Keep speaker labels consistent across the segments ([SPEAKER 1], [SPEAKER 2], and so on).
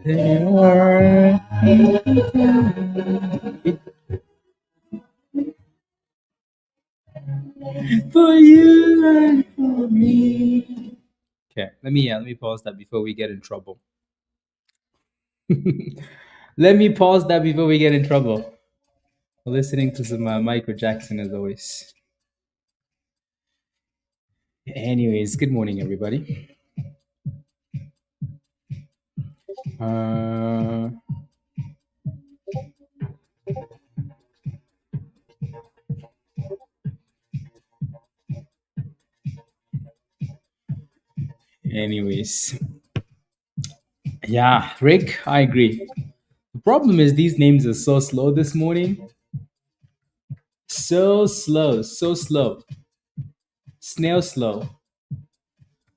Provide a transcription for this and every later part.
[SPEAKER 1] For you and for me. Okay, let me pause that before we get in trouble. Let me pause that before we get in trouble. We're listening to some Michael Jackson as always. Anyways, good morning, everybody. Anyways, yeah, Rick, I agree. The problem is these names are so slow this morning. So slow, so slow. Snail slow.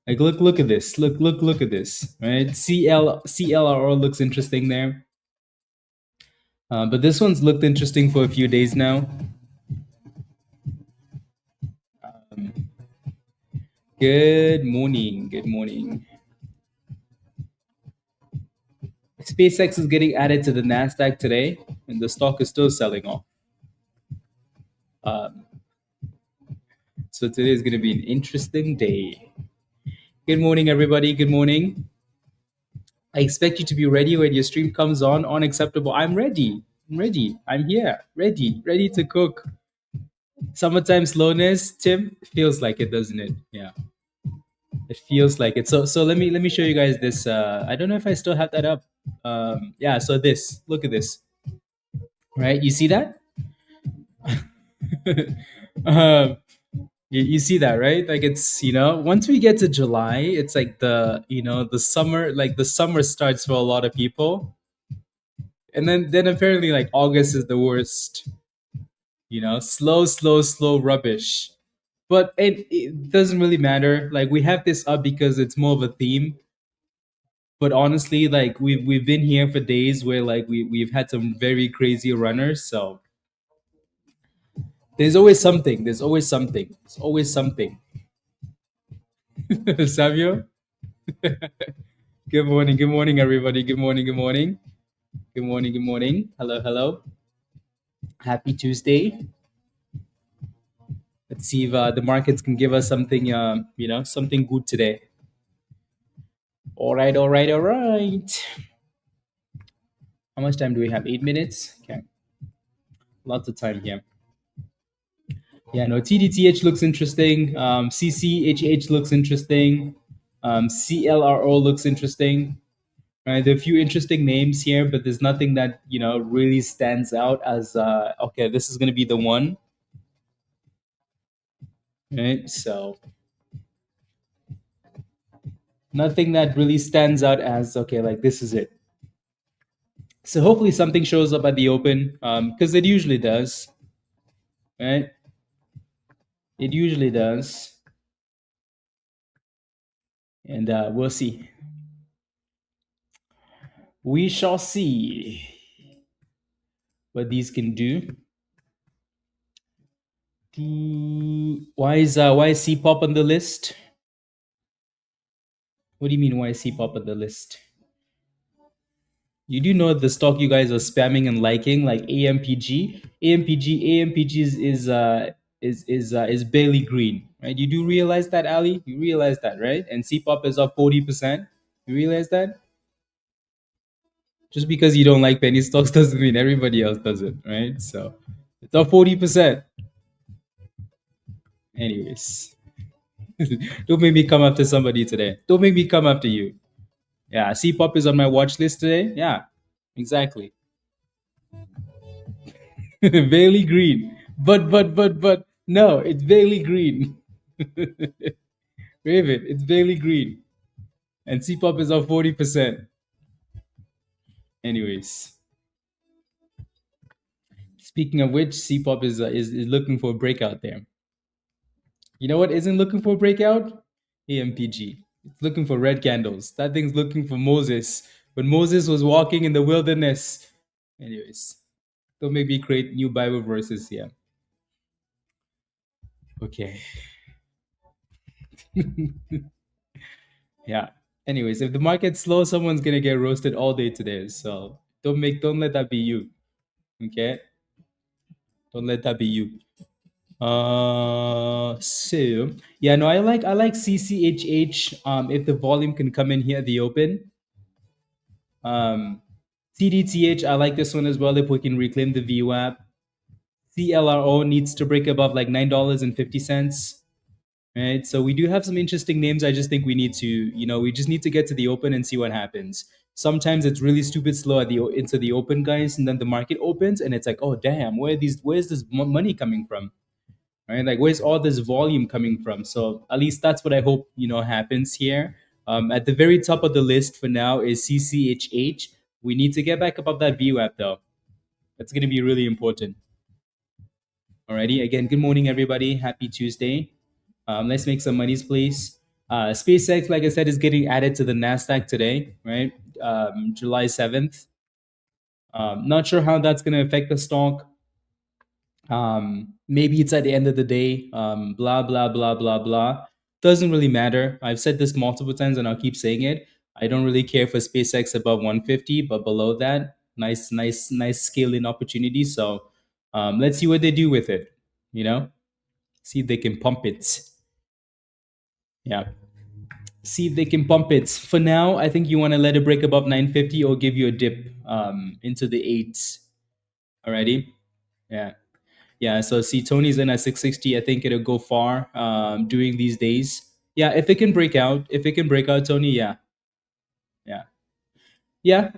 [SPEAKER 1] Like look at this. Look at this. Right? CLRO looks interesting there. But this one's looked interesting for a few days now. Good morning. Good morning. SpaceX is getting added to the NASDAQ today, and the stock is still selling off. So today is going to be an interesting day. Good morning, everybody. Good morning. I expect you to be ready when your stream comes on. Unacceptable. I'm ready. I'm ready. I'm here. Ready to cook. Summertime slowness, Tim, feels like it, doesn't it? Yeah. It feels like it. So let me show you guys this. I don't know if I still have that up. Yeah, so this. Look at this. Right? You see that? um, you see that, right? Like it's, once we get to July, it's like the summer, like the summer starts for a lot of people. And then apparently like August is the worst. Slow rubbish. But it doesn't really matter. Like we have this up because it's more of a theme. But honestly, like we've been here for days where like we've had some very crazy runners. So there's always something. There's always something. There's always something. Savio? Good morning, everybody. Good morning, good morning. Good morning, good morning. Hello. Happy Tuesday. Let's see if the markets can give us something, something good today. All right. How much time do we have? 8 minutes? Okay. Lots of time here. Yeah, no, TDTH looks interesting. CCHH looks interesting. CLRO looks interesting. Right, there are a few interesting names here, but there's nothing that really stands out as okay, this is going to be the one. Right, so nothing that really stands out as okay, like this is it. So hopefully something shows up at the open, because it usually does. Right, it usually does, and we'll see. We shall see what these can do. Why is CPOP on the list? What do you mean why is CPOP on the list? You do know the stock you guys are spamming and liking, like AMPG. AMPG is barely green, right? You do realize that, Ali? You realize that, right? And CPOP is up 40%. You realize that? Just because you don't like penny stocks doesn't mean everybody else does it, right? So it's up 40%. Anyways, don't make me come after somebody today. Don't make me come after you. Yeah, CPOP is on my watch list today. Yeah, exactly. Barely green. But no, it's barely green. Raven, it's barely green. And CPOP is up 40%. Anyways. Speaking of which, CPOP is looking for a breakout there. You know what isn't looking for a breakout? AMPG. It's looking for red candles. That thing's looking for Moses. When Moses was walking in the wilderness. Anyways. Don't make me create new Bible verses here. Okay. Yeah. Anyways, if the market's slow, someone's gonna get roasted all day today. So don't let that be you. Okay? Don't let that be you. So yeah, no, I like CCHH. If the volume can come in here at the open. TDTH, I like this one as well if we can reclaim the VWAP. CLRO needs to break above like $9.50. Right. So we do have some interesting names. I just think we need to, we just need to get to the open and see what happens. Sometimes it's really stupid slow at the into the open, guys, and then the market opens and it's like, oh damn, where's this money coming from? Right? Like where's all this volume coming from? So at least that's what I hope happens here. At the very top of the list for now is CCHH. We need to get back above that VWAP though. That's going to be really important. Alrighty. Again, good morning, everybody. Happy Tuesday. Let's make some monies, please. SpaceX, like I said, is getting added to the NASDAQ today, right? July 7th. Not sure how that's going to affect the stock. Maybe it's at the end of the day. Blah, blah, blah, blah, blah. Doesn't really matter. I've said this multiple times and I'll keep saying it. I don't really care for SpaceX above 150, but below that, nice scaling opportunity. So let's see what they do with it, see if they can pump it. Yeah. See if they can pump it. For now, I think you want to let it break above 950 or give you a dip into the eights. Alrighty? Yeah. Yeah. So see, Tony's in at 660. I think it'll go far during these days. Yeah, if it can break out, Tony, yeah. Yeah. Yeah.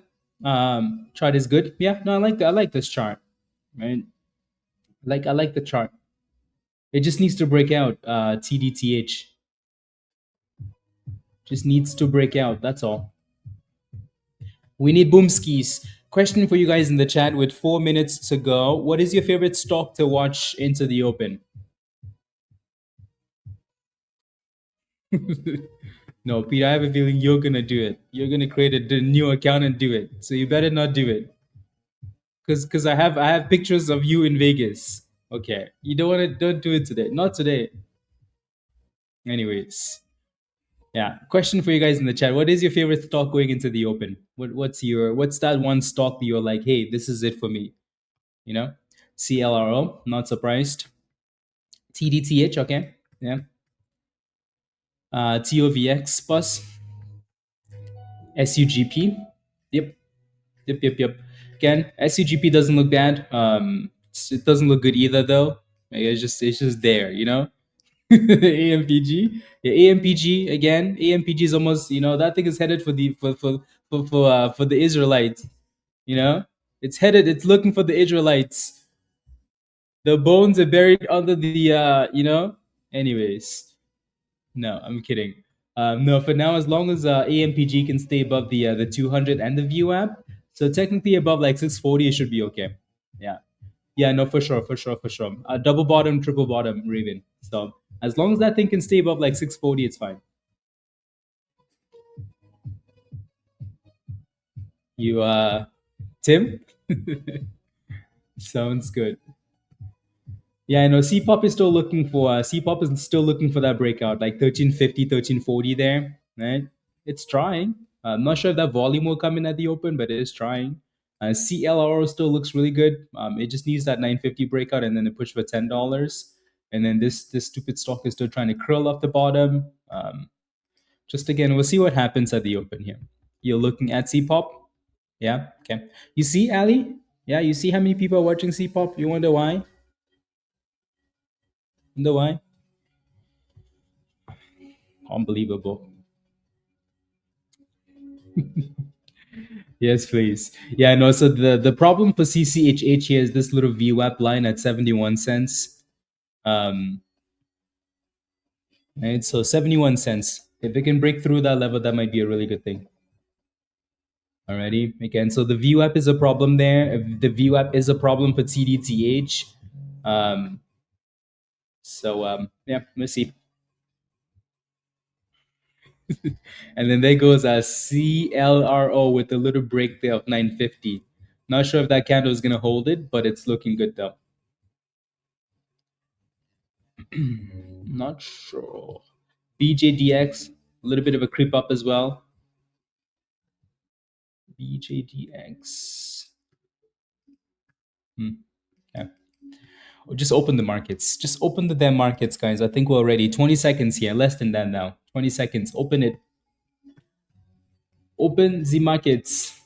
[SPEAKER 1] Chart is good. Yeah, no, I like this chart. Right? I like the chart. It just needs to break out, TDTH. Just needs to break out. That's all. We need boomskis. Question for you guys in the chat with 4 minutes to go. What is your favorite stock to watch into the open? No, Peter, I have a feeling you're going to do it. You're going to create a new account and do it. So you better not do it. Because I have pictures of you in Vegas. Okay. You don't do it today. Not today. Anyways. Yeah. Question for you guys in the chat. What is your favorite stock going into the open? What's that one stock that you're like, hey, this is it for me? CLRO, not surprised. TDTH, okay. Yeah. TOVX plus SUGP. Yep. Yep. Again, SUGP doesn't look bad. It doesn't look good either though. It's just there, AMPG. Yeah, AMPG again. AMPG is almost, that thing is headed for the for the Israelites. It's looking for the Israelites. The bones are buried under the anyways. No, I'm kidding. No, for now, as long as AMPG can stay above the 200 and the VWAP, so technically above like 640, it should be okay. Yeah, no, for sure. Double bottom, triple bottom, Raven. So as long as that thing can stay above like 640, it's fine. You Tim? Sounds good. Yeah, I know CPOP is still looking for that breakout, like 1350, 1340 there, right? It's trying. I'm not sure if that volume will come in at the open, but it is trying. CLRO still looks really good. It just needs that 950 breakout and then a push for $10. And then this stupid stock is still trying to curl off the bottom. Just again, we'll see what happens at the open here. You're looking at CPOP? Yeah, okay. You see, Ali? Yeah, you see how many people are watching CPOP? You wonder why? Why? Unbelievable. Yes, please. Yeah, no. So the problem for CCHH here is this little VWAP line at 71 cents. Right, so 71 cents. If it can break through that level, that might be a really good thing. Alrighty. Again, so the VWAP is a problem there. If the VWAP is a problem for TDTH. Yeah, let's see. And then there goes a CLRO with a little break there of 950. Not sure if that candle is going to hold it, but it's looking good though. Not sure. BJDX, a little bit of a creep up as well. BJDX. Okay. Or just open the markets. Just open the damn markets, guys. I think we're already 20 seconds here. Less than that now. 20 seconds. Open it. Open the markets.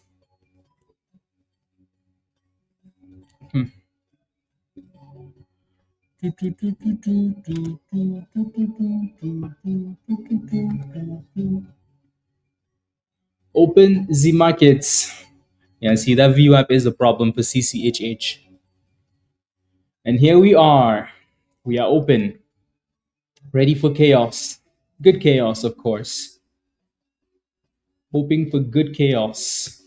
[SPEAKER 1] Open the markets. Yeah, see that view app is a problem for CCHH. And here we are. We are open. Ready for chaos. Good chaos, of course. Hoping for good chaos.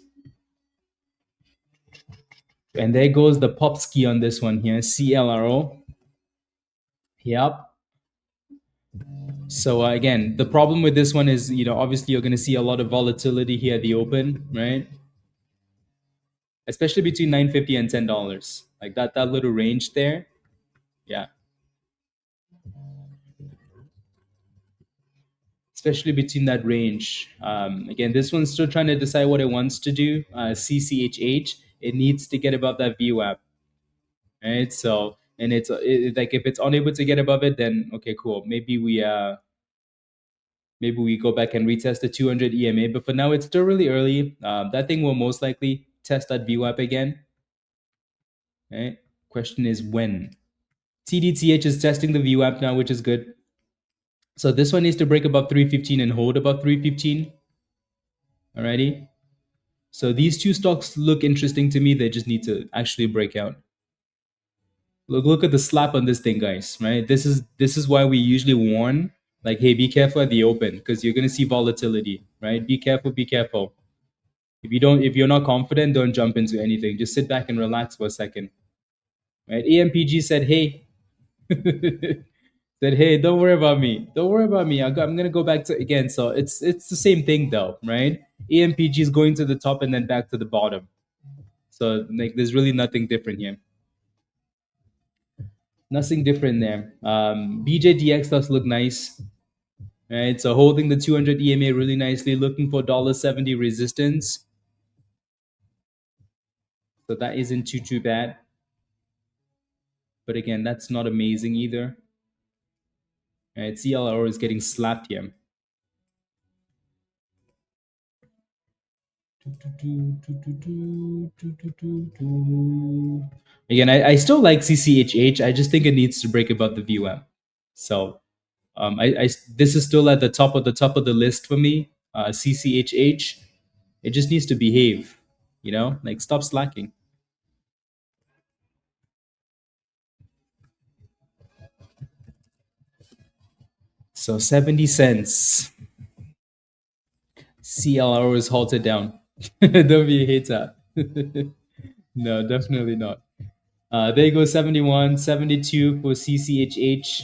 [SPEAKER 1] And there goes the pop ski on this one here. CLRO. Yep. So again, the problem with this one is, obviously you're going to see a lot of volatility here at the open, right? Especially between $9.50 and $10, like that little range there. Yeah. Especially between that range. Again, this one's still trying to decide what it wants to do. CCHH, it needs to get above that VWAP, right? So, and like if it's unable to get above it, then okay, cool. Maybe we go back and retest the 200 EMA. But for now, it's still really early. That thing will most likely test that VWAP again. Right? Question is when. TDTH is testing the VWAP now, which is good. So this one needs to break above 315 and hold above 315. Alrighty. So these two stocks look interesting to me. They just need to actually break out. Look at the slap on this thing, guys. Right? This is why we usually warn, like, hey, be careful at the open because you're gonna see volatility. Right? Be careful. Be careful. If you're not confident, don't jump into anything. Just sit back and relax for a second. Right? AMPG said, hey. Said, hey, don't worry about me. Don't worry about me. I'm gonna go back to again. So it's the same thing though, right? AMPG is going to the top and then back to the bottom. So like there's really nothing different here. Nothing different there. BJDX does look nice. Right. So holding the 200 EMA really nicely, looking for $1.70 resistance. So that isn't too bad. But again, that's not amazing either. Right, CLRO is getting slapped here. Again, I still like CCHH. I just think it needs to break above the VWAP. So this is still at the top of the list for me. CCHH. It just needs to behave. Like stop slacking. So 70 cents. CLRO is halted down. Don't be a hater. No, definitely not. There you go, 71, 72 for CCHH.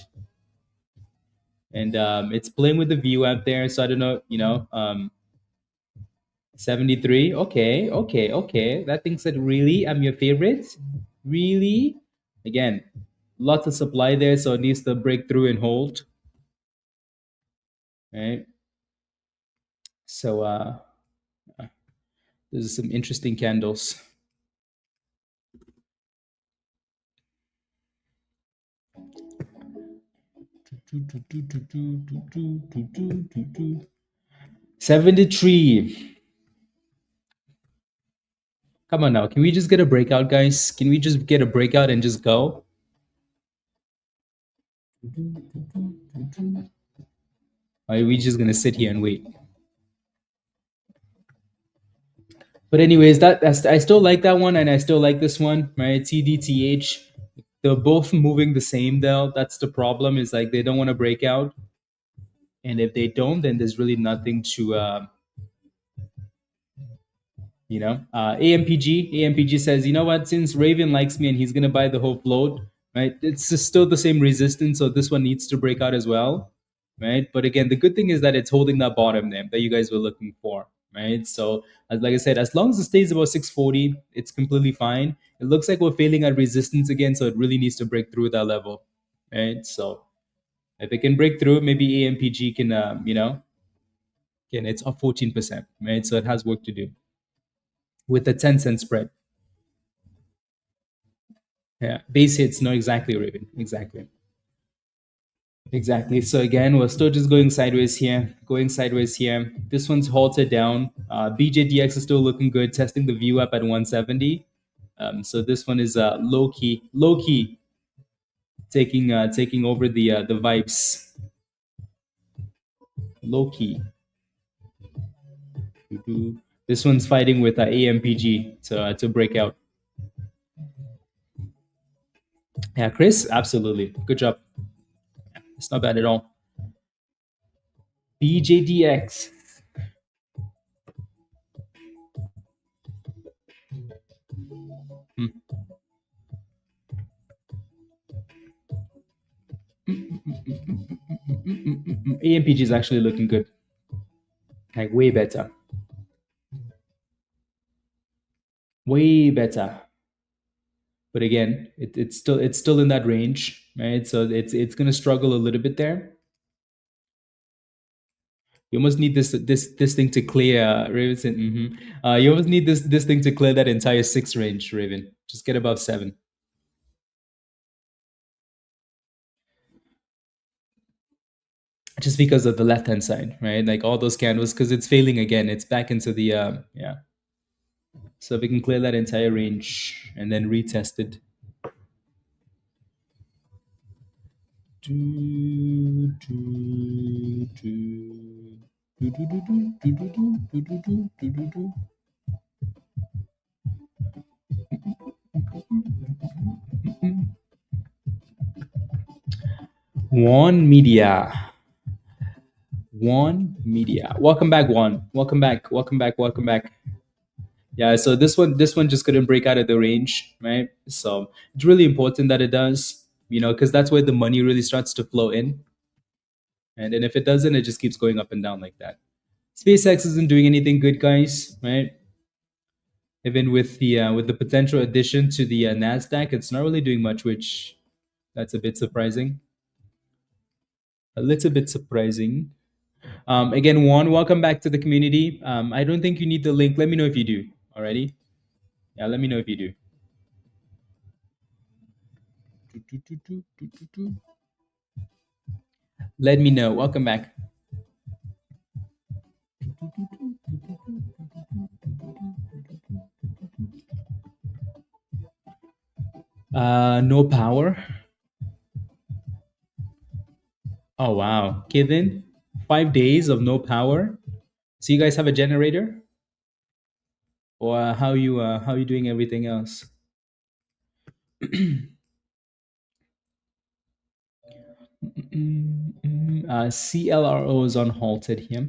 [SPEAKER 1] And it's playing with the VWAP there. So I don't know, 73. Okay. That thing said, really? I'm your favorite? Really? Again, lots of supply there. So it needs to break through and hold. Right? So there's some interesting candles. $73. Come on now. Can we just get a breakout, guys? Can we just get a breakout and just go? Or are we just gonna sit here and wait? But anyways, I still like that one, and I still like this one, right? TDTH. They're both moving the same though. That's the problem. Is like they don't want to break out, and if they don't, then there's really nothing to AMPG says, you know what, since Raven likes me and he's going to buy the whole float, right, it's just still the same resistance, so this one needs to break out as well, right? But again, the good thing is that it's holding that bottom there that you guys were looking for, right? So like I said, as long as it stays about 640, it's completely fine. It looks like we're failing at resistance again, so it really needs to break through that level, right? So if it can break through, maybe AMPG can again, it's up 14%, right? So it has work to do. with a 10-cent spread. Yeah, base hits, no, exactly, Raven, exactly. Exactly. So again, we're still just going sideways here, going sideways here. This one's halted down. BJDX is still looking good, testing the view up at 170. So this one is low key, taking over the vibes. Low key. This one's fighting with AMPG to break out. Yeah, Chris, absolutely, good job. It's not bad at all. BJDX. AMPG is actually looking good, like way better, way better. But again, it's still in that range, right? So it's gonna struggle a little bit there. You almost need this thing to clear, Raven. You almost need this thing to clear that entire 6 range, Raven. Just get above 7. Just because of the left hand side, right? Like all those candles, because it's failing again. It's back into the yeah. So if we can clear that entire range and then retest it. One Media. One Media. Welcome back, Juan. Welcome back. Welcome back. Welcome back. Yeah, so this one just couldn't break out of the range, right? So it's really important that it does, because that's where the money really starts to flow in. And then if it doesn't, it just keeps going up and down like that. SpaceX isn't doing anything good, guys, right? Even with the potential addition to the Nasdaq, it's not really doing much, which that's a bit surprising. A little bit surprising. Again, Juan, welcome back to the community. I don't think you need the link. Let me know if you do. Alrighty. Yeah, let me know if you do. Let me know. Welcome back. No power. Oh wow. Okay then. 5 days of no power. So you guys have a generator, or how you doing everything else? CLRO is on halted here.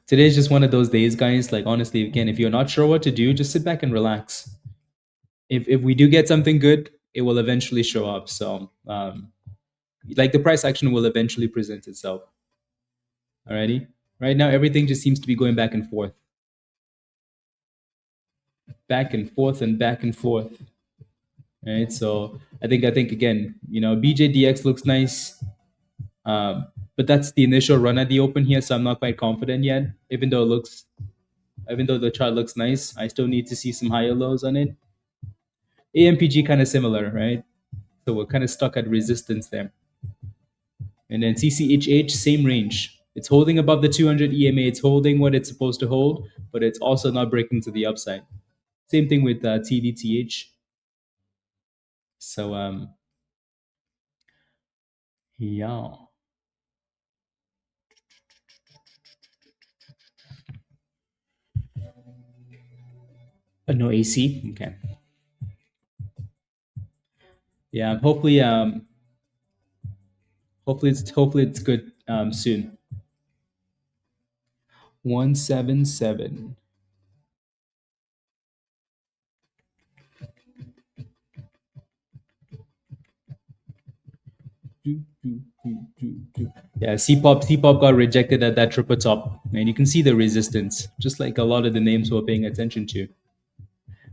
[SPEAKER 1] Today's just one of those days, guys. Like honestly, again, if you're not sure what to do, just sit back and relax. If we do get something good, it will eventually show up. So like the price action will eventually present itself. Alrighty. Right now, everything just seems to be going back and forth, back and forth, and back and forth. Right. So I think again, BJDX looks nice, but that's the initial run at the open here. So I'm not quite confident yet. Even though the chart looks nice, I still need to see some higher lows on it. AMPG kind of similar, right? So we're kind of stuck at resistance there. And then CCHH, same range. It's holding above the 200 EMA. It's holding what it's supposed to hold, but it's also not breaking to the upside. Same thing with TDTH. So yeah. No AC. Okay. Yeah. Hopefully it's good soon. 177. Yeah, CPOP got rejected at that triple top, and you can see the resistance, just like a lot of the names we're paying attention to.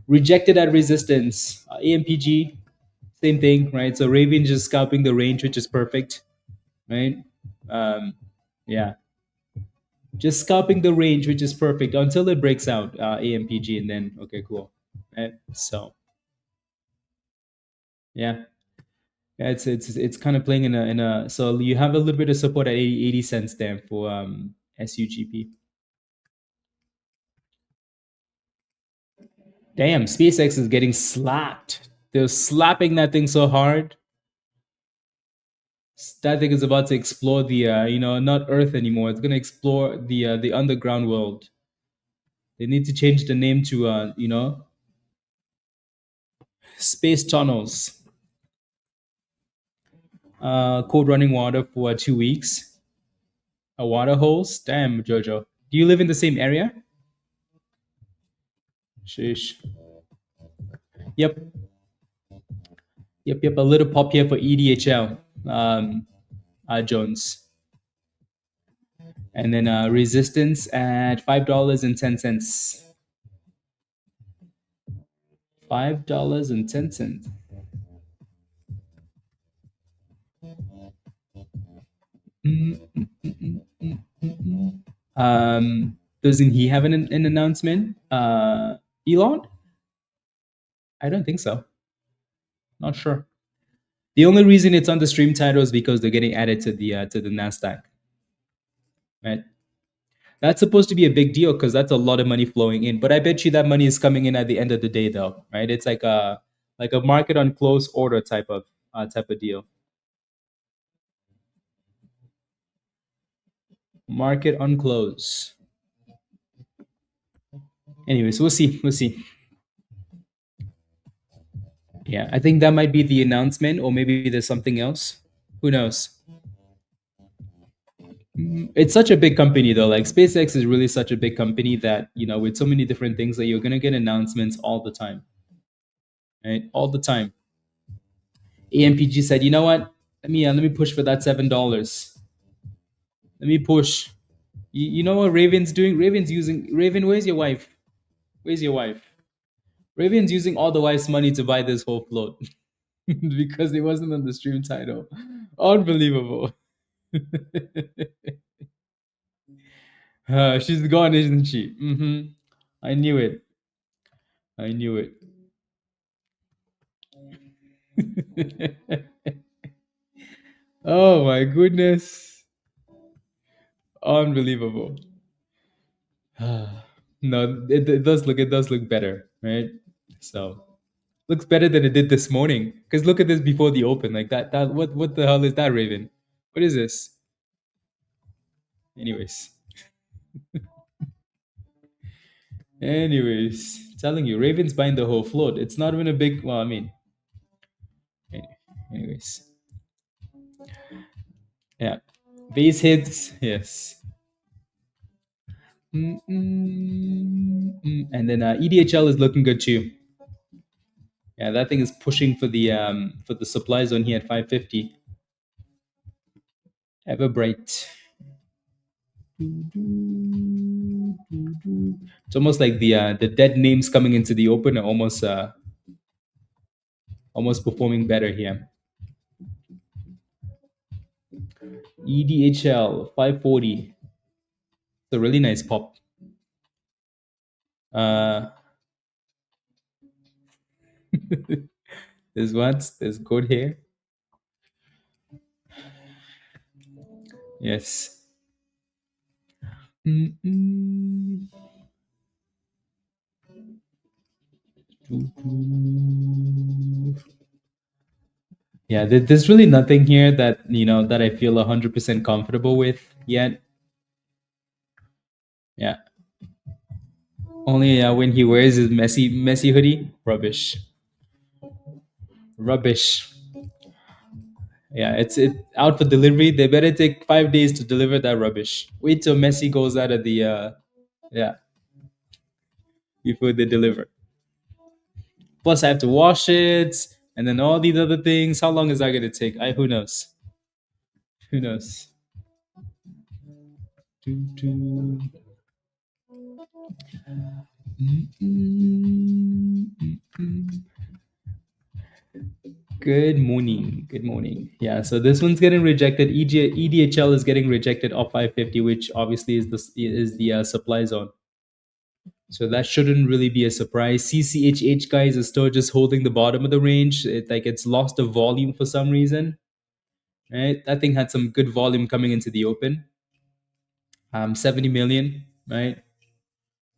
[SPEAKER 1] Rejected at resistance. AMPG, same thing, right? So Raven just scalping the range, which is perfect, right? Yeah. Just scalping the range, which is perfect until it breaks out AMPG, and then okay, cool. Right? So yeah, yeah, it's kind of playing in a. So you have a little bit of support at 80 cents there for SUGP. Damn, SpaceX is getting slapped. They're slapping that thing so hard. That thing is about to explore the not Earth anymore. It's gonna explore the underground world. They need to change the name to space tunnels. Cold running water for 2 weeks. A water hose. Damn, Jojo. Do you live in the same area? Sheesh. Yep. Yep. Yep. A little pop here for EDHL. Jones. And then resistance at $5.10. $5.10. Doesn't he have an announcement? Elon? I don't think so. Not sure. The only reason it's on the stream title is because they're getting added to the Nasdaq, right? That's supposed to be a big deal because that's a lot of money flowing in. But I bet you that money is coming in at the end of the day, though, right? It's like a market on close order type of deal. Market on close. Anyways, we'll see. We'll see. Yeah, I think that might be the announcement, or maybe there's something else. Who knows? It's such a big company, though. Like SpaceX is really such a big company that with so many different things that you're gonna get announcements all the time, right? All the time. AMPG said, you know what? Let me push for that $7. Let me push. You know what Raven's doing? Raven's using Raven. Where's your wife? Where's your wife? Raven's using all the wife's money to buy this whole float because it wasn't on the stream title. Unbelievable. She's gone, isn't she? I knew it. I knew it. Oh my goodness. Unbelievable. No, it does look better, right? So looks better than it did this morning. Because look at this before the open. Like that what the hell is that, Raven? What is this? Anyways. Anyways, telling you, Raven's buying the whole float. It's not even a big anyways. Yeah. Base hits, yes. And then EDHL is looking good too. Yeah, that thing is pushing for the supply zone here at 550. Ever bright. It's almost like the dead names coming into the open are almost performing better here. EDHL 540. It's a really nice pop. There's what? There's good here. Yes. Yeah, there's really nothing here that that I feel 100% comfortable with yet. Yeah. Only when he wears his messy hoodie, rubbish. Rubbish. Yeah, it's out for delivery. They better take 5 days to deliver that rubbish. Wait till Messi goes out of the yeah before they deliver. Plus, I have to wash it, and then all these other things. How long is that going to take? Who knows? Who knows? Good morning. Good morning. Yeah, so this one's getting rejected. EDHL is getting rejected off 550, which obviously is the supply zone. So that shouldn't really be a surprise. CCHH guys is still just holding the bottom of the range. It's lost the volume for some reason. Right? That thing had some good volume coming into the open. 70 million, right?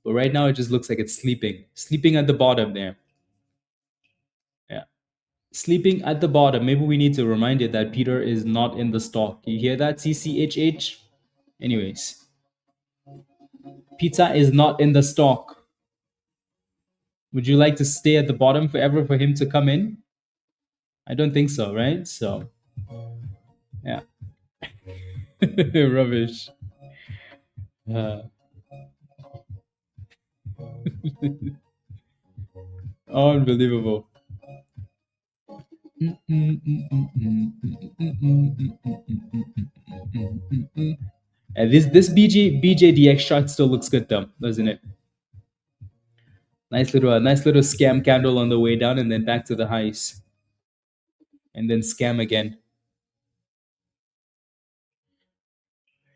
[SPEAKER 1] But right now it just looks like it's sleeping at the bottom there. Yeah, sleeping at the bottom. Maybe we need to remind it that Peter is not in the stock. You hear that, CCHH? Anyways, pizza is not in the stock. Would you like to stay at the bottom forever for him to come in? I don't think so, right? So, yeah, rubbish. Uh, Unbelievable. And this BJDX chart still looks good though, doesn't it? Nice little scam candle on the way down, and then back to the highs, and then scam again.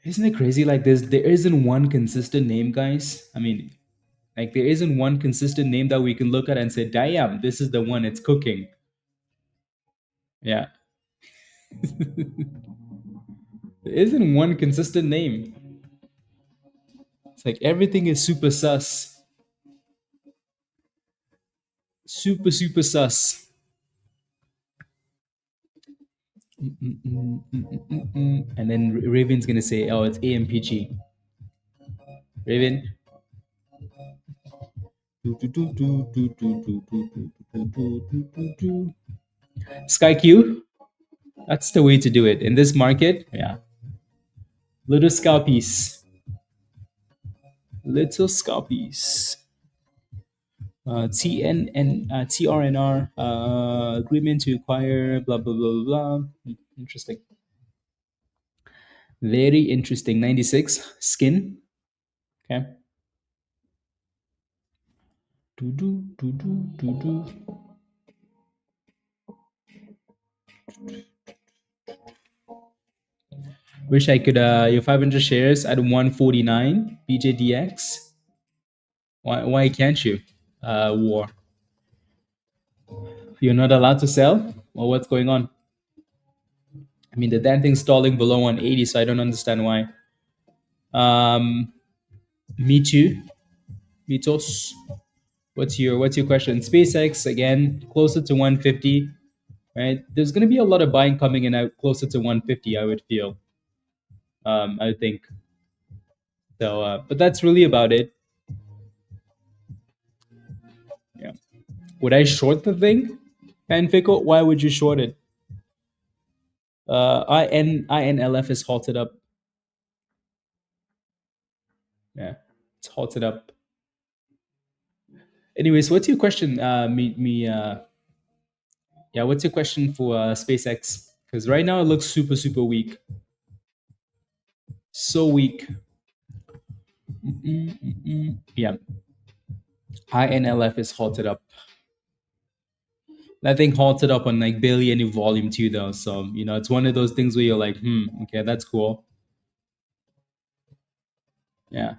[SPEAKER 1] Isn't it crazy? Like there isn't one consistent name, guys. I mean, like there isn't one consistent name that we can look at and say, "Damn, this is the one. It's cooking." Yeah, there isn't one consistent name. It's like everything is super sus, super sus. And then Raven's gonna say, "Oh, it's AMPG." Raven. Sky Q. That's the way to do it in this market. Yeah, little scalpies, little scalpies. TRNR agreement to acquire blah blah blah blah. Interesting. Very interesting. 96 skin. Okay. Do do do do do do. Wish I could your 500 shares at 149 BJDX. Why can't you? War. You're not allowed to sell? Well, what's going on? I mean, the damn thing's stalling below 180, so I don't understand why. Me too. Mitos. What's your question? SpaceX again, closer to 150, right? There's gonna be a lot of buying coming in out closer to 150, I would feel. I would think. So but that's really about it. Yeah. Would I short the thing? Panfickle? Why would you short it? INLF is halted up. Yeah, it's halted up. Anyways, what's your question? Yeah, what's your question for SpaceX? Because right now it looks super weak, so weak. Yeah, INLF is halted up. That thing halted up on like barely any volume too, though. So it's one of those things where you're like, okay, that's cool. Yeah.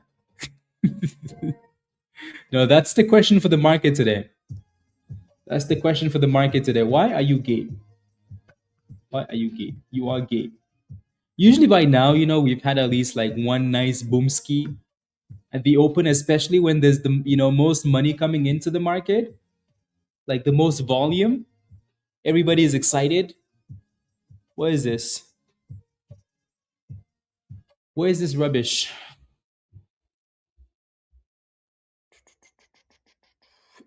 [SPEAKER 1] No, that's the question for the market today. That's the question for the market today. Why are you gay? Why are you gay? You are gay. Usually by now, we've had at least like one nice boomski at the open, especially when there's the most money coming into the market, like the most volume. Everybody is excited. What is this? What is this rubbish?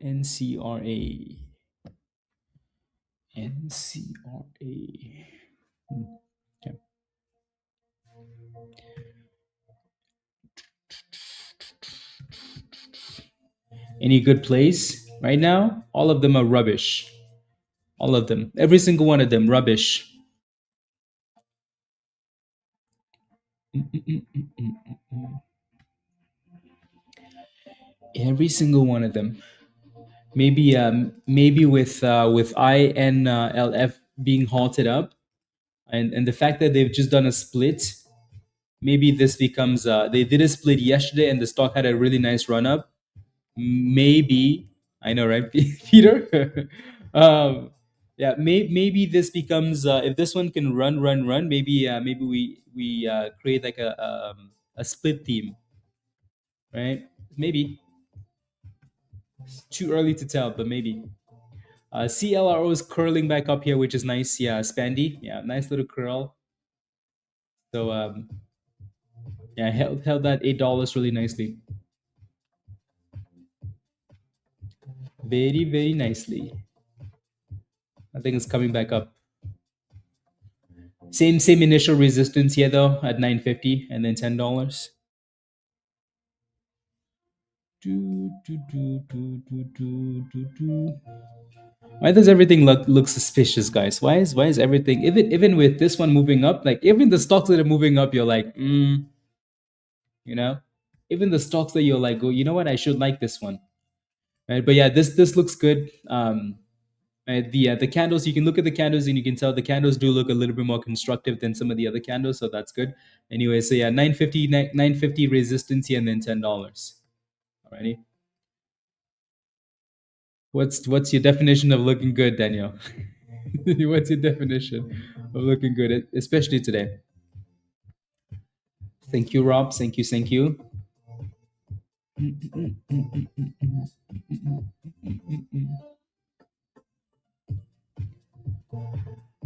[SPEAKER 1] NCRA. NCRA. Okay. Any good plays right now? All of them are rubbish. All of them. Every single one of them, rubbish. Every single one of them. maybe with INLF being halted up, and the fact that they've just done a split, maybe this becomes they did a split yesterday and the stock had a really nice run up. Maybe I know, right, Peter? Yeah, maybe this becomes if this one can run. Maybe we create like a split team, right? Maybe it's too early to tell, but maybe. CLRO is curling back up here, which is nice. Yeah, Spandy. Yeah, nice little curl. So yeah, held that $8 really nicely. Very nicely. I think it's coming back up. Same initial resistance here though at 950 and then $10. Do, do, do, do, do, do, do, do. Why does everything look suspicious, guys? Why is everything even with this one moving up, like even the stocks that are moving up, you're like, you know, even the stocks that you're like, oh, you know what, I should like this one, right? But yeah, this looks good. The candles, you can look at the candles and you can tell the candles do look a little bit more constructive than some of the other candles, so that's good. Anyway, so yeah, 950 resistance here and then $10. Alrighty. What's your definition of looking good, Daniel? What's your definition of looking good, especially today? Thank you, Rob. Thank you.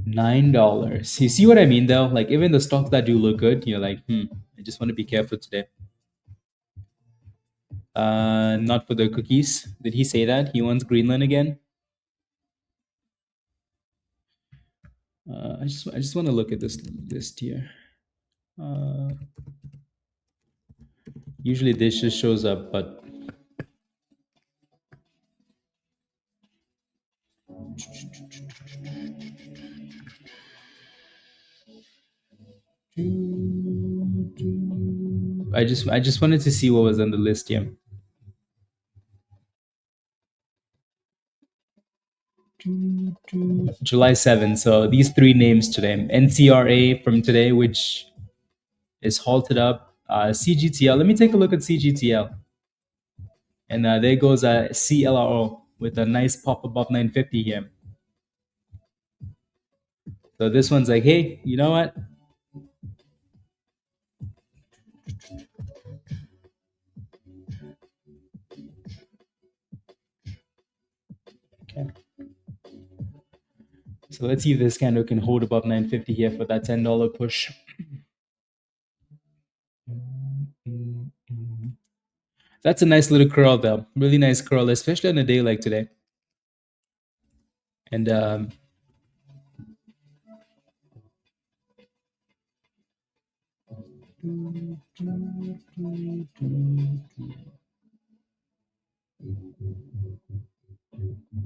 [SPEAKER 1] $9. You see what I mean, though? Like even the stocks that do look good, you're like, I just want to be careful today. Not for the cookies. Did he say that he wants Greenland again? I just want to look at this list here. Usually this just shows up, but I just wanted to see what was on the list here. July 7th. So these three names today: NCRA from today, which is halted up. CGTL. Let me take a look at CGTL. And there goes CLRO with a nice pop above 950 here. So this one's like, hey, you know what? Okay. So let's see if this candle can hold above 950 here for that $10 push. That's a nice little curl though. Really nice curl, especially on a day like today. And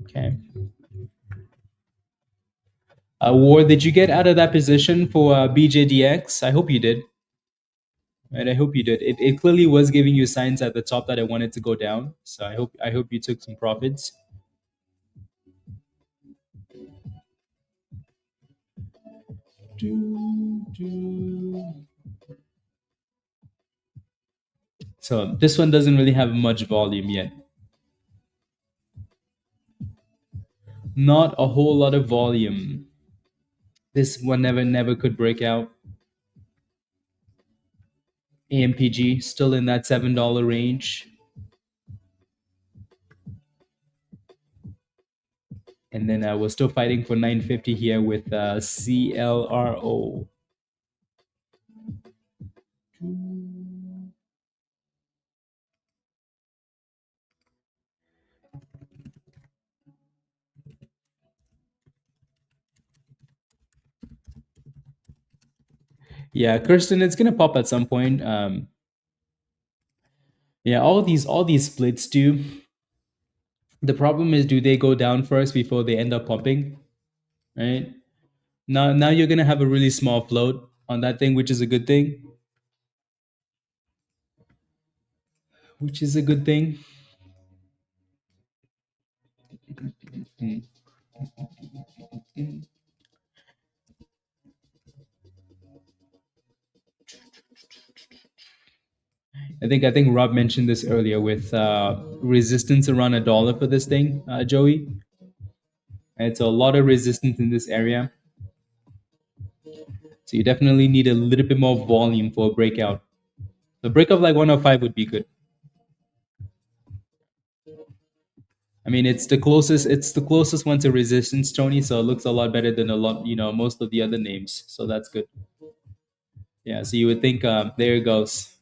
[SPEAKER 1] okay. War, did you get out of that position for BJDX? I hope you did. Right, I hope you did. It clearly was giving you signs at the top that I wanted to go down. So I hope you took some profits. So this one doesn't really have much volume yet. Not a whole lot of volume. This one never could break out. AMPG still in that $7 range. And then we're still fighting for 950 here with CLRO. Yeah, Kirsten, it's gonna pop at some point. Yeah, all these splits do. The problem is, do they go down first before they end up pumping? Right? Now you're gonna have a really small float on that thing, which is a good thing. Which is a good thing. I think Rob mentioned this earlier with resistance around $1 for this thing, Joey. It's a lot of resistance in this area, so you definitely need a little bit more volume for a breakout. The break of like 105 would be good. I mean, it's the closest. It's the closest one to resistance, Tony. So it looks a lot better than a lot, most of the other names. So that's good. Yeah. So you would think, there it goes.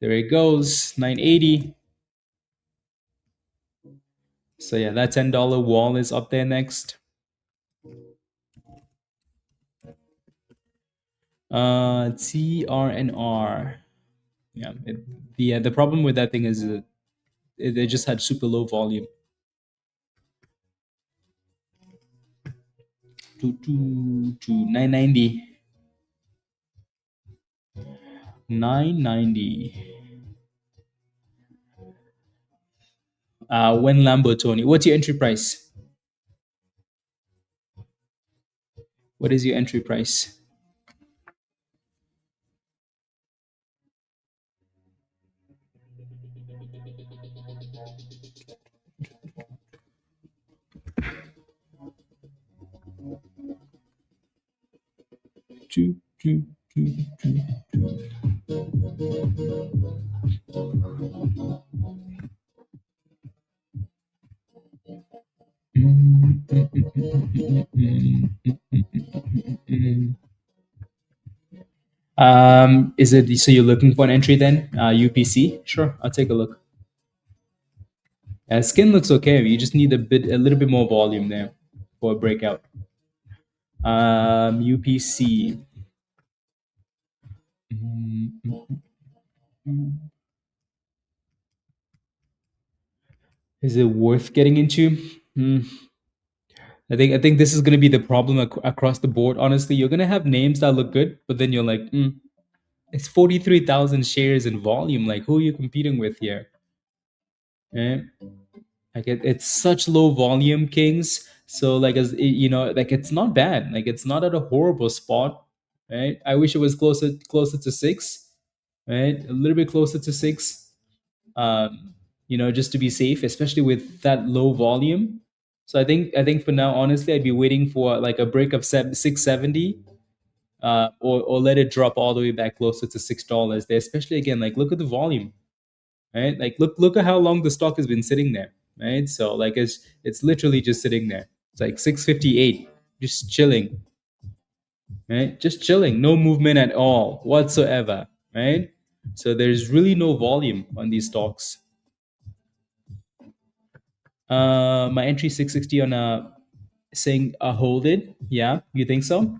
[SPEAKER 1] There it goes. 980. So yeah, that $10 wall is up there next. TRNR. Yeah. The problem with that thing is they just had super low volume. To 990. 990. When Lambo, Tony, what's your entry price? What is your entry price? Choo, choo, choo, choo. Is it so you're looking for an entry then? UPC? Sure, I'll take a look. Skin looks okay. You just need a little bit more volume there for a breakout. UPC. Is it worth getting into? I think this is going to be the problem across the board. Honestly, you're going to have names that look good, but then you're like, it's 43,000 shares in volume. Like, who are you competing with here? Eh? Like, it's such low volume, Kings. So, like, like it's not bad. Like, it's not at a horrible spot, right? I wish it was closer to six, right? A little bit closer to six. Just to be safe, especially with that low volume. So I think for now, honestly, I'd be waiting for like a break of 670, or let it drop all the way back closer to $6 there. Especially again, like look at the volume, right? Like look at how long the stock has been sitting there, right? So like it's literally just sitting there. It's like 658, just chilling, right? Just chilling, no movement at all whatsoever, right? So there's really no volume on these stocks. My entry 660 on saying hold it. Yeah, you think so?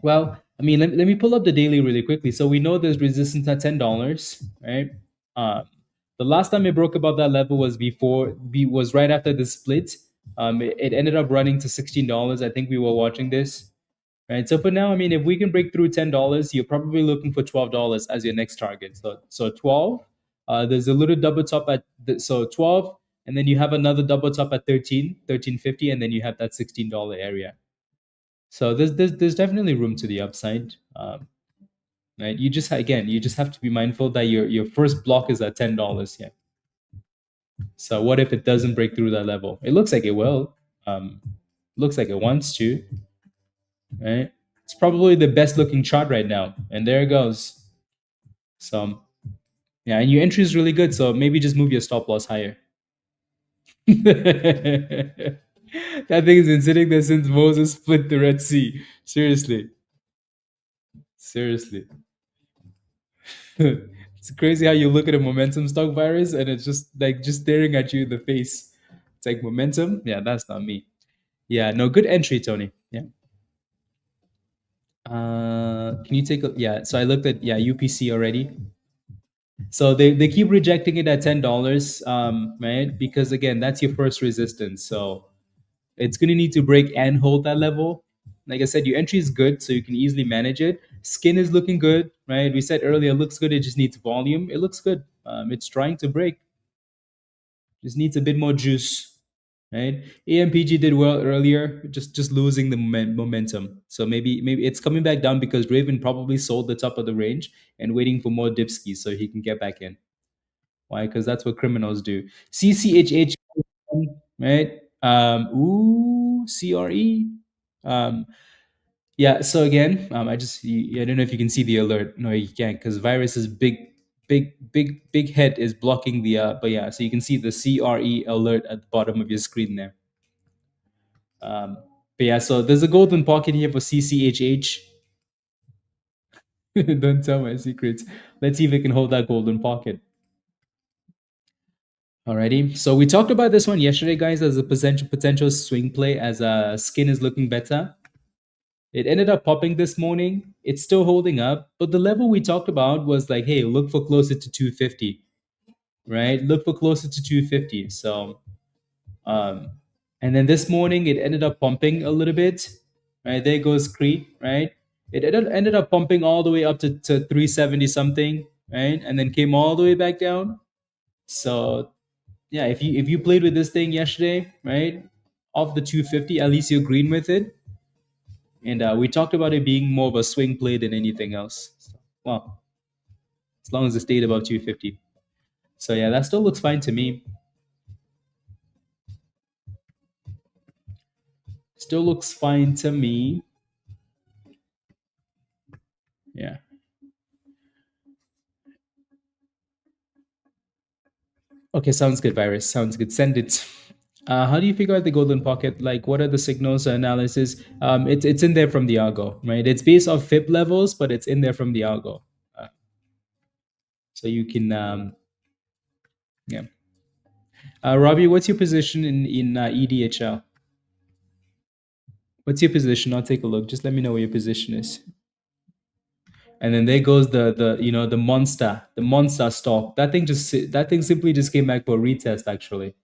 [SPEAKER 1] Well, I mean, let me pull up the daily really quickly. So we know there's resistance at $10, right? Uh, the last time it broke above that level was was right after the split. It ended up running to $16. I think we were watching this, right? So for now, I mean, if we can break through $10, you're probably looking for $12 as your next target. So 12. There's a little double top so 12, and then you have another double top at 13.50, and then you have that $16 area. So there's definitely room to the upside. Right? You just have to be mindful that your first block is at $10. Yeah. So what if it doesn't break through that level? It looks like it will. Looks like it wants to. Right? It's probably the best looking chart right now, and there it goes. So yeah, and your entry is really good. So maybe just move your stop loss higher. That thing has been sitting there since Moses split the Red Sea. Seriously. Seriously. It's crazy how you look at a momentum stock virus and it's just staring at you in the face. It's like momentum. Yeah, that's not me. Yeah, no, good entry, Tony. Yeah. Can you take a yeah? So I looked at UPC already. So they keep rejecting it at $10, right? Because again, that's your first resistance. So it's gonna need to break and hold that level. Like I said, your entry is good, so you can easily manage it. Skin is looking good, right? We said earlier, it looks good. It just needs volume. It looks good. It's trying to break. Just needs a bit more juice. right? AMPG did well earlier, just losing the momentum. So maybe it's coming back down because Raven probably sold the top of the range and waiting for more dipskis so he can get back in. Why? Because that's what criminals do. CCHH, right? CRE. Um, yeah. So again, I don't know if you can see the alert. No, you can't because virus's big head is blocking the. But yeah, so you can see the CRE alert at the bottom of your screen there. But yeah, so there's a golden pocket here for CCHH. Don't tell my secrets. Let's see if it can hold that golden pocket. Alrighty. So we talked about this one yesterday, guys, as a potential swing play as skin is looking better. It ended up popping this morning. It's still holding up, but the level we talked about was like, hey, look for closer to 250, right? Look for closer to 250. So, um, and then this morning it ended up pumping a little bit, right? There goes Cree, right? It ended up pumping all the way up to 370 something, right? And then came all the way back down. So yeah, if you played with this thing yesterday, right, off the 250, at least you're green with it. And we talked about it being more of a swing play than anything else. So, well, as long as it stayed above 250. So yeah, that still looks fine to me. Still looks fine to me. Yeah. Okay, sounds good, Virus. Sounds good. Send it. How do you figure out the golden pocket? Like, what are the signals or analysis? It's in there from the algo, right? It's based off FIB levels, but it's in there from the algo. Uh, so you can, yeah. Robbie, what's your position in EDHL? What's your position? I'll take a look. Just let me know where your position is. And then there goes the monster stock. That thing simply just came back for a retest actually.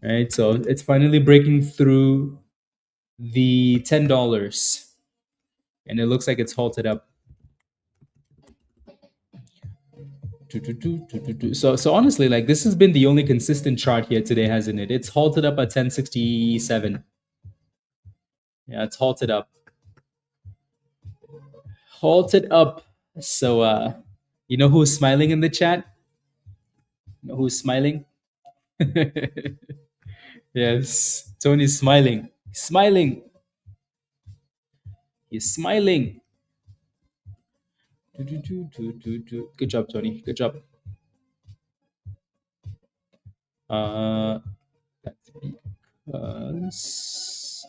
[SPEAKER 1] Right? So it's finally breaking through the $10. And it looks like it's halted up. So honestly, like this has been the only consistent chart here today, hasn't it? It's halted up at 1067. Yeah, it's halted up. Halted up. So you know who's smiling in the chat? You know who's smiling? Yes, Tony's smiling. Smiling. He's smiling. Good job, Tony. Good job. That's because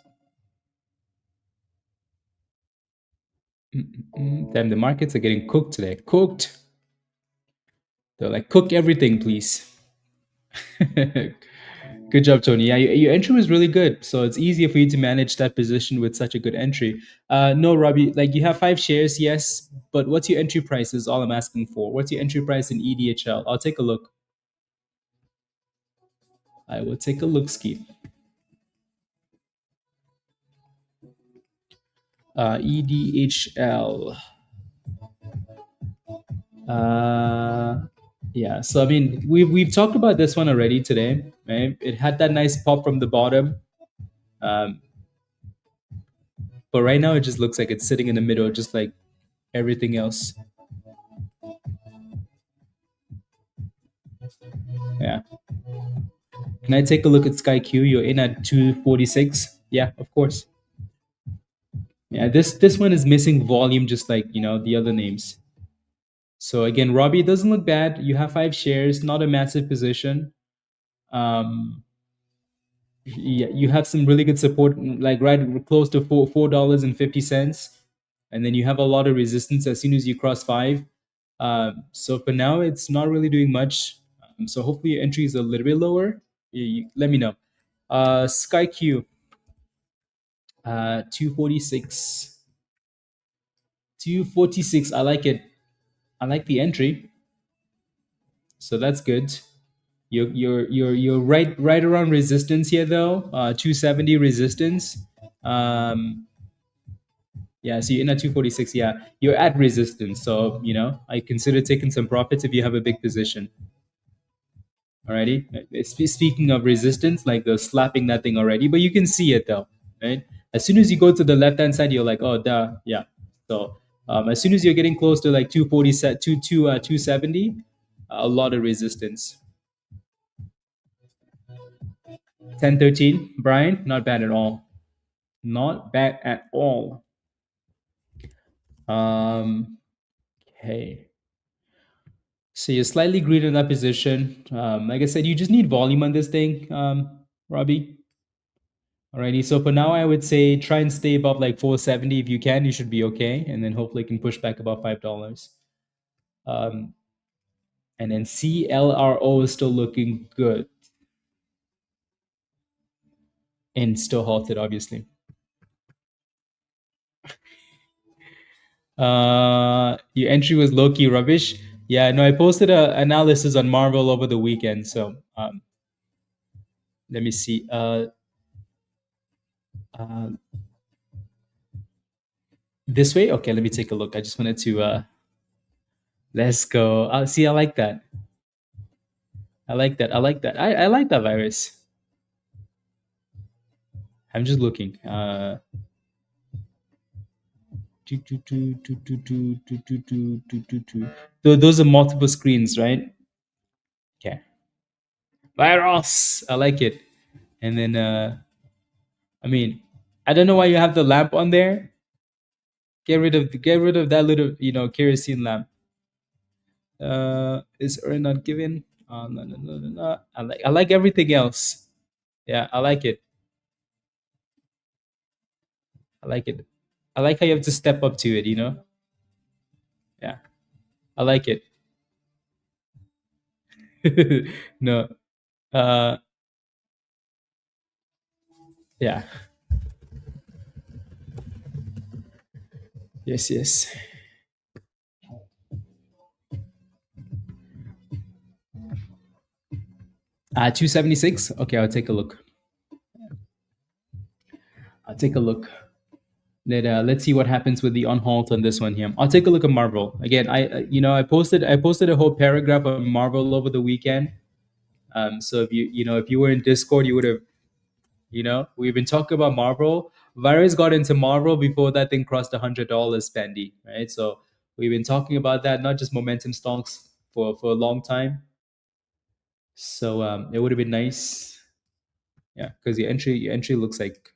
[SPEAKER 1] damn, the markets are getting cooked today. Cooked. They're like, cook everything, please. Good job, Tony. Yeah, your entry was really good. So it's easier for you to manage that position with such a good entry. No, Robbie, like you have 5 shares, yes, but what's your entry price is all I'm asking for. What's your entry price in EDHL? I'll take a look. I will take a look, Ski. EDHL. Yeah, so I mean, we've talked about this one already today, right? It had that nice pop from the bottom. Um, but right now it just looks like it's sitting in the middle, just like everything else. Yeah. Can I take a look at SkyQ? You're in at 246. Yeah, of course. Yeah, this one is missing volume, just like the other names. So again, Robbie, it doesn't look bad. You have 5 shares, not a massive position. Yeah, you have some really good support, like right close to $4.50, and then you have a lot of resistance as soon as you cross 5. So for now, it's not really doing much. So hopefully your entry is a little bit lower. Let me know. SkyQ, 246. 246. I like it. I like the entry. So that's good. You're right around resistance here though. 270 resistance. Yeah, so you're in at 246. Yeah, you're at resistance. So I consider taking some profits if you have a big position. Alrighty. Speaking of resistance, like the slapping that thing already, but you can see it though, right? As soon as you go to the left hand side, you're like, oh, duh, yeah. So as soon as you're getting close to like 240 set, 270, a lot of resistance. 1013, Brian, not bad at all. Not bad at all. Okay. So you're slightly green in that position. Like I said, you just need volume on this thing, Robbie. Alrighty. So for now, I would say try and stay above like 470 if you can. You should be okay, and then hopefully can push back about $5. Um, and then CLRO is still looking good and still halted, obviously. Your entry was low key rubbish. Yeah, no, I posted a analysis on Marvel over the weekend. So let me see. Uh, this way? Okay, let me take a look. I just wanted to let's go. See, I like that. I like that. I like that. I like that virus. I'm just looking. Those are multiple screens, right? Okay. Virus. I like it. And then I mean, I don't know why you have the lamp on there. Get rid of that little, kerosene lamp. Is earn not given? No, no, no, no, no. I like everything else. Yeah, I like it. I like it. I like how you have to step up to it. Yeah, I like it. No. Uh, yeah. Yes, yes. 276. Okay, I'll take a look. I'll take a look. Let's see what happens with the on halt on this one here. I'll take a look at Marvel again. I posted a whole paragraph on Marvel over the weekend. So if you were in Discord, you would have we've been talking about Marvel. Virus got into Marvel before that thing crossed $100 spendy, right? So we've been talking about that, not just momentum stocks for a long time. So it would have been nice, yeah, because your entry looks like,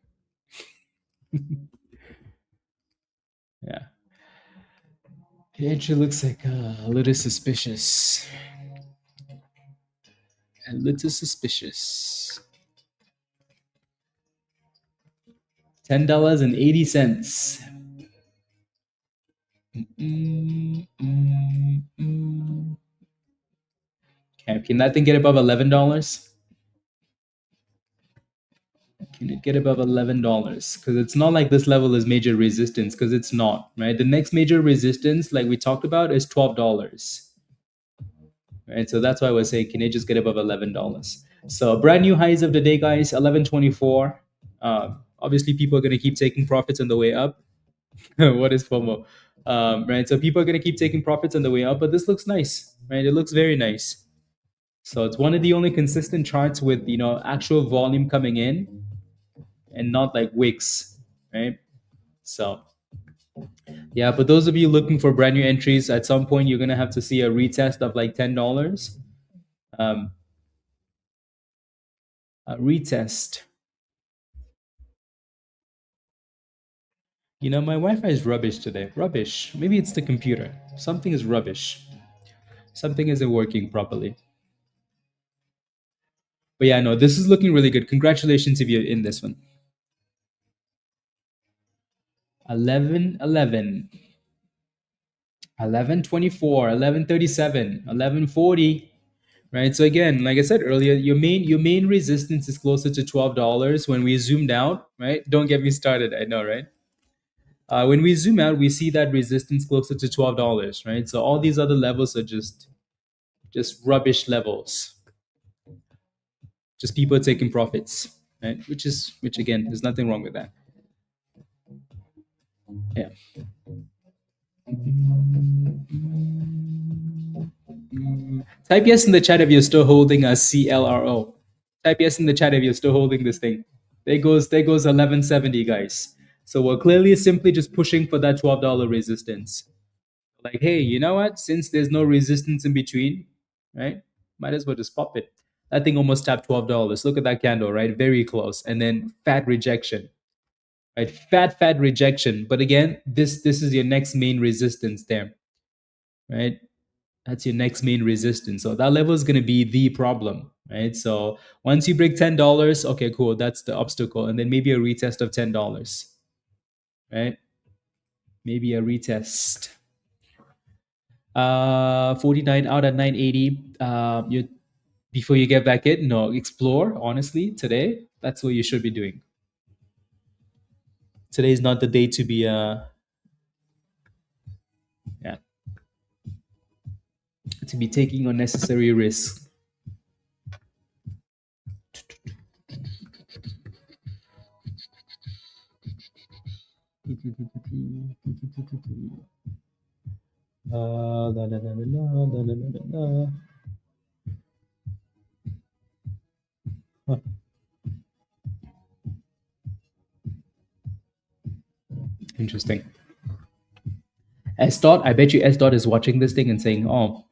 [SPEAKER 1] yeah, your entry looks like a little suspicious, a little suspicious. $10.80. Okay, can that thing get above $11? Can it get above $11? Because it's not like this level is major resistance, because it's not, right? The next major resistance, like we talked about, is $12. Right? So that's why I was saying, can it just get above $11? So brand new highs of the day, guys, 1124. Obviously, people are going to keep taking profits on the way up. What is FOMO? Right? So people are going to keep taking profits on the way up, but this looks nice, right? It looks very nice. So it's one of the only consistent charts with actual volume coming in and not like wicks, right? So yeah, but those of you looking for brand new entries, at some point you're gonna have to see a retest of like $10. Um, a retest. My Wi-Fi is rubbish today. Rubbish. Maybe it's the computer. Something is rubbish. Something isn't working properly. But yeah, no, this is looking really good. Congratulations if you're in this one. 1111. 1124, 1137, 1140. Right. So again, like I said earlier, your main resistance is closer to $12 when we zoomed out, right? Don't get me started. I know, right? When we zoom out, we see that resistance closer to $12, right? So all these other levels are just rubbish levels. Just people taking profits, right? Which again, there's nothing wrong with that. Yeah. Type yes in the chat if you're still holding a CLRO. Type yes in the chat if you're still holding this thing. There goes 1170, guys. So we're clearly simply just pushing for that $12 resistance. Like, hey, you know what? Since there's no resistance in between, right? Might as well just pop it. That thing almost tapped $12. Look at that candle, right? Very close. And then fat rejection, right? Fat rejection. But again, this is your next main resistance there, right? That's your next main resistance. So that level is going to be the problem, right? So once you break $10, okay, cool. That's the obstacle. And then maybe a retest of $10, right? Maybe a retest. 49 out of 980. You before you get back in, no, explore. Honestly, today that's what you should be doing. Today is not the day to be yeah, to be taking unnecessary risks. Huh. Interesting. S dot, I bet you S dot is watching this thing and saying, "Oh,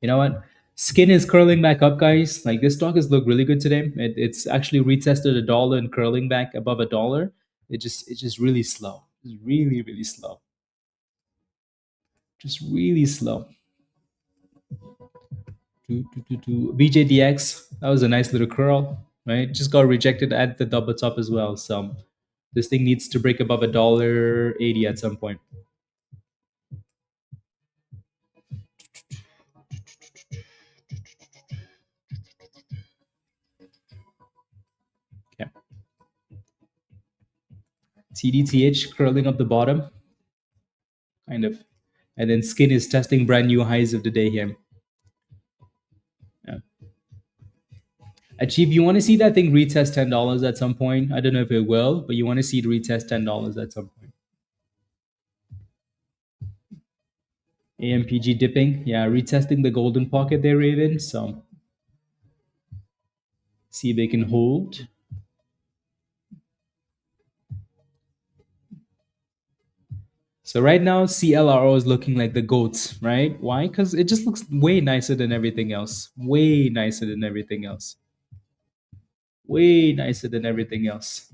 [SPEAKER 1] you know what? Skin is curling back up, guys. Like this stock has looked really good today. It's actually retested $1 and curling back above $1. It's just really slow. It's really slow. Just really slow. BJDX, that was a nice little curl, right? Just got rejected at the double top as well. So this thing needs to break above $1.80 at some point. Okay. TDTH curling up the bottom, kind of. And then skin is testing brand new highs of the day here. Yeah. Achieve, you want to see that thing retest $10 at some point. I don't know if it will, but you want to see it retest $10 at some point. AMPG dipping, yeah, retesting the golden pocket there, Raven. So see if they can hold. So right now, CLRO is looking like the goats, right? Why? Because it just looks way nicer than everything else. Way nicer than everything else. Way nicer than everything else,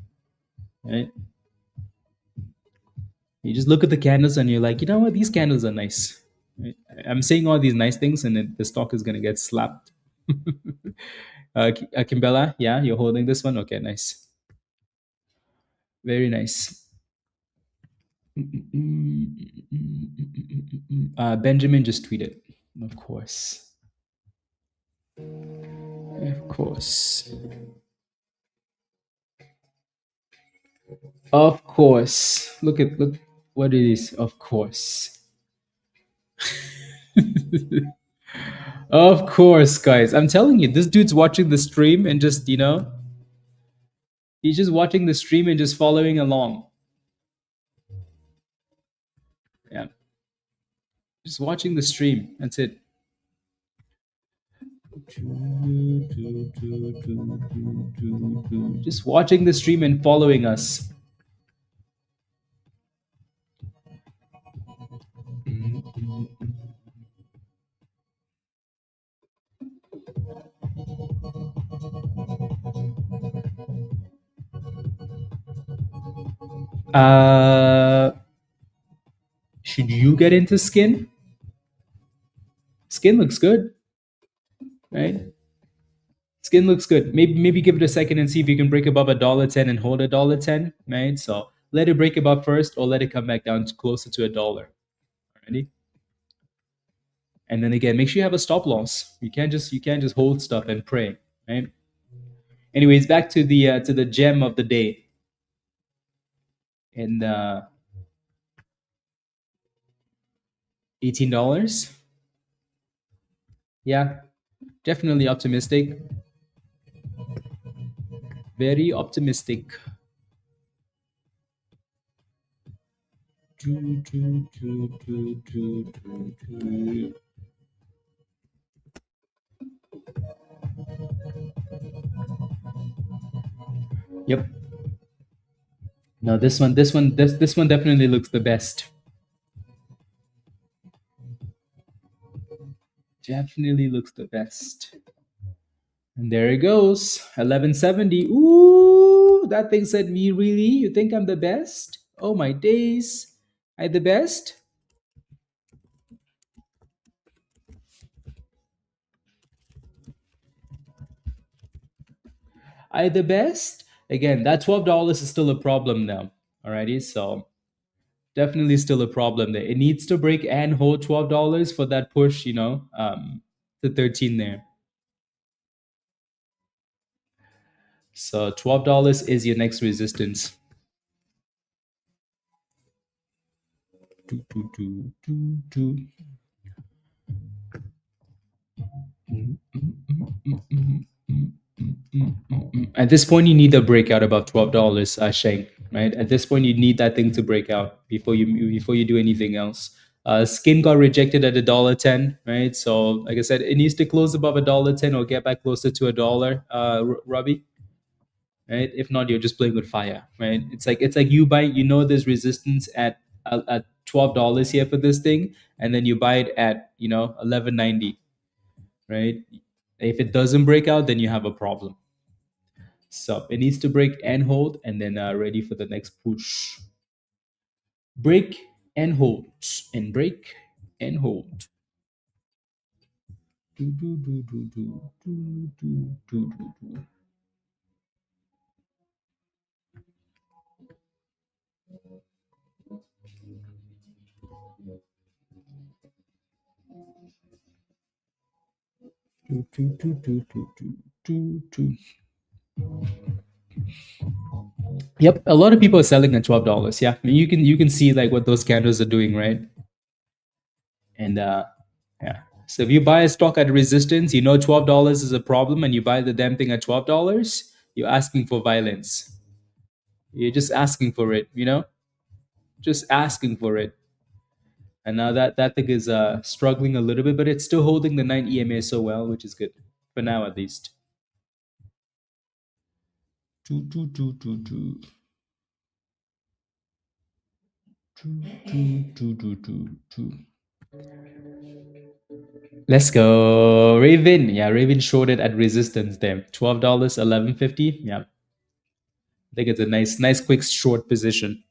[SPEAKER 1] right? You just look at the candles and you're like, you know what? These candles are nice. Right? I'm saying all these nice things, and then the stock is gonna get slapped. Kimbella, yeah, you're holding this one. Okay, nice, very nice. Benjamin just tweeted, of course, of course, of course. Look what it is. Of course, of course, guys. I'm telling you, this dude's watching the stream and just he's just watching the stream and just following along. Yeah, just watching the stream. That's it. Just watching the stream and following us. Uh, should you get into skin? Skin looks good, right? Skin looks good. Maybe give it a second and see if you can break above $1.10 and hold $1.10, right? So let it break above first, or let it come back down to closer to $1. Ready? And then again, make sure you have a stop loss. You can't just hold stuff and pray, right? Anyways, back to the gem of the day. And $18. Yeah, definitely optimistic. Very optimistic. Yep. No, this one definitely looks the best. Definitely looks the best. And there it goes. 1170. Ooh, that thing said me really? You think I'm the best? Oh my days. I the best? I the best? Again, that $12 is still a problem now. Alrighty, so definitely still a problem there. It needs to break and hold $12 for that push, to 13 there. So $12 is your next resistance. Do, do, do, do, do. At this point, you need a breakout above $12, Shank. Right? At this point, you need that thing to break out before you do anything else. Skin got rejected at $1.10, right? So, like I said, it needs to close above $1.10 or get back closer to $1. Robbie, right? If not, you're just playing with fire, right? It's like you buy, there's resistance at $12 here for this thing, and then you buy it at 11.90, right? If it doesn't break out, then you have a problem. So it needs to break and hold, and then ready for the next push. Break and hold, and break and hold. Do, do, do, do, do, do, do, do, do. Do, do, do, do, do, do, do, do. Yep, a lot of people are selling at $12. Yeah, I mean, you can see like what those candles are doing, right? And yeah, so if you buy a stock at resistance, $12 is a problem, and you buy the damn thing at $12, you're asking for violence. You're just asking for it, just asking for it. And now that thing is struggling a little bit, but it's still holding the 9 EMA so well, which is good for now at least. Do, do, do, do, do. Do, do, do, do, do, do. Let's go. Raven. Yeah, Raven shorted at resistance there. $12, 11.50. Yeah. I think it's a nice quick short position.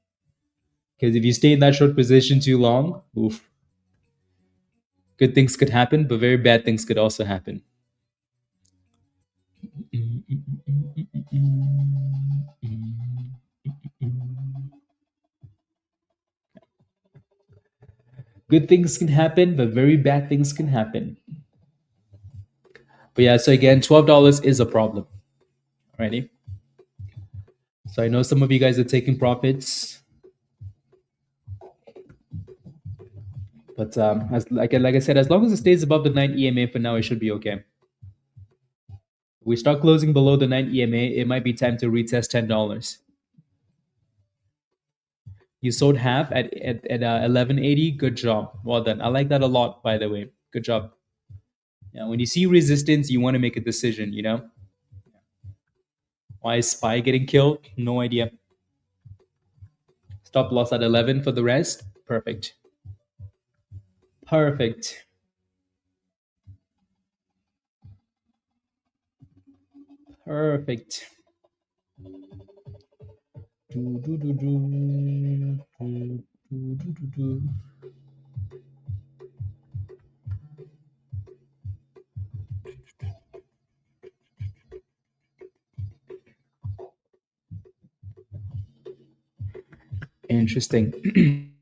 [SPEAKER 1] Because if you stay in that short position too long, oof, good things could happen, but very bad things could also happen. Good things can happen, but very bad things can happen. But yeah, so again, $12 is a problem. Alrighty. So I know some of you guys are taking profits. But like I said, as long as it stays above the 9 EMA for now, it should be okay. We start closing below the 9 EMA, it might be time to retest $10. You sold half at 11.80. Good job. Well done. I like that a lot, by the way. Good job. Yeah, when you see resistance, you want to make a decision, Why is Spy getting killed? No idea. Stop loss at 11 for the rest. Perfect. Perfect. Perfect. Do, do, do, do. Do, do, do, do, do. Interesting.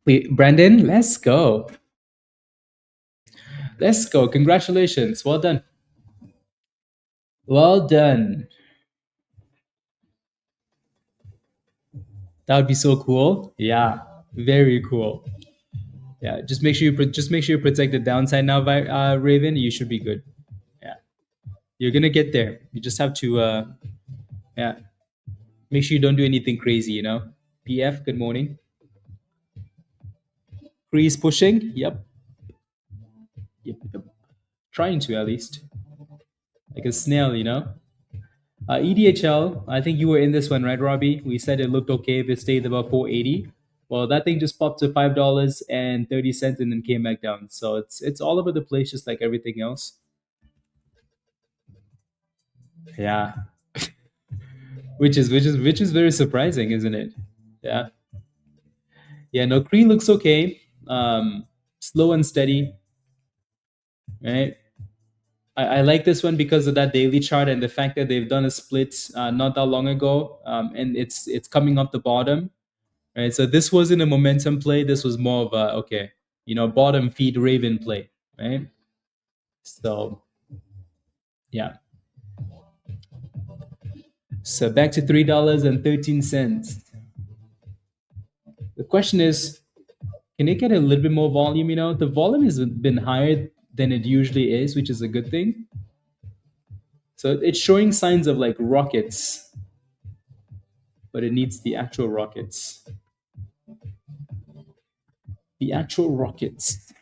[SPEAKER 1] Wait, Brandon, let's go. Let's go. Congratulations. Well done. Well done. That would be so cool. Yeah, very cool. Yeah, just make sure just make sure you protect the downside now, Raven. You should be good. Yeah, you're gonna get there. You just have to yeah, make sure you don't do anything crazy. PF. Good morning. Crease pushing. Yep. Yep. Yep. Trying to at least like a snail. EDHL, I think you were in this one, right, Robbie? We said it looked okay if it stayed above 480. Well, that thing just popped to $5.30 and then came back down. So it's all over the place, just like everything else. Yeah, which is very surprising, isn't it? Yeah, yeah. No, Cree looks okay. Slow and steady, right? I like this one because of that daily chart and the fact that they've done a split not that long ago, and it's coming off the bottom. Right. So this wasn't a momentum play. This was more of a okay, bottom feed Raven play. Right. So yeah. So back to $3.13. The question is, can it get a little bit more volume? The volume has been higher than it usually is, which is a good thing. So it's showing signs of like rockets, but it needs the actual rockets. The actual rockets.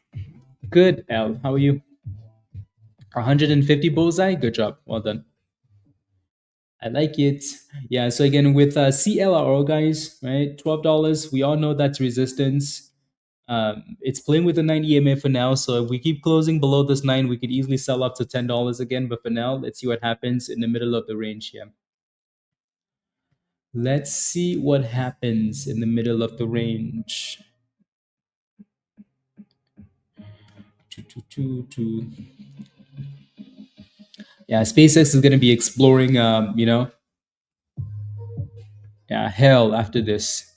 [SPEAKER 1] Good, Al. How are you? 150 bullseye. Good job. Well done. I like it. Yeah. So again, with CLRO guys, right? $12. We all know that's resistance. It's playing with the 9 EMA for now. So if we keep closing below this 9, we could easily sell up to $10 again. But for now, let's see what happens in the middle of the range here. Let's see what happens in the middle of the range. Yeah, SpaceX is going to be exploring, hell after this.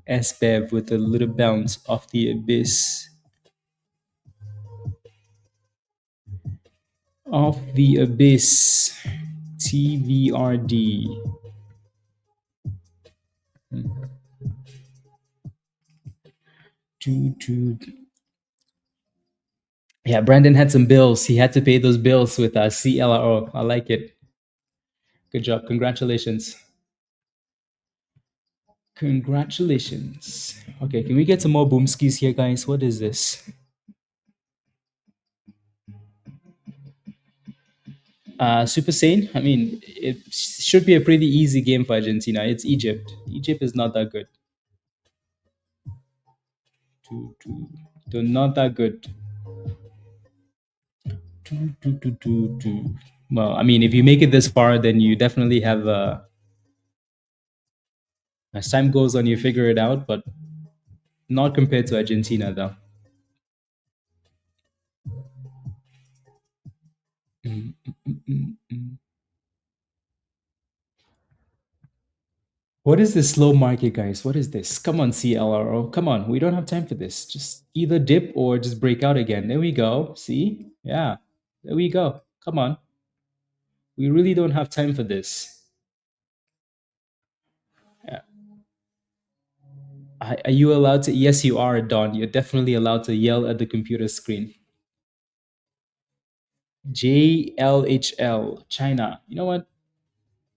[SPEAKER 1] SBEV with a little bounce off the abyss. Off the abyss. TVRD. Yeah, Brandon had some bills. He had to pay those bills with CLRO. I like it. Good job. Congratulations. Congratulations. Okay, can we get some more boomskis here, guys? What is this? Super Saiyan. I mean, it should be a pretty easy game for Argentina. It's Egypt. Egypt is not that good. They're not that good. Well, I mean, if you make it this far, then you definitely have. As time goes on, you figure it out, but not compared to Argentina, though. What is this slow market, guys? What is this? Come on, CLRO. Come on. We don't have time for this. Just either dip or just break out again. There we go. See? Yeah. There we go. Come on. We really don't have time for this. Yeah. Are you allowed to? Yes, you are, Don. You're definitely allowed to yell at the computer screen. JLHL, China. You know what?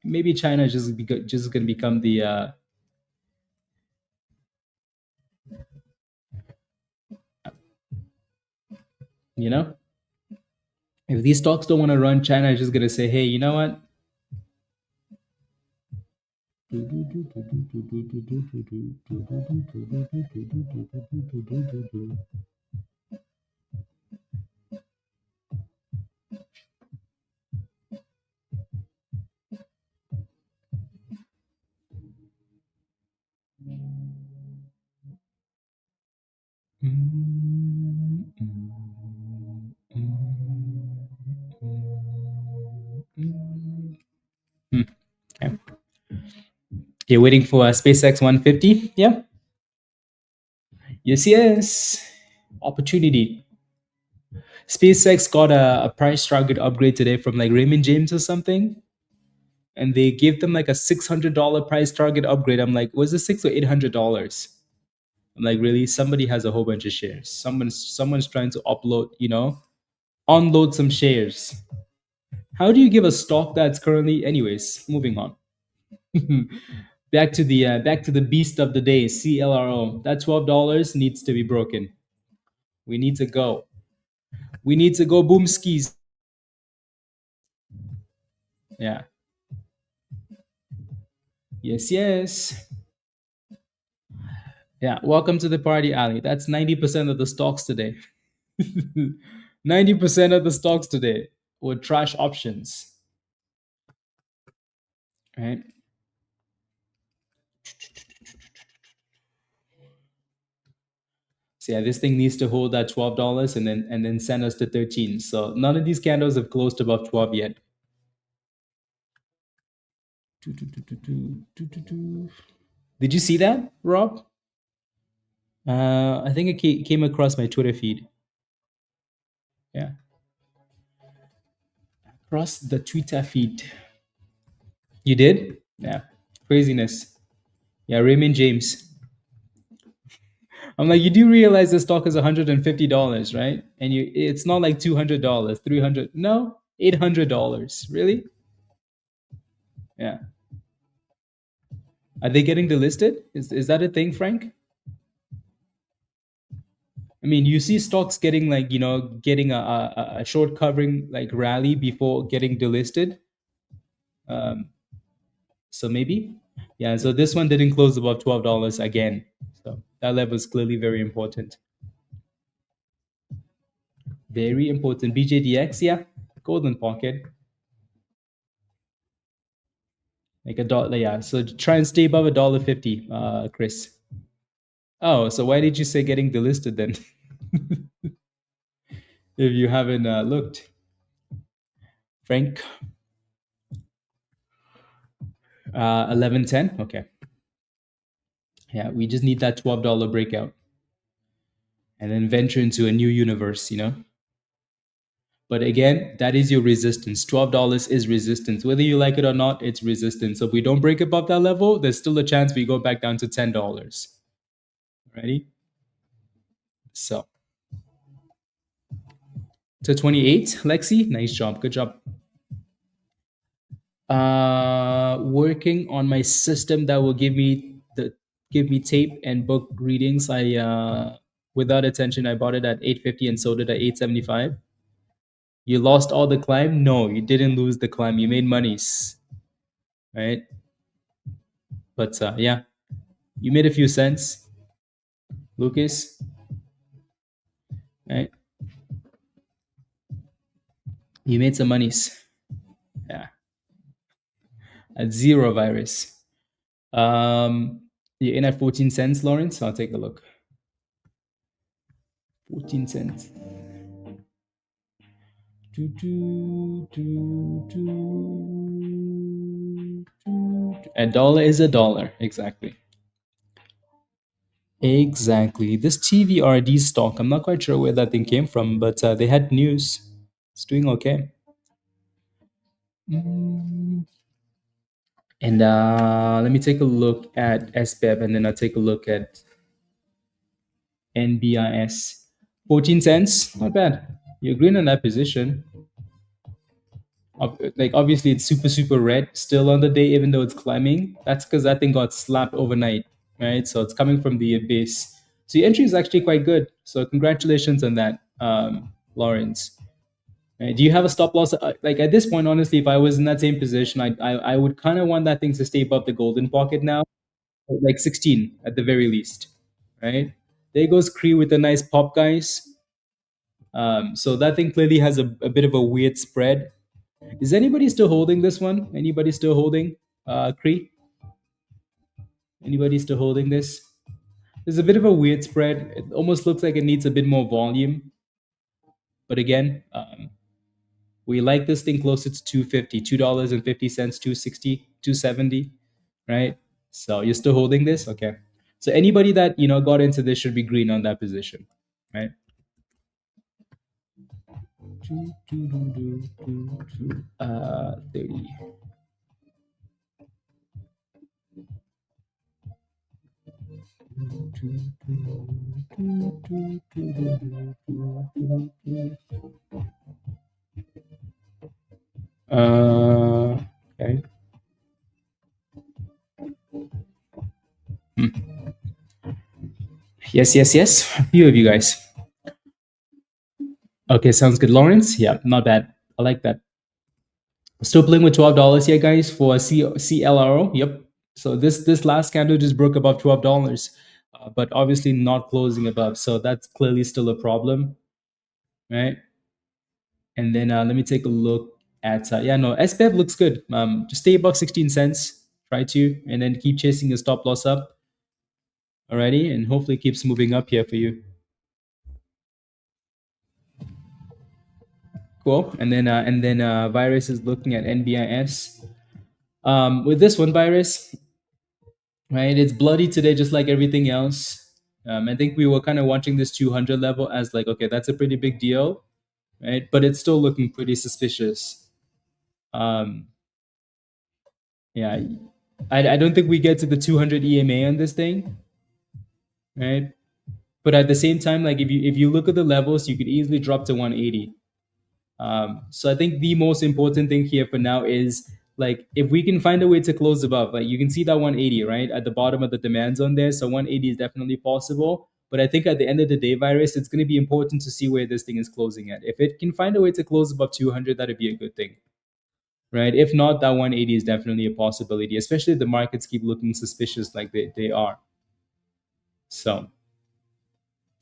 [SPEAKER 1] Maybe China is just going to become the you know if these stocks don't want to run, China is just going to say, hey, you know what? Okay. You're waiting for SpaceX 150? Yeah. Yes, yes. opportunity. SpaceX got a price target upgrade today from like Raymond James or something, and they gave them like a $600 price target upgrade. I'm like, was it $600 or $800? I'm like, really? Somebody has a whole bunch of shares. Someone's trying to upload, unload some shares. How do you give a stock that's currently, anyways? Moving on. back to the beast of the day, CLRO. That $12 needs to be broken. We need to go. We need to go boom skis. Yeah. Yes, yes. Yeah. Welcome to the party, Ali. That's 90% of the stocks today. 90% of the stocks today were trash options. Right? So yeah, this thing needs to hold that $12 and then send us to 13. So none of these candles have closed above 12 yet. Did you see that, Rob? I think it came across my Twitter feed. Yeah. Across the Twitter feed. You did? Yeah. Craziness. Yeah, Raymond James. I'm like, you do realize the stock is $150, right? And it's not like $200, 300. No, $800. Really? Yeah. Are they getting delisted? Is that a thing, Frank? I mean, you see stocks getting like, getting a short covering like rally before getting delisted. Um, so maybe, yeah. So this one didn't close above $12 again. So that level is clearly very important. Very important. BJDX, yeah, golden pocket, like a dollar. Yeah. So try and stay above $1.50, Chris. Oh, so why did you say getting delisted then? If you haven't looked, Frank. 11.10. Okay. Yeah, we just need that $12 breakout and then venture into a new universe. But again, that is your resistance. $12 is resistance. Whether you like it or not, it's resistance. So if we don't break above that level, there's still a chance we go back down to $10. Ready? So to 28, Lexi, nice job. Good job. Working on my system that will give me tape and book readings. Without attention, I bought it at 850 and sold it at 875. You lost all the climb? No, you didn't lose the climb. You made monies, right? But yeah, you made a few cents, Lucas, right? You made some monies. Yeah, at zero virus. You're in at 14 cents, Lawrence. I'll take a look. 14 cents. A dollar is a dollar, exactly. Exactly. This TVRD stock, I'm not quite sure where that thing came from, but they had news. It's doing okay. And let me take a look at SPEP and then I'll take a look at NBIS. 14 cents, not bad. You're green on that position. Like obviously it's super, super red still on the day, even though it's climbing. That's because that thing got slapped overnight, right? So it's coming from the base. So your entry is actually quite good. So congratulations on that, Lawrence. Right? Do you have a stop loss? Like at this point, honestly, if I was in that same position, I would kind of want that thing to stay above the golden pocket now, like 16 at the very least, right? There goes Cree with a nice pop, guys. So that thing clearly has a bit of a weird spread. Is anybody still holding this one? Anybody still holding Cree? Anybody still holding this? There's a bit of a weird spread. It almost looks like it needs a bit more volume. But again, we like this thing closer to $2.50, $2.50, 260, 270, right? So you're still holding this? Okay. So anybody that got into this should be green on that position, right? 30. Okay. Yes, yes, yes. A few of you guys. Okay, sounds good. Lawrence, yeah, not bad. I like that. Still playing with $12 here, guys, for CLRO. Yep. So this last candle just broke above $12, but obviously not closing above. So that's clearly still a problem, right? And then let me take a look at yeah, no, SPEV looks good. Just stay above 16 cents. Try to, and then keep chasing your stop loss up already, and hopefully it keeps moving up here for you. Cool. And then Virus is looking at NBIS. With this one, Virus, right? It's bloody today, just like everything else. I think we were kind of watching this 200 level as like, okay, that's a pretty big deal, right? But it's still looking pretty suspicious. Um, yeah, I don't think we get to the 200 EMA on this thing, right? But at the same time, like if you look at the levels, you could easily drop to 180. So I think the most important thing here for now is like if we can find a way to close above, like you can see that 180 right at the bottom of the demand zone there. So 180 is definitely possible. But I think at the end of the day, Virus, it's going to be important to see where this thing is closing at. If it can find a way to close above 200, that'd be a good thing, right? If not, that 180 is definitely a possibility, especially if the markets keep looking suspicious like they are. So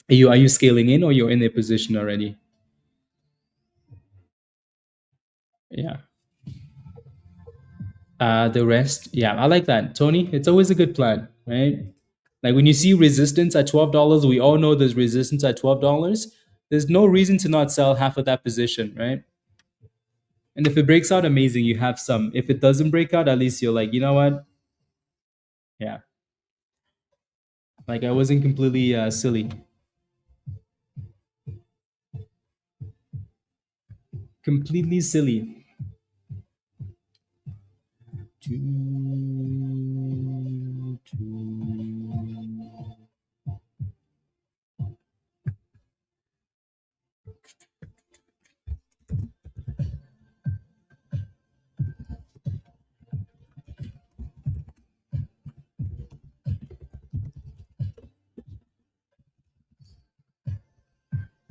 [SPEAKER 1] are you scaling in or you're in a position already? Yeah. The rest, yeah, I like that, Tony. It's always a good plan, right? Like when you see resistance at $12, we all know there's resistance at $12. There's no reason to not sell half of that position, right? And if it breaks out, amazing, you have some. If it doesn't break out, at least you're like, you know what? Yeah, like I wasn't completely silly. Completely silly.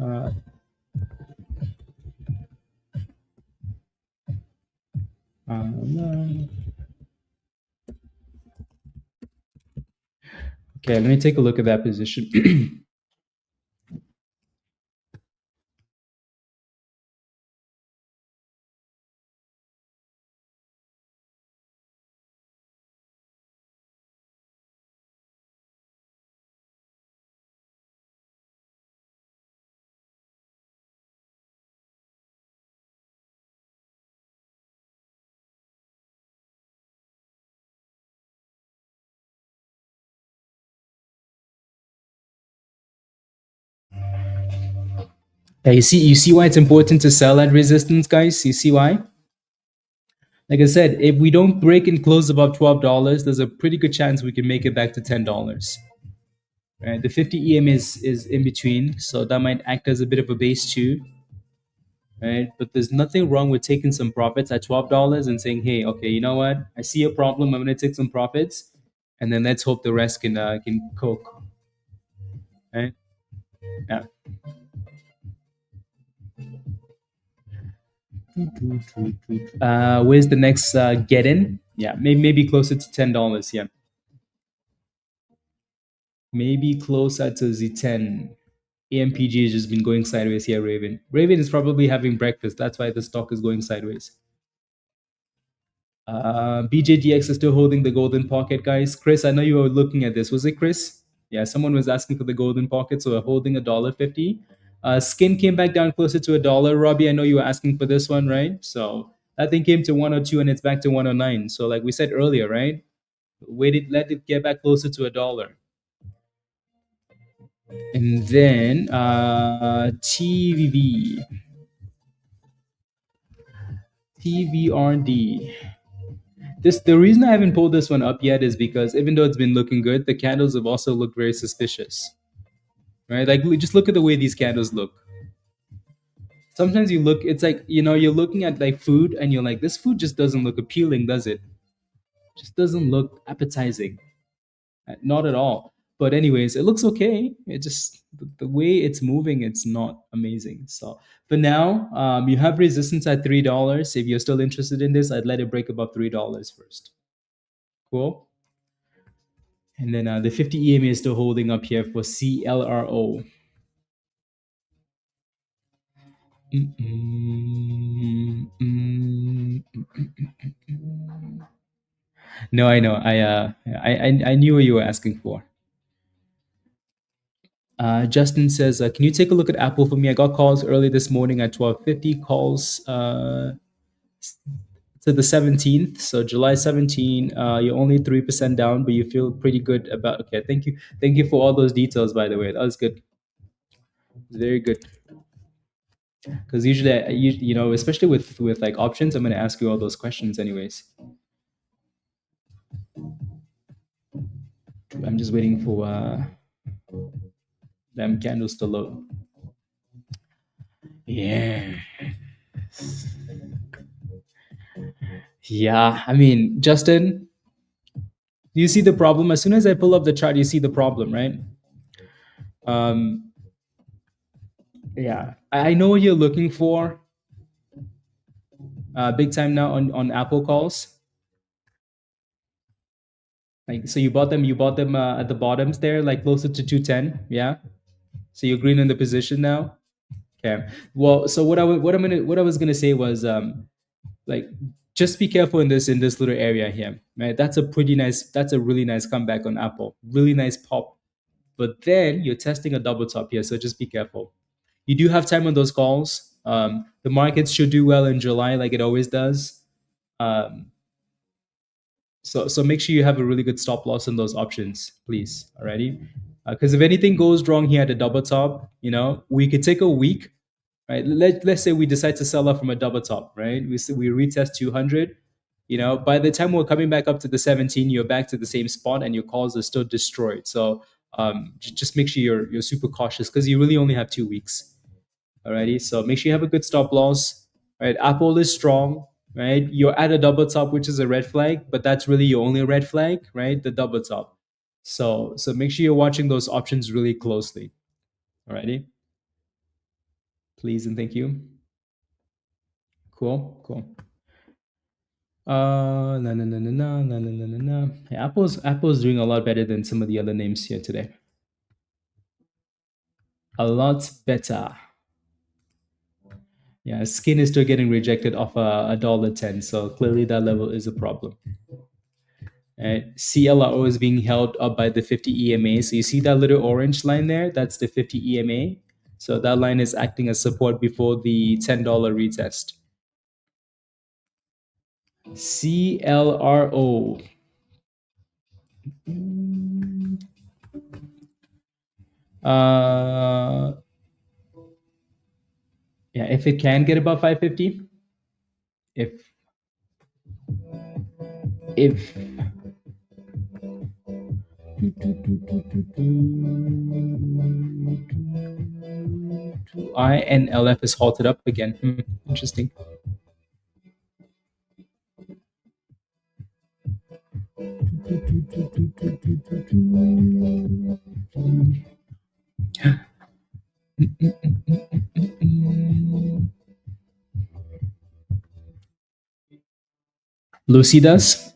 [SPEAKER 1] Uh, um, okay, let me take a look at that position. Yeah, you see why it's important to sell at resistance, guys. You see why? Like I said, if we don't break and close above $12, there's a pretty good chance we can make it back to $10. Right? The 50 EM is in between, so that might act as a bit of a base too. Right? But there's nothing wrong with taking some profits at $12 and saying, hey, okay, you know what? I see a problem. I'm gonna take some profits, and then let's hope the rest can cook. Right? Yeah. Where's the next get in? Yeah, maybe closer to $10. Yeah, maybe closer to Z10. AMPG has just been going sideways here, Raven. Raven is probably having breakfast. That's why the stock is going sideways. BJDX is still holding the golden pocket, guys. Chris, I know you were looking at this. Was it Chris? Yeah, someone was asking for the golden pocket, so we're holding $1.50. Skin came back down closer to $1. Robbie, I know you were asking for this one, right? So that thing came to 102 and it's back to 109. So like we said earlier, right? Let it get back closer to $1. And then TVV. TVRD. The reason I haven't pulled this one up yet is because even though it's been looking good, the candles have also looked very suspicious, right? Like just look at the way these candles look. Sometimes you look, it's like you're looking at like food, and you're like, this food just doesn't look appealing, does it? Just doesn't look appetizing. Not at all. But anyways, it looks okay. It just the way it's moving, it's not amazing. So for now, you have resistance at $3. If you're still interested in this, I'd let it break above $3 first. Cool. And then the 50 EMA is still holding up here for CLRO. No, I know. I knew what you were asking for. Justin says, "Can you take a look at Apple for me? I got calls early this morning at 12:50. Calls to the 17th, so July 17. You're only 3% down, but you feel pretty good about. Okay, thank you for all those details. By the way, that was good, very good. Because usually, especially with like options, I'm going to ask you all those questions anyways. I'm just waiting for them candles to load. Yeah. Yeah, I mean, Justin, you see the problem? As soon as I pull up the chart, you see the problem, right? Yeah, I know what you're looking for. Big time now on Apple calls. Like, so you bought them at the bottoms there, like closer to 210. Yeah. So you're green in the position now. Okay. Well, so what I was gonna say was like, just be careful in this little area here, right? That's a really nice comeback on Apple, really nice pop. But then you're testing a double top here, so just be careful. You do have time on those calls. The markets should do well in July, like it always does. Um, so make sure you have a really good stop loss in those options, please. Alrighty, because if anything goes wrong here at the double top, we could take a week, right? Let's say we decide to sell off from a double top, right? We retest 200. By the time we're coming back up to the 17, you're back to the same spot, and your calls are still destroyed. So just make sure you're super cautious, because you really only have 2 weeks. Alrighty, so make sure you have a good stop loss. Right, Apple is strong. Right, you're at a double top, which is a red flag, but that's really your only red flag, right? The double top. So make sure you're watching those options really closely. Alrighty, please and thank you. Cool. No, no, no, no, no, no, no, no, no, no. Yeah, Apple's doing a lot better than some of the other names here today. A lot better. Yeah, skin is still getting rejected off a $1.10, so clearly that level is a problem. CLRO is being held up by the 50 EMA. So you see that little orange line there? That's the 50 EMA. So that line is acting as support before the $10 retest. CLRO. Yeah, if it can get above 550, if INLF is halted up again. Interesting. Lucy does.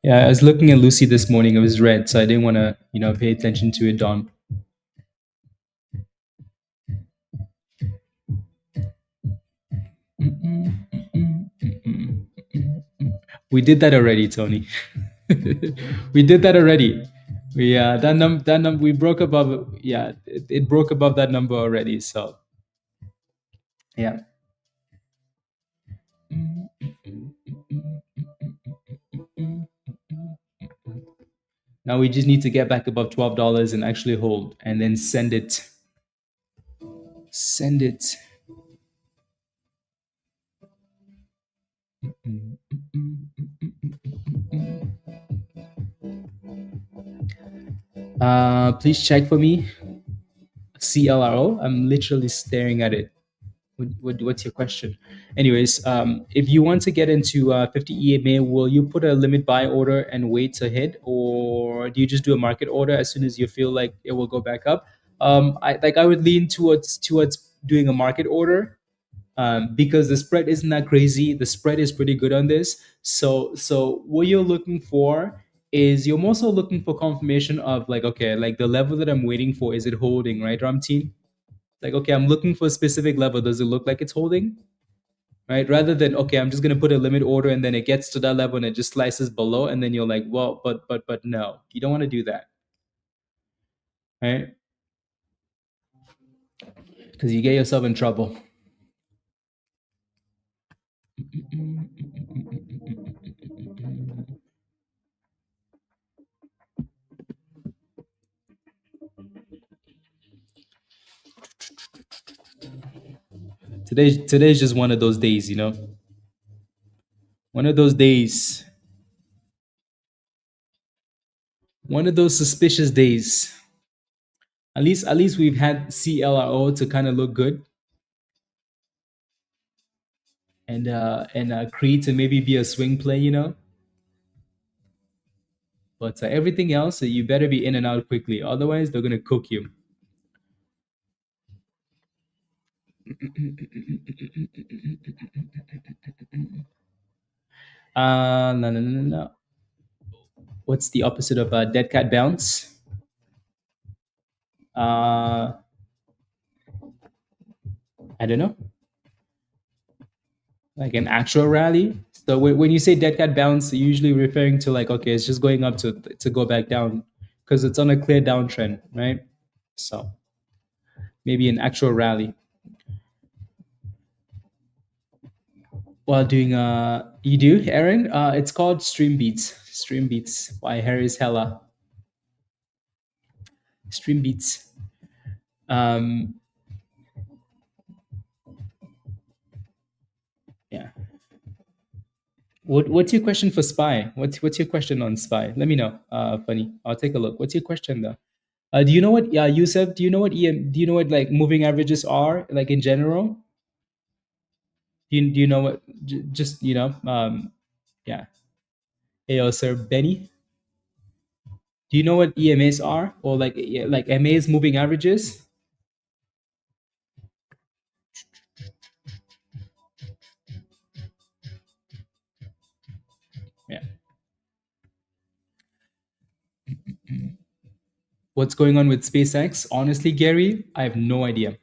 [SPEAKER 1] Yeah, I was looking at Lucy this morning. It was red, so I didn't want to, pay attention to it, Don. We did that already, Tony. We did that already. We broke above. Yeah, it broke above that number already. So, yeah. Now we just need to get back above $12 and actually hold, and then send it. Send it. Please check for me. CLRO. I'm literally staring at it. What's your question? Anyways, if you want to get into 50 EMA, will you put a limit buy order and wait to hit, or do you just do a market order as soon as you feel like it will go back up? I would lean towards doing a market order, because the spread isn't that crazy. The spread is pretty good on this. So what you're looking for is you're also looking for confirmation of like, okay, like the level that I'm waiting for, is it holding, right, Ramteen? Like, okay, I'm looking for a specific level. Does it look like it's holding? Right? Rather than, okay, I'm just gonna put a limit order and then it gets to that level and it just slices below, and then you're like, well, but no, you don't want to do that, right? Because you get yourself in trouble. Today's just one of those days, you know? One of those days. One of those suspicious days. At least we've had CLRO to kind of look good, and Creed to maybe be a swing play, you know. But everything else, you better be in and out quickly. Otherwise, they're gonna cook you. No, no, no, no, no. What's the opposite of a dead cat bounce? Uh, I don't know. Like an actual rally. So when you say dead cat bounce, you're usually referring to like, okay, it's just going up to go back down because it's on a clear downtrend, right? So maybe an actual rally. While doing you do, Aaron? It's called Stream Beats. Stream Beats by Harris Hella. Stream Beats. Um, yeah. What's your question for SPY? What's your question on SPY? Let me know. Funny. I'll take a look. What's your question though? Do you know what? Yeah, Yusuf. Do you know what EM? Do you know what like moving averages are like in general? Do you know what? Just you know. Yeah. Hey, sir Benny. Do you know what EMAs are, or like yeah, like MAs moving averages? Yeah. What's going on with SpaceX? Honestly, Gary, I have no idea.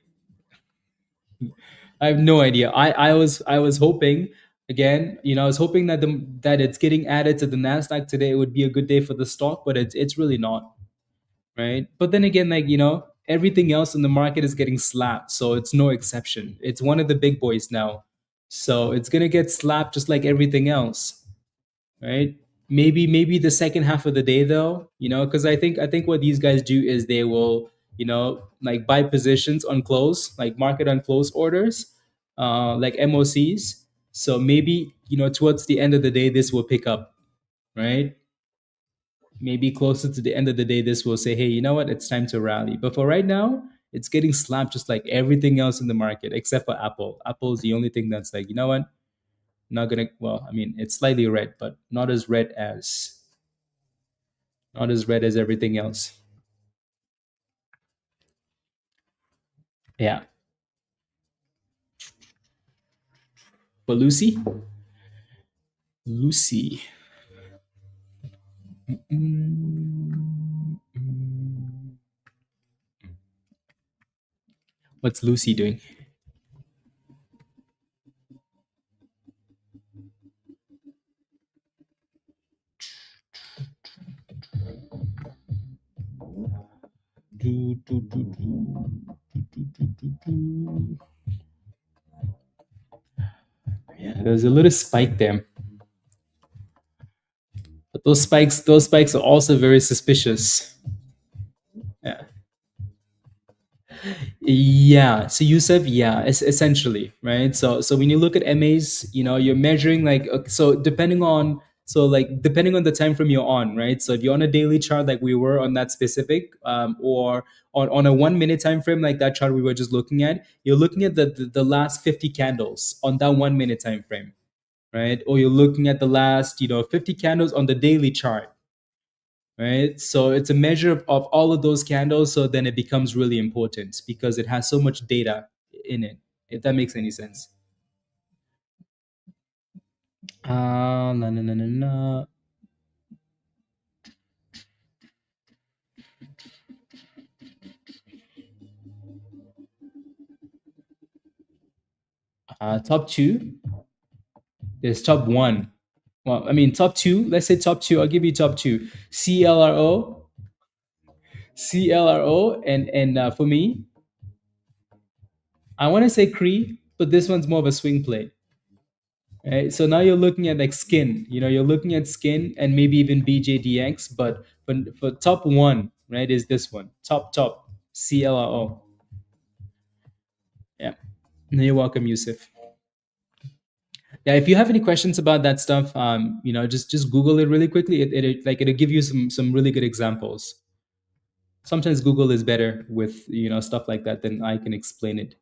[SPEAKER 1] I have no idea. I was hoping again, you know, I was hoping that that it's getting added to the Nasdaq today. It would be a good day for the stock, but it's really not, right? But then again, like you know, everything else in the market is getting slapped, so it's no exception. It's one of the big boys now, so it's gonna get slapped just like everything else, right? Maybe the second half of the day though, you know, because I think what these guys do is they will, you know, like buy positions on close, like market on close orders, like MOCs. So maybe you know towards the end of the day this will pick up, right? Maybe closer to the end of the day this will say, hey, you know what, it's time to rally. But for right now, it's getting slapped just like everything else in the market except for Apple. Apple is the only thing that's like, you know what, not gonna, well, I mean it's slightly red but not as red as everything else. Yeah. But Lucy. Mm, what's Lucy doing? Yeah, there's a little spike there. But those spikes are also very suspicious. Yeah. Yeah. So Yusuf, yeah, essentially, right? So when you look at MAs, you know, you're measuring like so depending on So like depending on the time frame you're on, right? So if you're on a daily chart like we were on that specific, or on a 1 minute time frame like that chart we were just looking at, you're looking at the last 50 candles on that 1 minute time frame, right? Or you're looking at the last 50 candles on the daily chart, right? So it's a measure of all of those candles. So then it becomes really important because it has so much data in it. If that makes any sense. No, no, no, no, no. Top two. There's top one. Well, I mean top two. Let's say top two. I'll give you top two. CLRO, CLRO, and for me, I want to say Cree, but this one's more of a swing play. Right? So now you're looking at like skin. You're looking at skin and maybe even BJDX, but for top one, right, is this one. Top CLRO. Yeah. No, you're welcome, Yusuf. Yeah, if you have any questions about that stuff, just Google it really quickly. It'll give you some really good examples. Sometimes Google is better with stuff like that than I can explain it.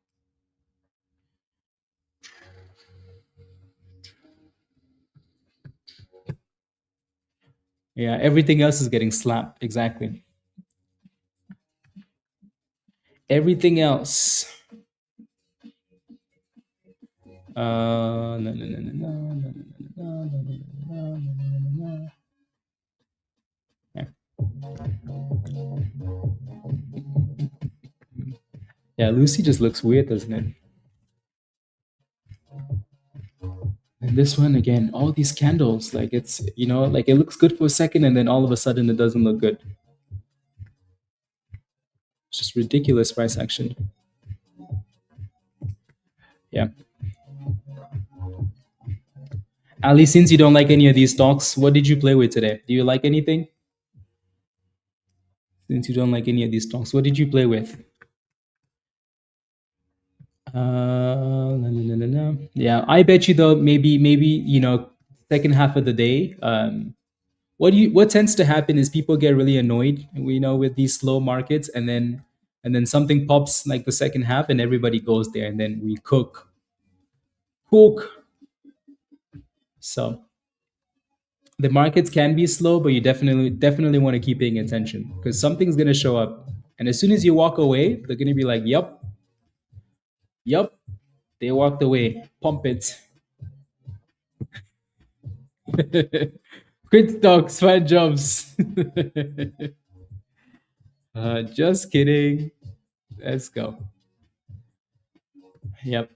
[SPEAKER 1] Yeah, everything else is getting slapped. Exactly. Everything else. No, no, no, no, no, no, no, no, no, no, no, no. Yeah. Yeah, Lucy just looks weird, doesn't it? And this one again, all these candles, like it's like it looks good for a second, and then all of a sudden it doesn't look good. It's just ridiculous price action. Yeah. Ali, since you don't like any of these stocks, what did you play with today? Do you like anything? Since you don't like any of these stocks, what did you play with? No, no, no, no, no. Yeah, I bet you though, maybe second half of the day. What tends to happen is people get really annoyed, with these slow markets, and then something pops like the second half, and everybody goes there, and then we cook. So the markets can be slow, but you definitely want to keep paying attention because something's gonna show up, and as soon as you walk away, they're gonna be like, "Yup, yup." They walked away. Pump it. Quit stocks, find jobs. Just kidding. Let's go. Yep.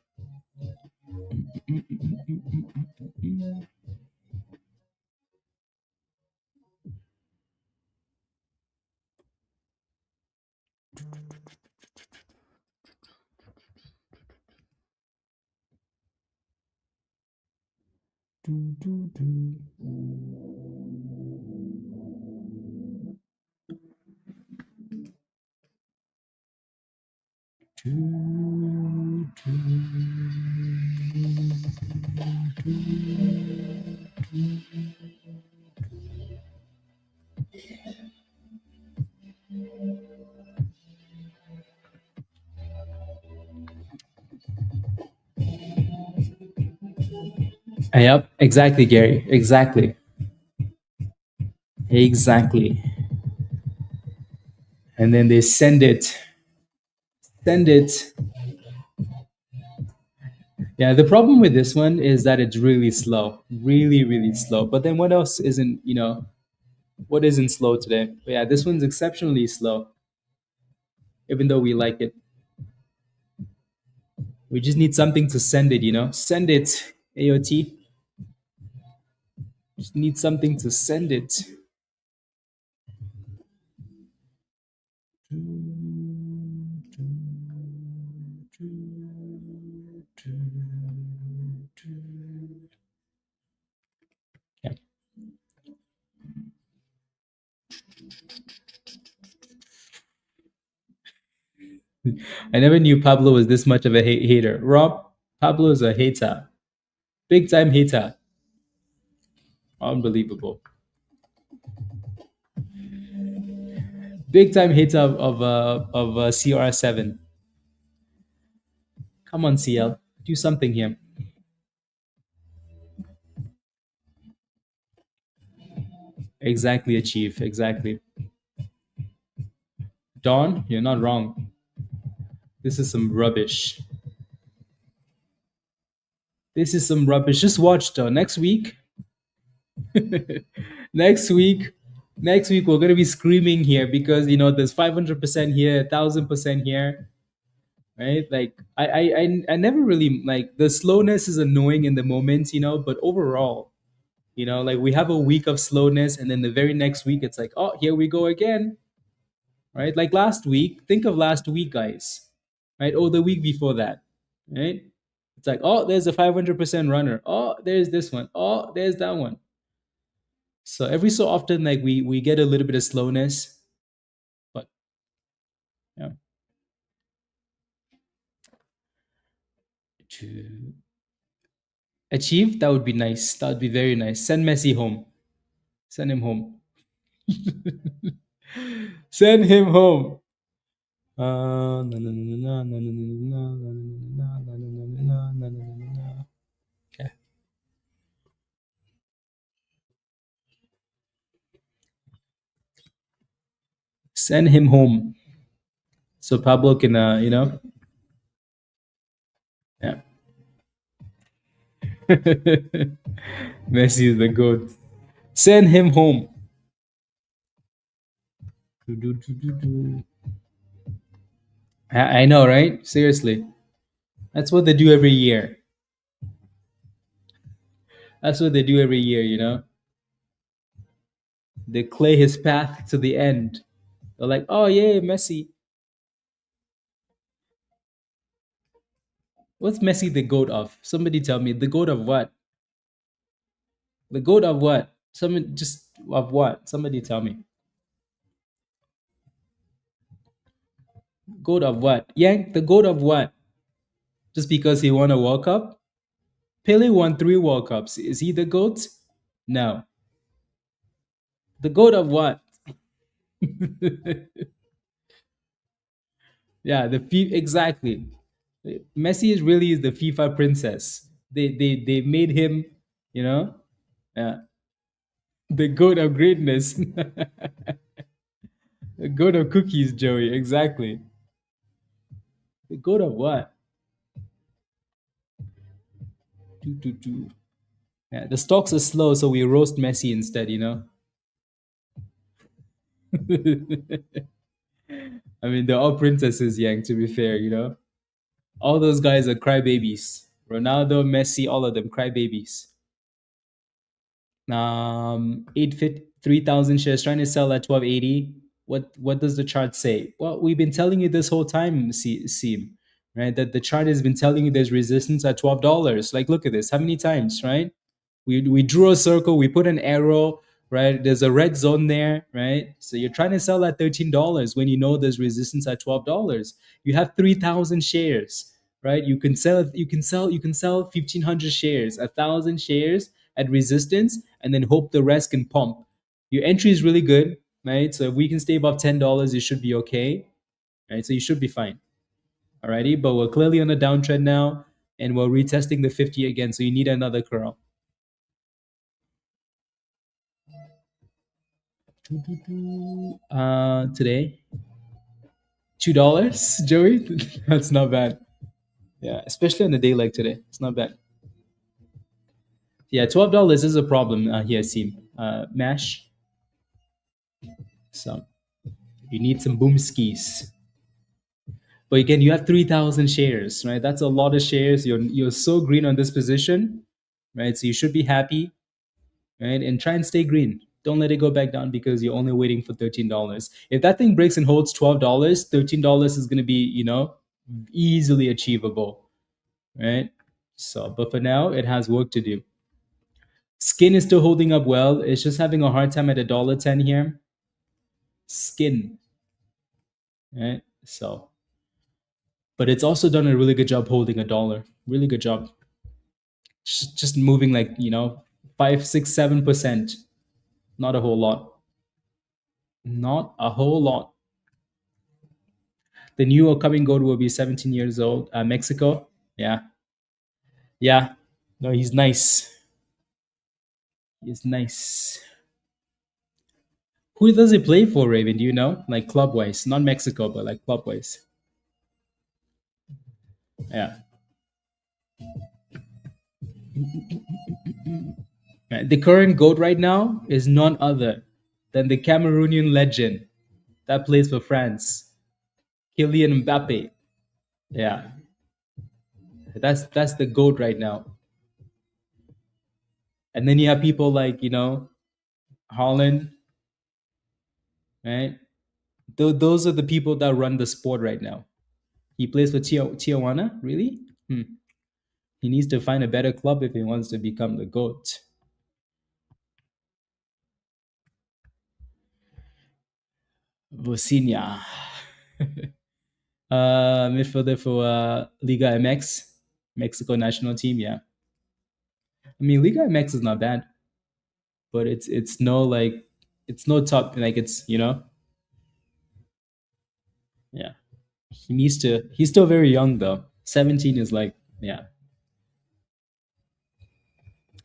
[SPEAKER 1] Yep. Exactly, Gary. Exactly. Exactly. And then they send it. Send it. Yeah, the problem with this one is that it's really slow. Really, really slow. But then what else what isn't slow today? But yeah, this one's exceptionally slow, even though we like it. We just need something to send it. Send it, AOT. Just need something to send it. Yeah. I never knew Pablo was this much of a hater. Rob, Pablo is a hater. Big time hater. Unbelievable. Big time hit of CR7. Come on, CL. Do something here. Exactly, achieve. Exactly. Don, you're not wrong. This is some rubbish. This is some rubbish. Just watch, Don. Next week, next week, next week, we're going to be screaming here because, there's 500% here, 1,000% here, right? Like, I never really, like, the slowness is annoying in the moment, but overall, like we have a week of slowness and then the very next week, it's like, oh, here we go again, right? Like last week, think of last week, guys, right? Oh, the week before that, right? It's like, oh, there's a 500% runner. Oh, there's this one. Oh, there's that one. So every so often, like we get a little bit of slowness, but yeah. To achieve, that would be nice. That would be very nice. Send Messi home. Send him home. Send him home. Okay. Send him home. So Pablo can, yeah. Messi is the goat. Send him home. I know, right? Seriously. That's what they do every year. That's what they do every year. They clear his path to the end. They're like, oh, yeah, Messi. What's Messi the goat of? Somebody tell me. The goat of what? The goat of what? Someone just of what? Somebody tell me. Goat of what? Yank, the goat of what? Just because he won a World Cup? Pele won 3 World Cups. Is he the GOAT? No. The GOAT of what? Yeah, exactly. Messi is really the FIFA princess. They made him, you know, yeah, the GOAT of greatness. The GOAT of cookies, Joey. Exactly. The GOAT of what? Do. Yeah, the stocks are slow, so we roast Messi instead. I mean, they're all princesses, Yang, to be fair. All those guys are crybabies. Ronaldo, Messi, all of them crybabies. 3,000 shares trying to sell at 1280. What does the chart say? Well, we've been telling you this whole time, Seem, right? That the chart has been telling you there's resistance at $12. Like, look at this. How many times, right? We drew a circle, we put an arrow, right? There's a red zone there, right? So you're trying to sell at $13 when you know there's resistance at $12. You have 3,000 shares, right? You can sell 1,500 shares, 1,000 shares at resistance, and then hope the rest can pump. Your entry is really good, right? So if we can stay above $10, you should be okay, right? So you should be fine. Alrighty, but we're clearly on a downtrend now, and we're retesting the 50 again. So you need another curl. Today, $2, Joey. That's not bad. Yeah, especially on a day like today, it's not bad. Yeah, $12 is a problem here. See, Mash. So you need some boom skis. But again, you have 3,000 shares, right? That's a lot of shares. You're so green on this position, right? So you should be happy, right? And try and stay green. Don't let it go back down because you're only waiting for $13. If that thing breaks and holds $12, $13 is going to be, easily achievable, right? So, but for now, it has work to do. Skin is still holding up well. It's just having a hard time at $1.10 here. Skin, right? So, but it's also done a really good job holding $1. Really good job. Just moving like 5, 6, 7%. Not a whole lot. Not a whole lot. The new upcoming goat will be 17 years old. Mexico. Yeah. Yeah. No, he's nice. He's nice. Who does he play for, Raven? Do you know? Like club wise. Not Mexico, but like club wise. Yeah. Right. The current GOAT right now is none other than the Cameroonian legend that plays for France, Kylian Mbappe. Yeah. That's the GOAT right now. And then you have people like, Holland, right? Those are the people that run the sport right now. He plays for Tijuana, really? He needs to find a better club if he wants to become the GOAT. Vocinia. Midfielder for Liga MX, Mexico national team. Yeah, I mean Liga MX is not bad, but it's no like it's no top like it's yeah. He needs to. He's still very young though. 17 is like yeah,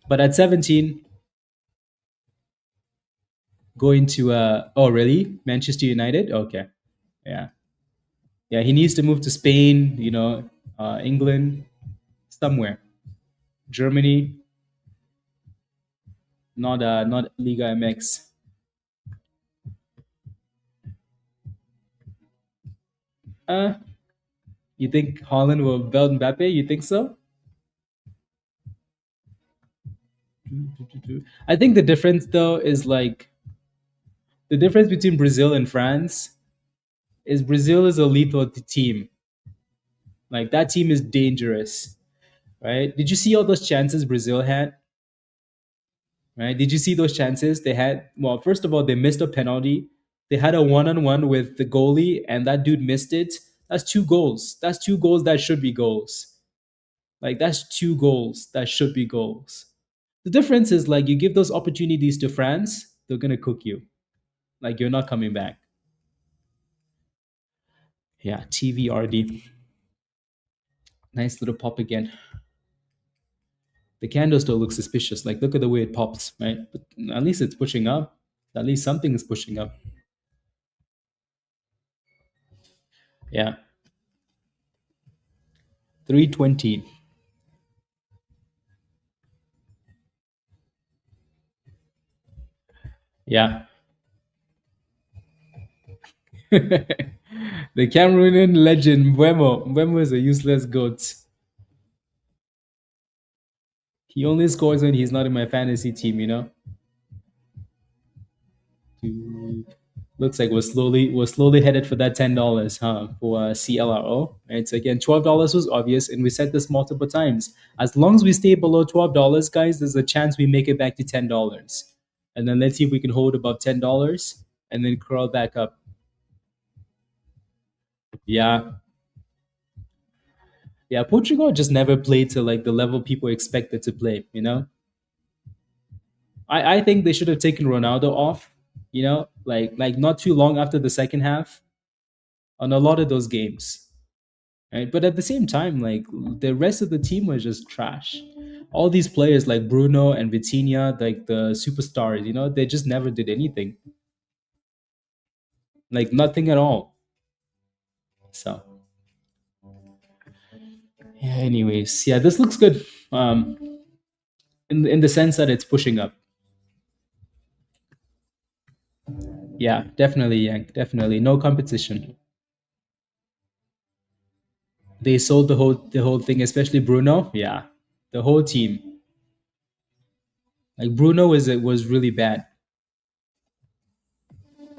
[SPEAKER 1] but at 17 going to oh really Manchester United? Okay, yeah, yeah. He needs to move to Spain. England, somewhere. Germany, not Liga MX. Uh, you think Holland will belt Mbappe? You think so? I think the difference though is like the difference between Brazil and France is Brazil is a lethal team. Like that team is dangerous, right? Did you see all those chances Brazil had? Right? Did you see those chances they had? Well, first of all, they missed a penalty. They had a one-on-one with the goalie, and that dude missed it. That's two goals. That's two goals that should be goals. Like that's two goals that should be goals. The difference is like you give those opportunities to France, they're gonna cook you. Like you're not coming back. Yeah, TVRD. Nice little pop again. The candle still looks suspicious. Like look at the way it pops, right? But at least it's pushing up. At least something is pushing up. Yeah. 320. Yeah. The Cameroonian legend Mbemo. Mbemo is a useless goat. He only scores when he's not in my fantasy team. Looks like we're slowly headed for that $10, huh? For CLRO. Right. So again, $12 was obvious, and we said this multiple times. As long as we stay below $12, guys, there's a chance we make it back to $10. And then let's see if we can hold above $10 and then crawl back up. Yeah. Yeah, Portugal just never played to like the level people expected to play. I think they should have taken Ronaldo off, like not too long after the second half on a lot of those games. Right? But at the same time, like the rest of the team was just trash. All these players like Bruno and Vitinha, like the superstars, they just never did anything. Like nothing at all. So yeah, anyways, yeah, this looks good. In the sense that it's pushing up. Yeah, definitely, Yank. Definitely. No competition. They sold the whole thing, especially Bruno. Yeah. The whole team. Like Bruno was really bad.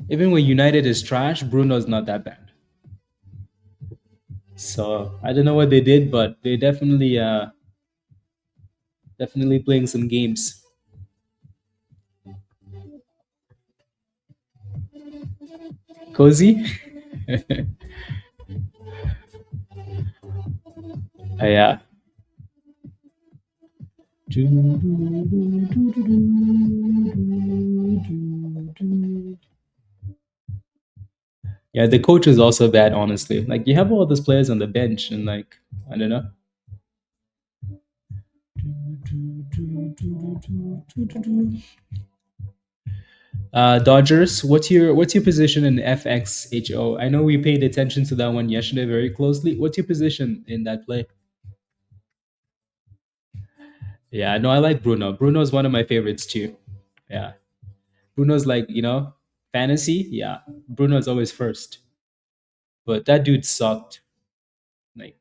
[SPEAKER 1] Even when United is trash, Bruno's not that bad. So I don't know what they did, but they definitely playing some games. Cozy? Yeah. Yeah, the coach is also bad, honestly. Like you have all these players on the bench, and like I don't know. Dodgers, what's your position in FXHO? I know we paid attention to that one yesterday very closely. What's your position in that play? Yeah, no, I like Bruno. Bruno's one of my favorites too. Yeah, Bruno's like fantasy. Yeah, Bruno's always first, but that dude sucked. Like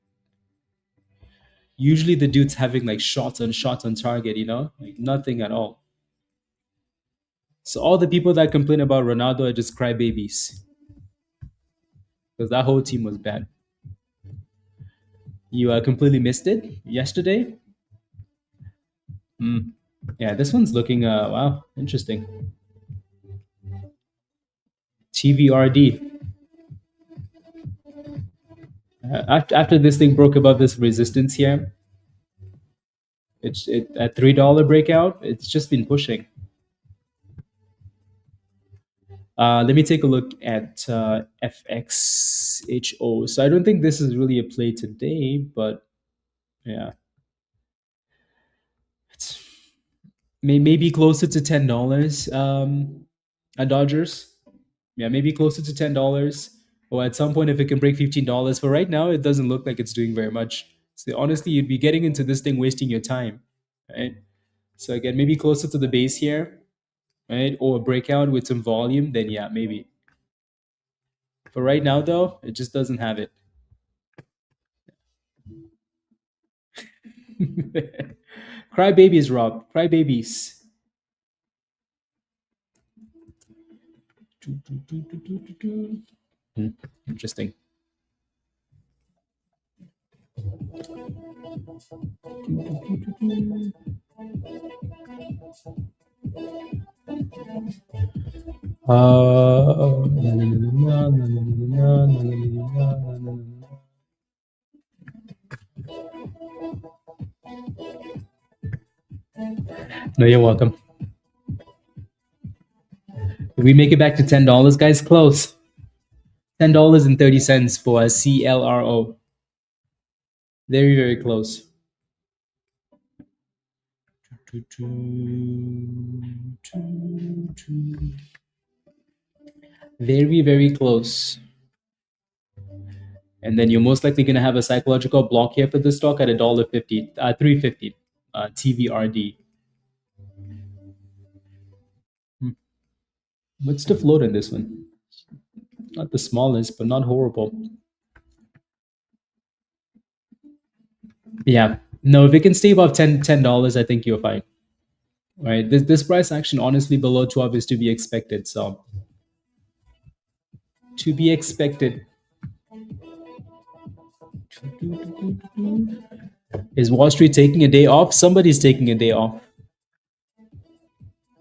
[SPEAKER 1] usually the dude's having like shots on target. Like nothing at all. So all the people that complain about Ronaldo are just crybabies because that whole team was bad. You completely missed it yesterday. Hmm. Yeah, this one's looking wow, interesting. TVRD. After this thing broke above this resistance here, it at $3 breakout. It's just been pushing. Let me take a look at FXHO. So I don't think this is really a play today, but yeah, it's maybe closer to $10. At Dodgers. Yeah, maybe closer to $10, or at some point if it can break $15. For right now, it doesn't look like it's doing very much. So honestly, you'd be getting into this thing wasting your time, right? So again, maybe closer to the base here, right, or a breakout with some volume. Then yeah, maybe. For right now, though, it just doesn't have it. Cry babies, Rob. Cry babies. Hmm, interesting. No, you're welcome. If we make it back to $10, guys, close. $10.30 for a CLRO. Very, very close. Very, very close. And then you're most likely going to have a psychological block here for the stock at $1.50, 350, TVRD. Hmm. What's the float in this one? Not the smallest, but not horrible. Yeah. No, if it can stay above $10, I think you're fine. Right. This price action honestly below 12 is to be expected. So to be expected. Is Wall Street taking a day off? Somebody's taking a day off.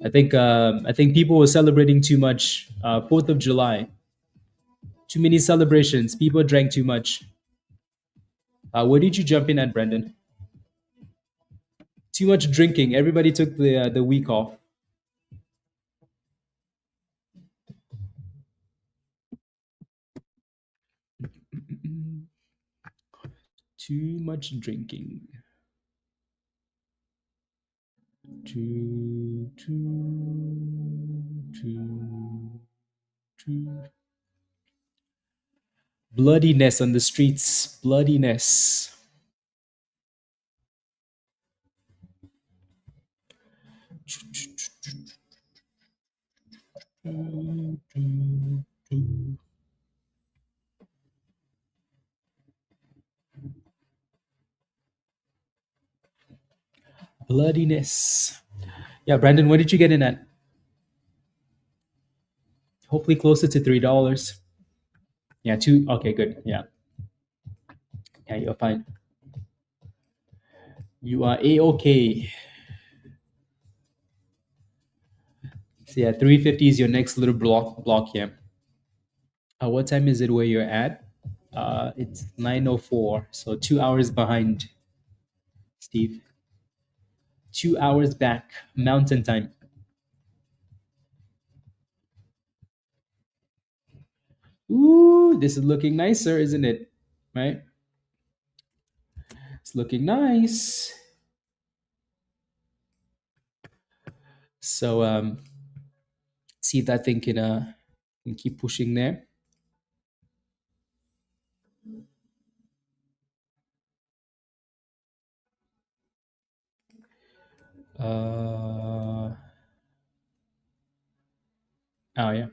[SPEAKER 1] I think people were celebrating too much. 4th of July, too many celebrations. People drank too much. Where did you jump in at, Brendan? Too much drinking. Everybody took the week off. Too much drinking. Too. Bloodiness on the streets. Bloodiness. Bloodiness. Yeah, Brandon, what did you get in at? Hopefully closer to $3. Yeah, two. Okay, good. Yeah, yeah, you're fine. You are a-okay. So yeah, 350 is your next little block here. What time is it where you're at? It's 9:04, so 2 hours behind, Steve. 2 hours back, Mountain Time. Ooh, this is looking nicer, isn't it? Right? It's looking nice. So see if that thing can keep pushing there. Oh yeah.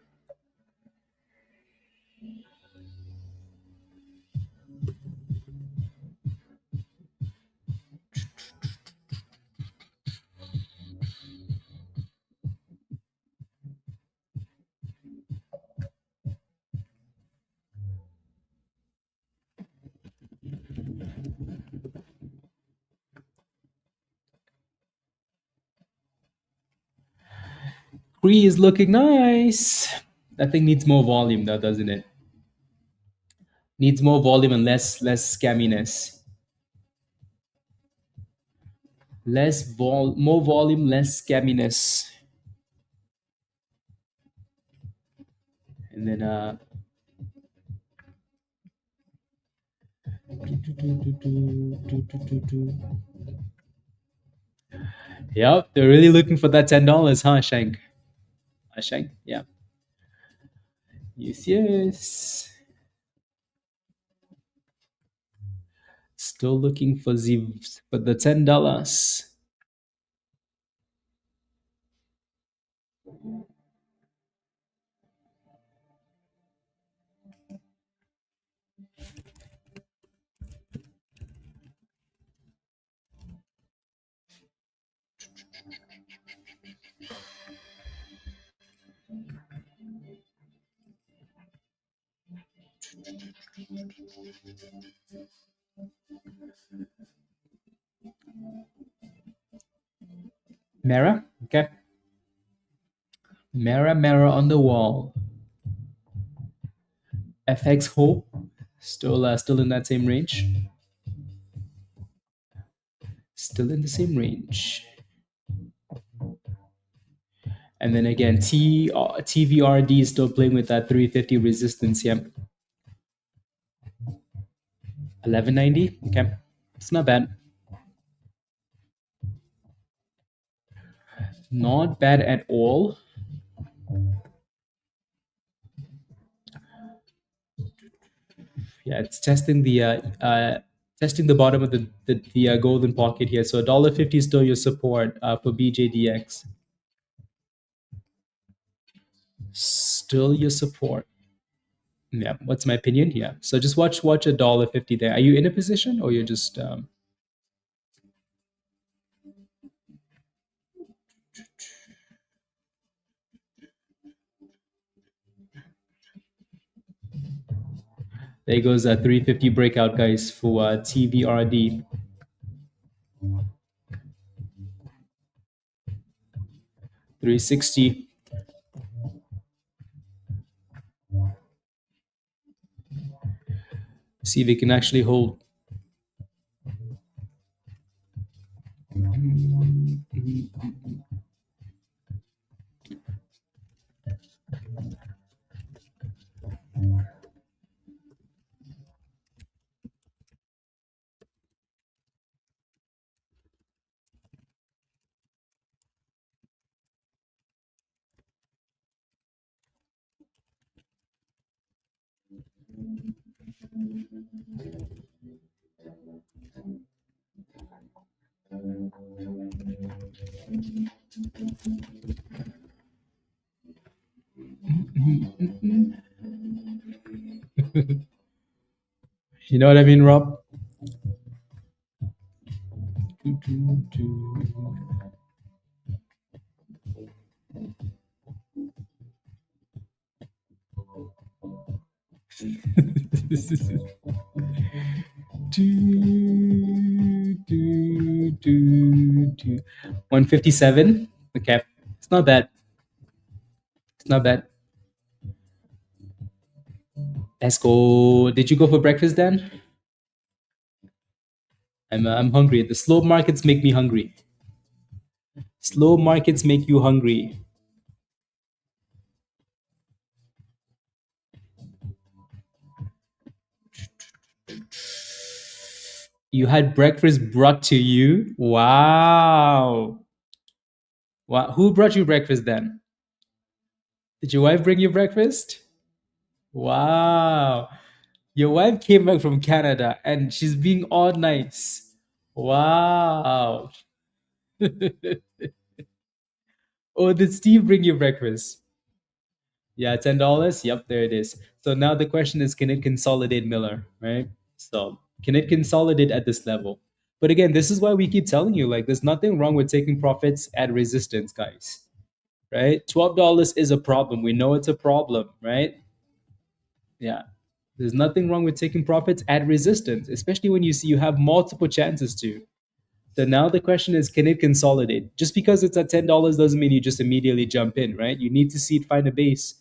[SPEAKER 1] Cree is looking nice. That thing needs more volume though, doesn't it? Needs more volume and less scamminess. More volume, less scamminess. And then yep, they're really looking for that $10, huh, Shank? Shank, yeah. Yes, yes. Still looking for the $10. Mara, okay. Mara on the wall. FX Hope, still in that same range. Still in the same range. And then again, TVRD is still playing with that 350 resistance. Yeah, 1190. Okay, it's not bad. Not bad at all. Yeah, it's testing the bottom of the golden pocket here. So $1.50 is still your support for BJDX. Still your support. Yeah, what's my opinion? Yeah. So just watch $1.50 there. Are you in a position or you're just there goes a 350 breakout, guys, for TVRD. 360. See if we can actually hold. You know what I mean, Rob? do, do, do. 157. Okay, it's not bad. It's not bad. Let's go. Did you go for breakfast, Dan? I'm hungry. The slow markets make me hungry. Slow markets make you hungry. You had breakfast brought to you? Wow. Wow. Who brought you breakfast then? Did your wife bring you breakfast? Wow. Your wife came back from Canada and she's being all nice. Wow. Oh, did Steve bring you breakfast? Yeah, $10. Yep, there it is. So now the question is, can it consolidate Miller, right? So can it consolidate at this level? But again, this is why we keep telling you, like, there's nothing wrong with taking profits at resistance, guys. Right? $12 is a problem. We know it's a problem, right? Yeah. There's nothing wrong with taking profits at resistance, especially when you see you have multiple chances to. So now the question is, can it consolidate? Just because it's at $10 doesn't mean you just immediately jump in, right? You need to see it find a base.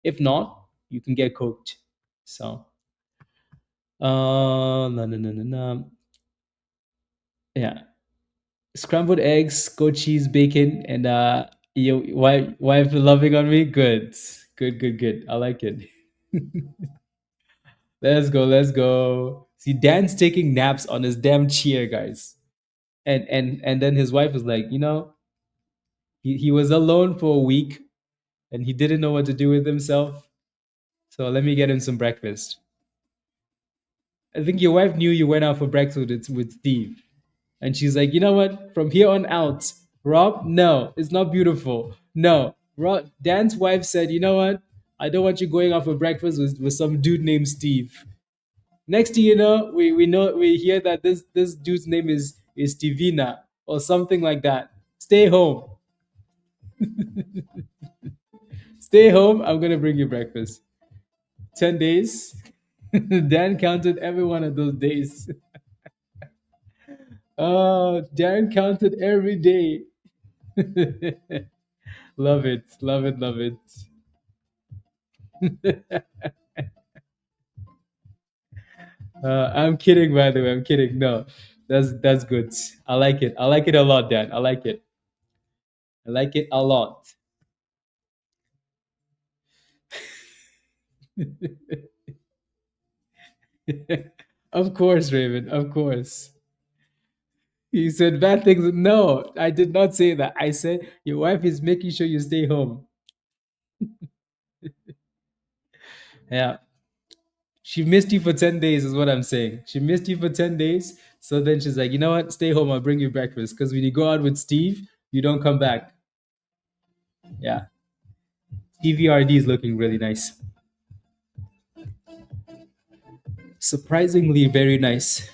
[SPEAKER 1] If not, you can get cooked. So, no, no, no, no, no. Yeah, scrambled eggs, goat cheese, bacon, and your wife loving on me. Good, good, good, good. I like it. Let's go, let's go. See, Dan's taking naps on his damn chair, guys. And then his wife was like, he was alone for a week and he didn't know what to do with himself. So let me get him some breakfast. I think your wife knew you went out for breakfast with Steve. And she's like, you know what? From here on out, Rob, no, it's not beautiful. No. Dan's wife said, you know what? I don't want you going out for breakfast with some dude named Steve. Next thing you know, we hear that this dude's name is Stevina or something like that. Stay home. Stay home. I'm gonna bring you breakfast. 10 days. Dan counted every one of those days. Oh, Dan counted every day. Love it, love it, love it. I'm kidding, by the way. I'm kidding. No, that's good. I like it. I like it a lot, Dan. I like it. I like it a lot. Of course, Raven. Of course. You said bad things. No, I did not say that. I said your wife is making sure you stay home. Yeah. She missed you for 10 days, is what I'm saying. She missed you for 10 days. So then she's like, you know what? Stay home. I'll bring you breakfast. Because when you go out with Steve, you don't come back. Yeah. TVRD is looking really nice. Surprisingly, very nice.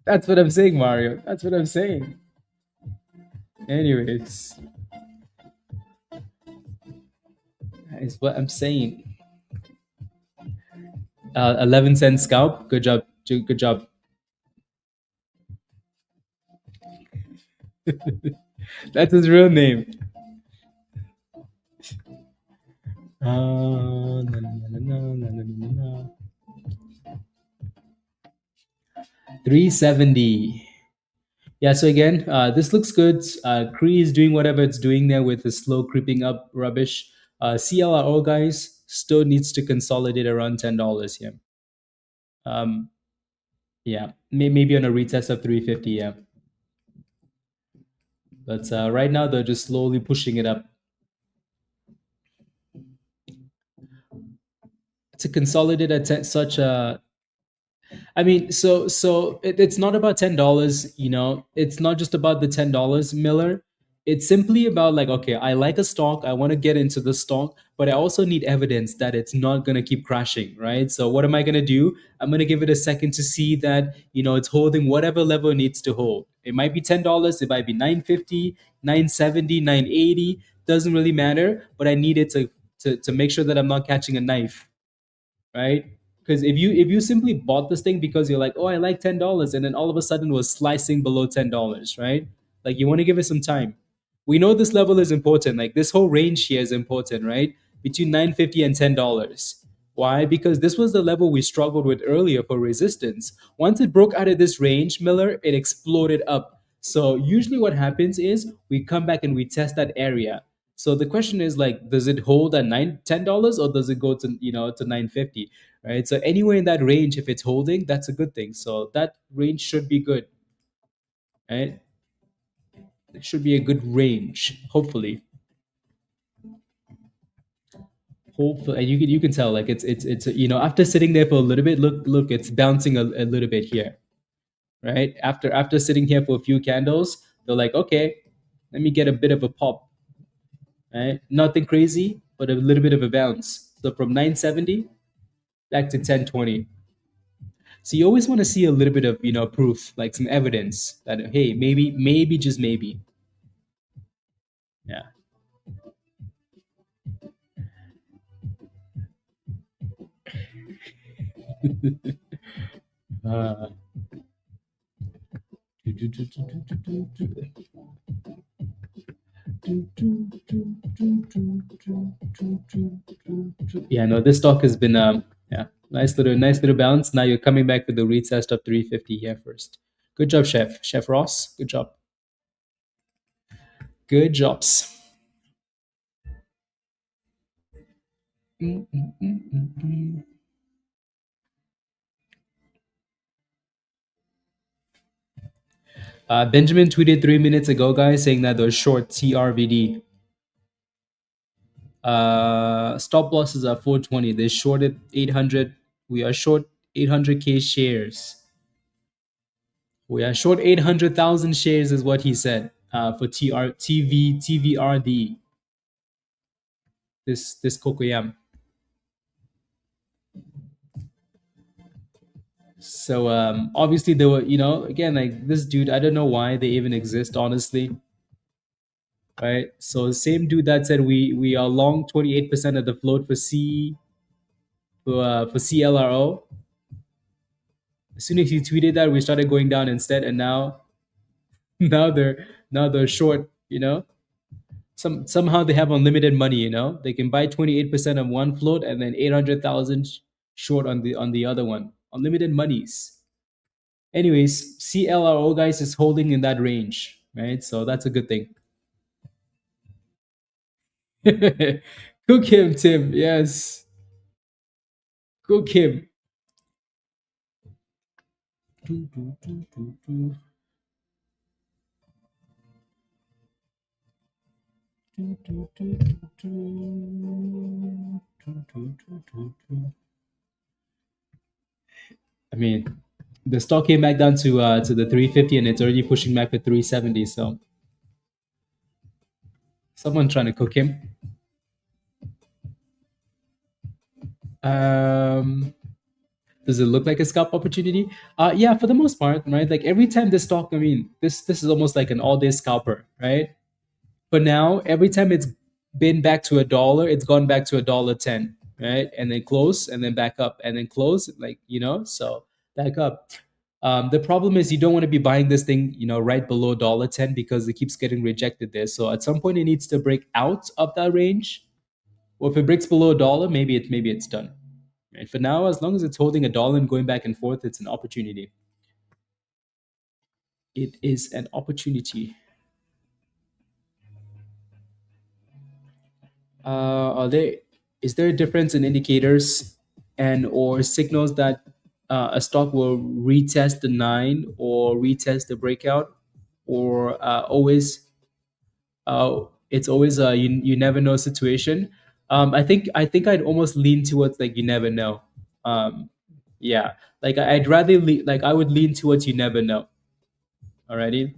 [SPEAKER 1] That's what I'm saying, Mario. That's what I'm saying. Anyways, is what I'm saying. 11-cent scalp. Good job. Good job. That's his real name. No, no, no, no, no, no, no, no. 370. Yeah, so again, this looks good. Cree is doing whatever it's doing there with the slow creeping up rubbish. CLRO, guys, still needs to consolidate around $10 here. Um, yeah, maybe on a retest of 350, yeah. But right now, they're just slowly pushing it up. To consolidate at such a I mean, it's not about $10, It's not just about the $10, Miller. It's simply about like, okay, I like a stock, I want to get into the stock, but I also need evidence that it's not gonna keep crashing, right? So what am I gonna do? I'm gonna give it a second to see that it's holding whatever level it needs to hold. It might be $10, it might be 950, 970, 980, doesn't really matter, but I need it to make sure that I'm not catching a knife, right? Because if you simply bought this thing because you're like, oh, I like $10, and then all of a sudden was slicing below $10, right? Like you want to give it some time. We know this level is important. Like this whole range here is important, right? Between 950 and $10. Why? Because this was the level we struggled with earlier for resistance. Once it broke out of this range, Miller, it exploded up. So usually what happens is we come back and we test that area. So the question is like, does it hold at $10 or does it go to to 950? Right. So anywhere in that range, if it's holding, that's a good thing. So that range should be good. Right? It should be a good range, hopefully. Hopefully, and you can tell like it's after sitting there for a little bit, look, it's bouncing a little bit here, right? After sitting here for a few candles, they're like, okay, let me get a bit of a pop, right? Nothing crazy, but a little bit of a bounce. So from 970 back to 1020. So you always want to see a little bit of proof, like some evidence that hey, maybe just maybe, yeah. Uh, yeah, no, this stock has been yeah, nice little bounce. Now you're coming back with the retest of 350 here first. Good job, Chef Ross. Good job. Good jobs. Benjamin tweeted 3 minutes ago, guys, saying that they're short TRVD. Stop losses are 420. They shorted 800. We are short 800K shares. We are short 800,000 shares, is what he said. For TVRD. This Cocoyam. So obviously there were, again, like this dude, I don't know why they even exist, honestly. Right. So same dude that said we are long 28% of the float for for CLRO. As soon as he tweeted that, we started going down instead, and now now they're short. Somehow they have unlimited money. They can buy 28% of one float and then 800,000 short on the other one. Unlimited monies. Anyways, CLRO guys is holding in that range, right? So that's a good thing. Cook him, Tim. Yes, cook him. I mean, the stock came back down to the 350 and it's already pushing back to 370. So someone trying to cook him. Does it look like a scalp opportunity? Yeah, for the most part, right? Like every time this stock, I mean, this is almost like an all-day scalper, right? But now every time it's been back to $1, it's gone back to $1.10, right? And then close and then back up and then close, like so back up. The problem is you don't want to be buying this thing, right below $1.10 because it keeps getting rejected there. So at some point it needs to break out of that range. Or if it breaks below $1, maybe it's done. Right? For now, as long as it's holding $1 and going back and forth, it's an opportunity. It is an opportunity. Is there a difference in indicators and or signals that a stock will retest the 9 or retest the breakout, or it's always a you never know situation? I think I'd almost lean towards like you never know. um, yeah, like I'd rather like I would lean towards you never know. Alrighty.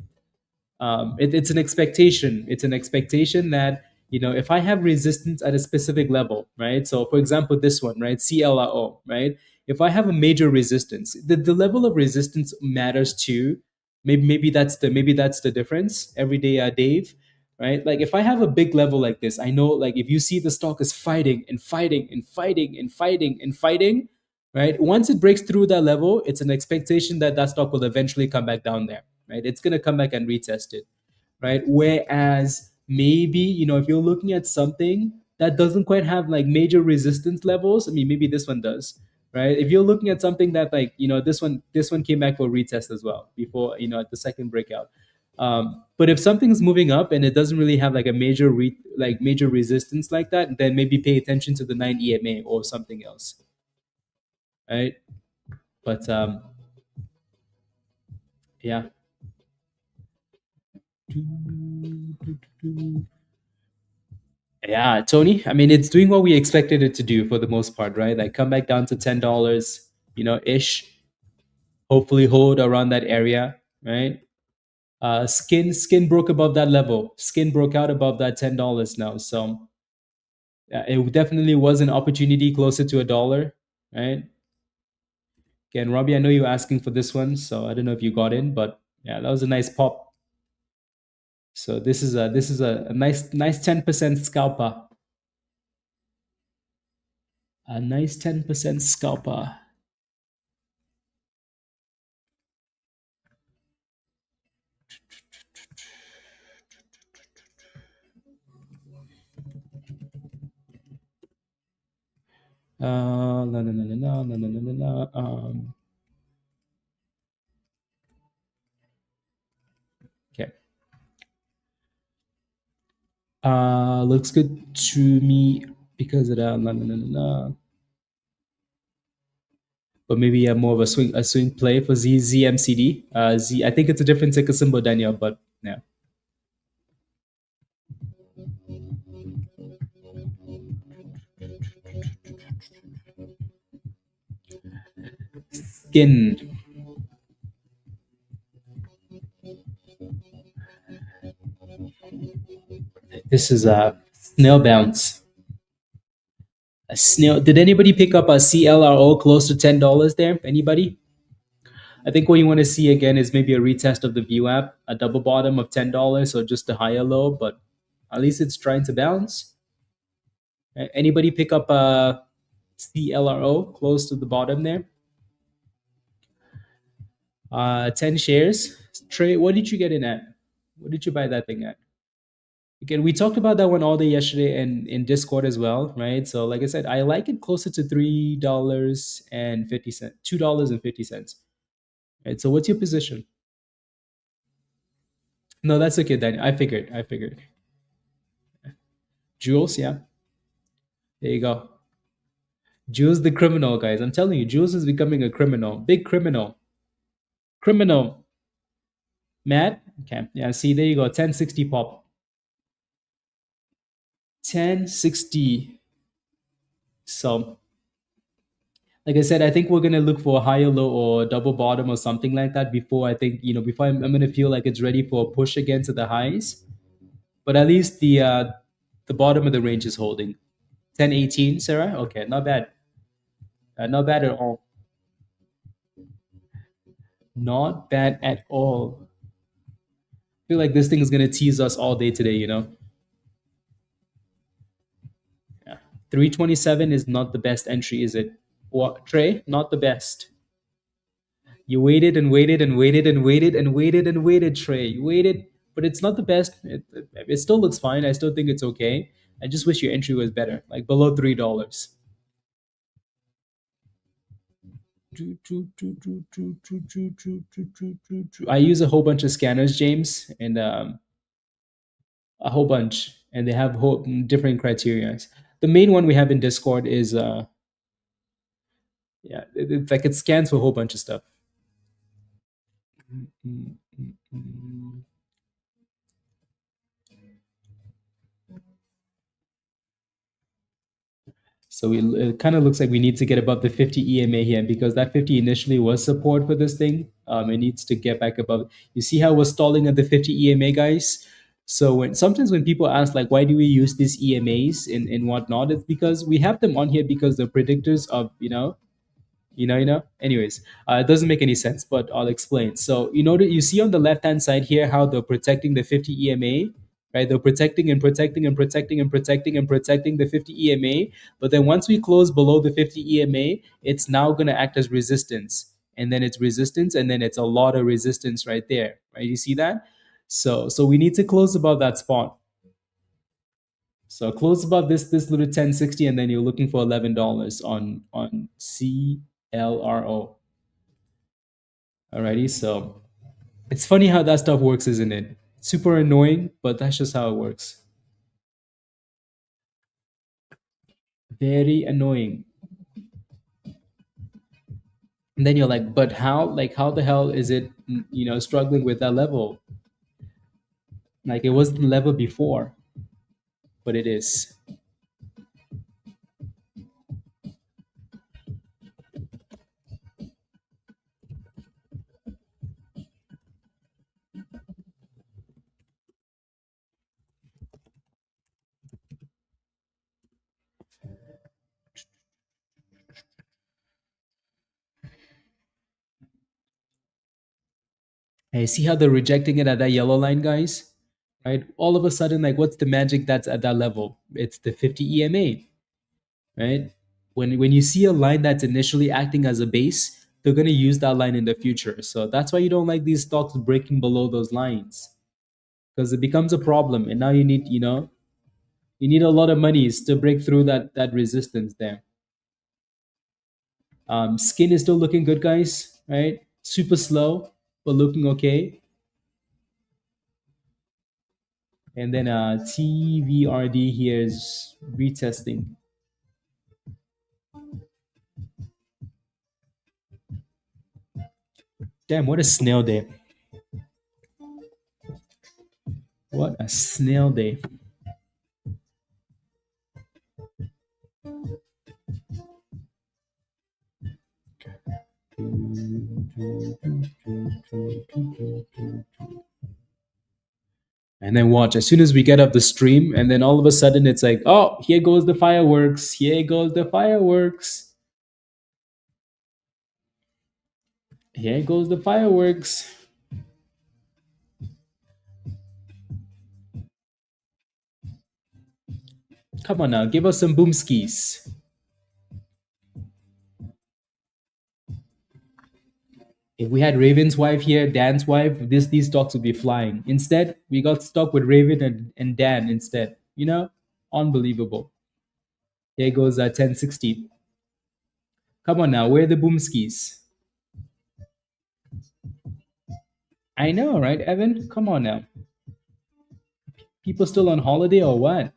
[SPEAKER 1] It's an expectation. It's an expectation that if I have resistance at a specific level, right? So for example, this one, right, CLRO, right? If I have a major resistance, the level of resistance matters too. Maybe that's the difference. Every day, Dave, right? Like if I have a big level like this, I know like if you see the stock is fighting and fighting and fighting and fighting and fighting, right? Once it breaks through that level, it's an expectation that that stock will eventually come back down there, right? It's going to come back and retest it, right? Whereas maybe, if you're looking at something that doesn't quite have like major resistance levels. I mean, maybe this one does, right? If you're looking at something that like, this one came back for retest as well before, at the second breakout. But if something's moving up and it doesn't really have like a major resistance like that, then maybe pay attention to the 9 EMA or something else, right? But yeah. Yeah, Tony. I mean, it's doing what we expected it to do for the most part, right? Like come back down to $10, ish. Hopefully hold around that area, right? Skin broke above that level. Skin broke out above that $10 now. So it definitely was an opportunity closer to $1, right? Again, Robbie, I know you were asking for this one, so I don't know if you got in, but yeah, that was a nice pop. So this is a nice 10% scalper. A nice 10% scalper. No, no, no, no, no, no, no, no, no, no. Okay. Looks good to me because of that. No, no, no, no, no. But maybe you have more of a swing play for ZMCD. I think it's a different ticker symbol, Daniel, but yeah. Skin. This is a snail bounce. A snail. Did anybody pick up a CLRO close to $10 there? Anybody? I think what you want to see again is maybe a retest of the view app, a double bottom of $10 or just a higher low, but at least it's trying to bounce. Anybody pick up a CLRO close to the bottom there? 10 shares. Trey, what did you get in at? What did you buy that thing at? Again, we talked about that one all day yesterday and in Discord as well, right? So, like I said, I like it closer to $3.50, $2.50. Right. So, what's your position? No, that's okay, Daniel. I figured. I figured. Jules, yeah. There you go. Jules the criminal, guys. I'm telling you, Jules is becoming a criminal. Big criminal. Criminal. Matt? Okay. Yeah, see, there you go. 1060 pop. 1060. So, like I said, I think we're gonna look for a higher low or double bottom or something like that before I think, before I'm gonna feel like it's ready for a push again to the highs. But at least the bottom of the range is holding. 1018, Sarah? Okay, not bad. Not bad at all. Not bad at all. I feel like this thing is gonna tease us all day today. Yeah. 327 is not the best entry, is it? What, Trey? Not the best. You waited and waited and waited and waited and waited and waited, Trey. You waited, but it's not the best. It still looks fine. I still think it's okay. I just wish your entry was better, like below $3. I use a whole bunch of scanners, James, and a whole bunch, and they have different criteria. The main one we have in Discord is yeah, it's like it scans for a whole bunch of stuff. So it kind of looks like we need to get above the 50 EMA here because that 50 initially was support for this thing. It needs to get back above. You see how we're stalling at the 50 EMA, guys? So sometimes when people ask like, why do we use these EMAs and whatnot, it's because we have them on here because they're predictors of Anyways, it doesn't make any sense, but I'll explain. So you see on the left hand side here how they're protecting the 50 EMA, right? They're protecting and protecting and protecting and protecting and protecting the 50 EMA. But then once we close below the 50 EMA, it's now going to act as resistance, and then it's resistance, and then it's a lot of resistance right there, right? You see that? So we need to close above that spot. So close above this little 1060, and then you're looking for $11 on CLRO. Alrighty, so it's funny how that stuff works, isn't it? Super annoying, but that's just how it works. Very annoying. And then you're like, but how? Like, how the hell is it, struggling with that level? Like, it wasn't level before, but it is. Hey, see how they're rejecting it at that yellow line, guys? Right? All of a sudden, like, what's the magic that's at that level? It's the 50 EMA, right? When you see a line that's initially acting as a base, they're gonna use that line in the future. So that's why you don't like these stocks breaking below those lines, because it becomes a problem. And now you need a lot of monies to break through that resistance there. Skin is still looking good, guys. Right? Super slow, but looking okay. And then TVRD here is retesting. Damn, what a snail day. What a snail day. And then watch, as soon as we get up the stream, and then all of a sudden it's like, oh, here goes the fireworks. Here goes the fireworks. Here goes the fireworks. Come on now, give us some boomskis. If we had Raven's wife here, Dan's wife, these stocks would be flying. Instead, we got stuck with Raven and Dan instead. Unbelievable. Here goes 1060. Come on now, where are the boomskis? I know, right, Evan? Come on now. People still on holiday or what?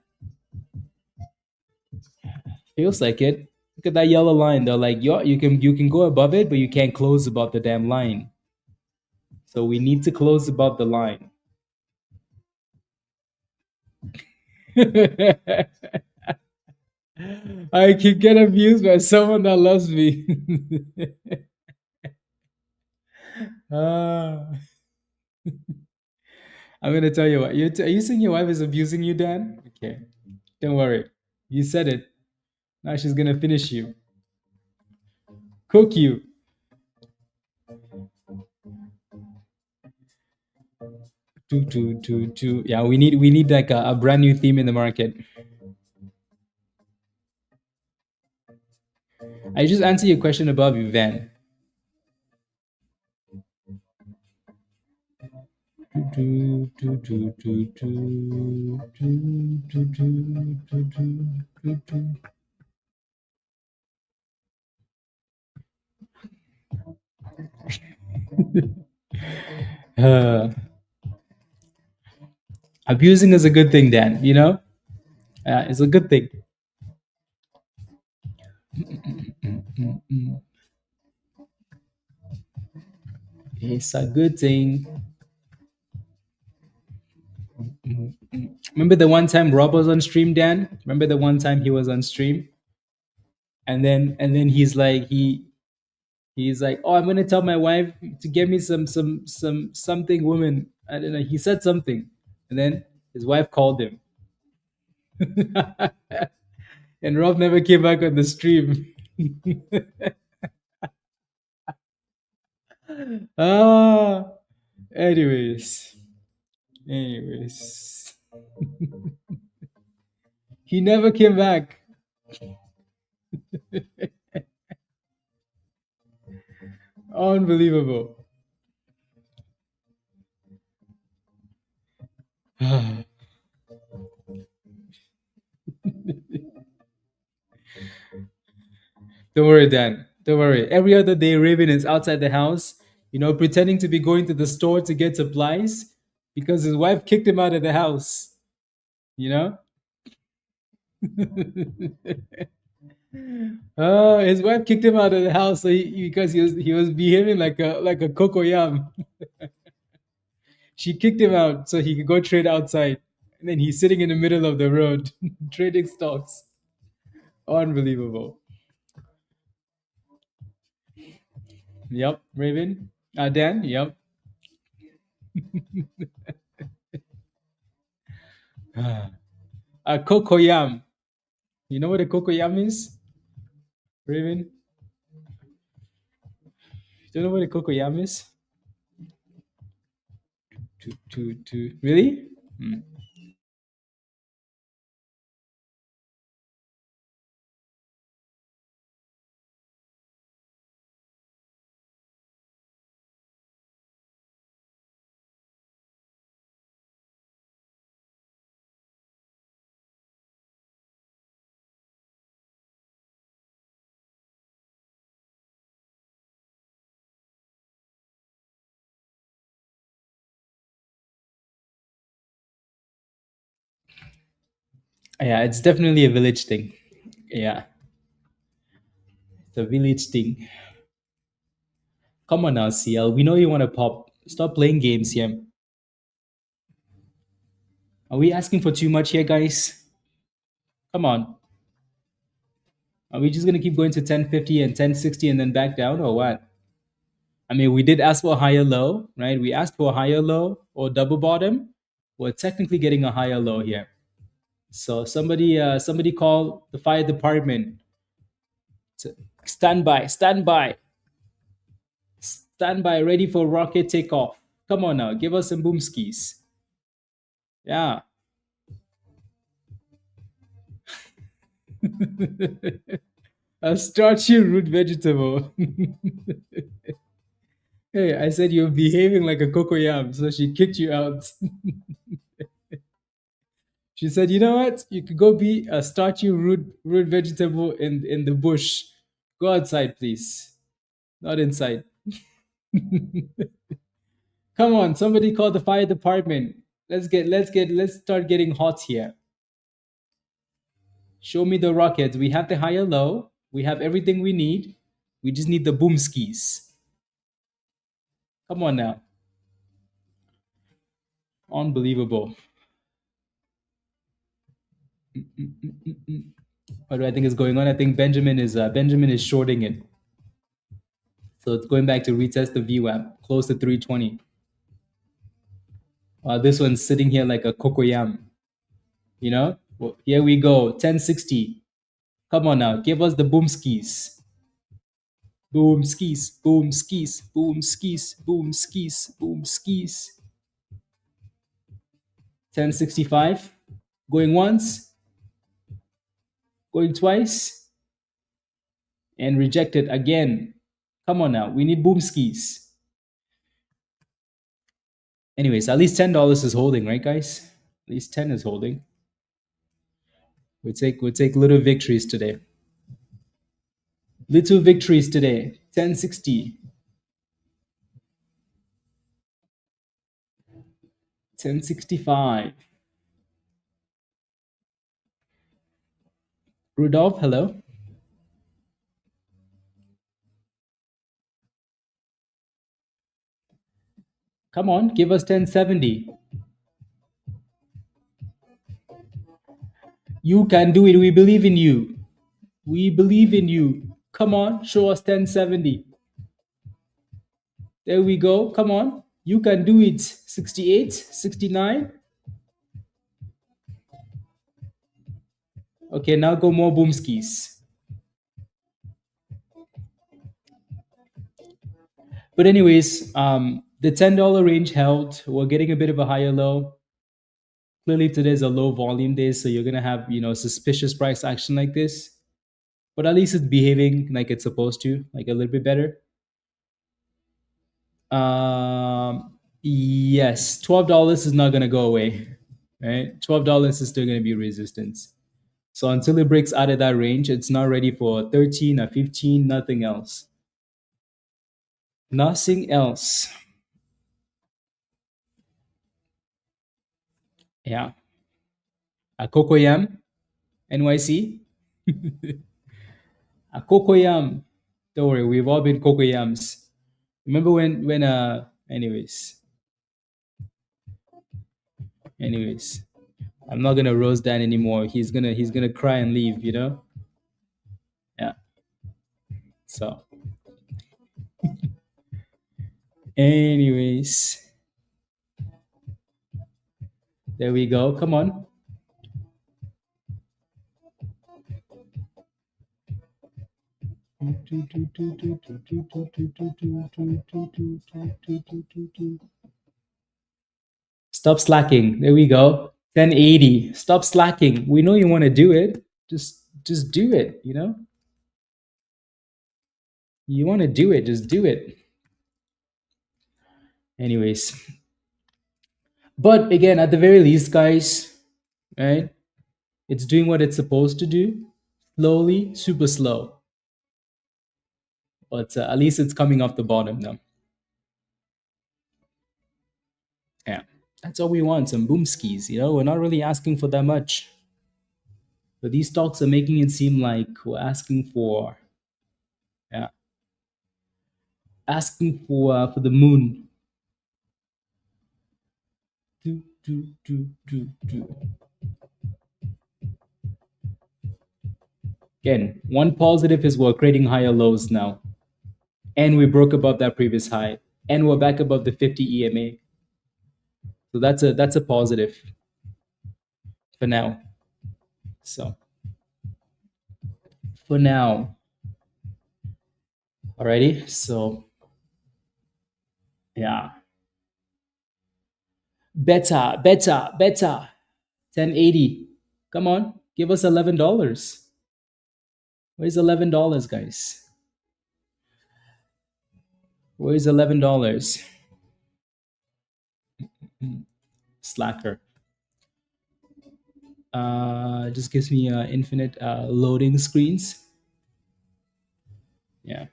[SPEAKER 1] Feels like it. Look at that yellow line. They're like, you can go above it, but you can't close above the damn line. So we need to close above the line. I can get abused by someone that loves me. Ah. I'm gonna tell you what. Are you saying your wife is abusing you, Dan? Okay, don't worry. You said it. Now she's gonna finish you, cook you. Yeah, we need like a brand new theme in the market. I just answer your question above you, Van. Uh, Abusing is a good thing, Dan. It's a good thing. It's a good thing. Remember the one time Rob was on stream, Dan? Remember the one time he was on stream, and then he's like, oh, I'm gonna tell my wife to get me something woman. I don't know. He said something, and then his wife called him, and Rob never came back on the stream. Ah, anyways, he never came back. Unbelievable. Don't worry, Dan. Don't worry. Every other day, Raven is outside the house, pretending to be going to the store to get supplies because his wife kicked him out of the house. You know? His wife kicked him out of the house because he was behaving like a cocoyam. She kicked him out so he could go trade outside, and then he's sitting in the middle of the road trading stocks. Unbelievable. Yep, Raven. Dan. Yep. Cocoyam. You know what a cocoyam is, Raven? Do you know what a cocoyam is? To really? Hmm. Yeah, it's definitely a village thing. Yeah, it's a village thing. Come on now, CL. We know you want to pop. Stop playing games here. Are we asking for too much here, guys? Come on. Are we just gonna keep going to 1050 and 1060 and then back down, or what? I mean, we did ask for a higher low, right? We asked for a higher low or double bottom. We're technically getting a higher low here. So somebody call the fire department. Stand by, stand by, stand by, ready for rocket takeoff. Come on now, give us some boom skis. Yeah. A starchy root vegetable. Hey, I said you're behaving like a cocoyam, so she kicked you out. She said, "You know what? You could go be a starchy root vegetable in the bush. Go outside, please. Not inside." Come on, somebody call the fire department. Let's start getting hot here. Show me the rockets. We have the higher low. We have everything we need. We just need the boom skis. Come on now. Unbelievable. What do I think is going on? I think Benjamin is shorting it. So it's going back to retest the VWAP close to 320. This one's sitting here like a cocoyam. Well, here we go. 1060. Come on now. Give us the boom skis. Boom skis. Boom skis. Boom skis. Boom skis. Boom skis. 1065. Going once. Going twice. And rejected again. Come on now. We need boom skis. Anyways, at least $10 is holding, right, guys? At least 10 is holding. We take little victories today. Little victories today. 1060. 1065. Rudolph, hello. Come on, give us 1070. You can do it. We believe in you. We believe in you. Come on, show us 1070. There we go. Come on. You can do it. 68, 69. Okay, now go more boomskis. But anyways, the $10 range held. We're getting a bit of a higher low. Clearly today's a low volume day, so you're gonna have suspicious price action like this. But at least it's behaving like it's supposed to, like a little bit better. Yes, $12 is not gonna go away, right? $12 is still gonna be resistance. So until it breaks out of that range, it's not ready for 13 or 15, nothing else. Nothing else. Yeah. A Cocoyam, NYC. A Cocoyam. Don't worry, we've all been Cocoyams. Remember when anyways. I'm not gonna roast Dan anymore. He's gonna cry and leave, you know? Yeah. So anyways, there we go. Come on. Stop slacking. There we go. 1080. Stop slacking. We know you want to do it. Just do it, you know? You want to do it, just do it. Anyways. But again, at the very least, guys, right? It's doing what it's supposed to do. Slowly, super slow. But at least it's coming off the bottom now. Yeah. That's all we want, some boom skis, you know? We're not really asking for that much. But these stocks are making it seem like we're asking for, yeah, asking for the moon. Do, do, do, do, do. Again, one positive is we're creating higher lows now. And we broke above that previous high. And we're back above the 50 EMA. So that's a positive for now. So for now. Alrighty. So yeah. Better. 1080. Come on. Give us $11. Where's $11, guys? Where's $11? Slacker. Just gives me infinite loading screens. Yeah.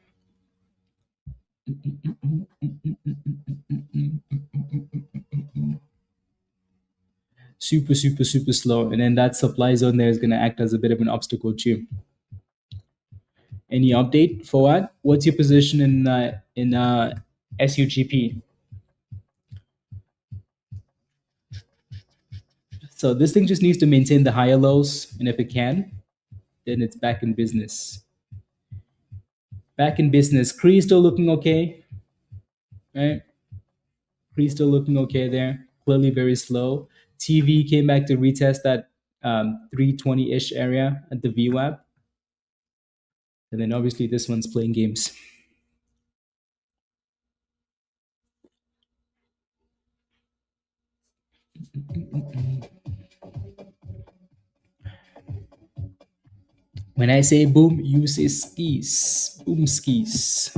[SPEAKER 1] Super slow. And then that supply zone there is going to act as a bit of an obstacle too. Any update for what? What's your position in SUGP? So this thing just needs to maintain the higher lows, and if it can, then it's back in business. Back in business. Cree still looking okay, right? Cree still looking okay there. Clearly very slow. TV came back to retest that 320-ish area at the VWAP. And then obviously this one's playing games. When I say boom, you say skis. Boom skis.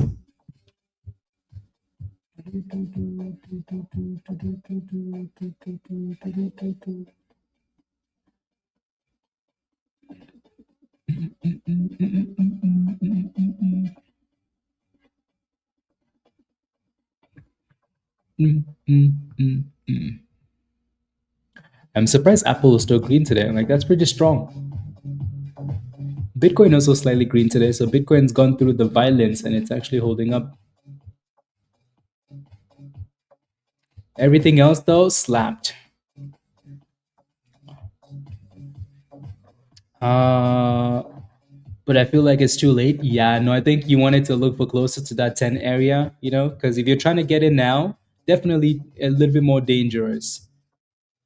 [SPEAKER 1] I'm surprised Apple is still green today. I'm like, that's pretty strong. Bitcoin also slightly green today, so Bitcoin's gone through the violence and it's actually holding up. Everything else though slapped. But I feel like it's too late. Yeah, no, I think you wanted to look for closer to that 10 area, you know, because if you're trying to get in now, definitely a little bit more dangerous,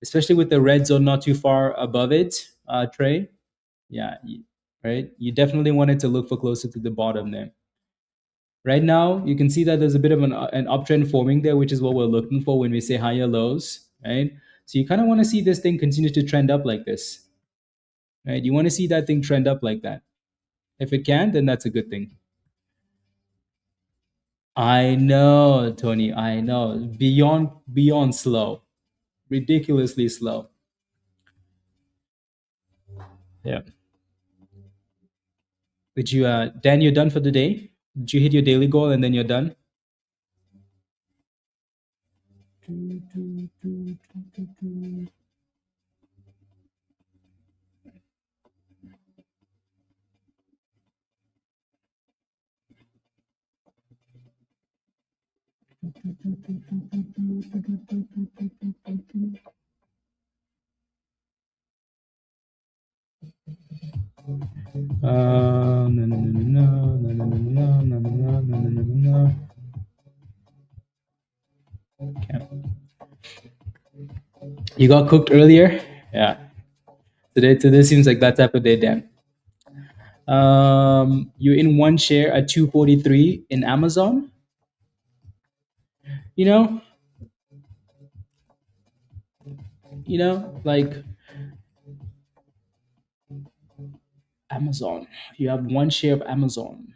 [SPEAKER 1] especially with the red zone not too far above it, Trey. Yeah, right. You definitely wanted to look for closer to the bottom there. Right now, you can see that there's a bit of an uptrend forming there, which is what we're looking for when we say higher lows, right? So you kind of want to see this thing continue to trend up like this, right? You want to see that thing trend up like that. If it can, then that's a good thing. I know, Tony. I know. Beyond slow, ridiculously slow. Yeah. Did you, Dan? You're done for the day. Did you hit your daily goal and then you're done? No, no, no, no, no, no, no, no, no, no, no, no, no, no, no. Okay. You got cooked earlier? Yeah. Today seems like that type of day, Dan. You're in one share at 243 in Amazon. You know, like Amazon. You have one share of Amazon.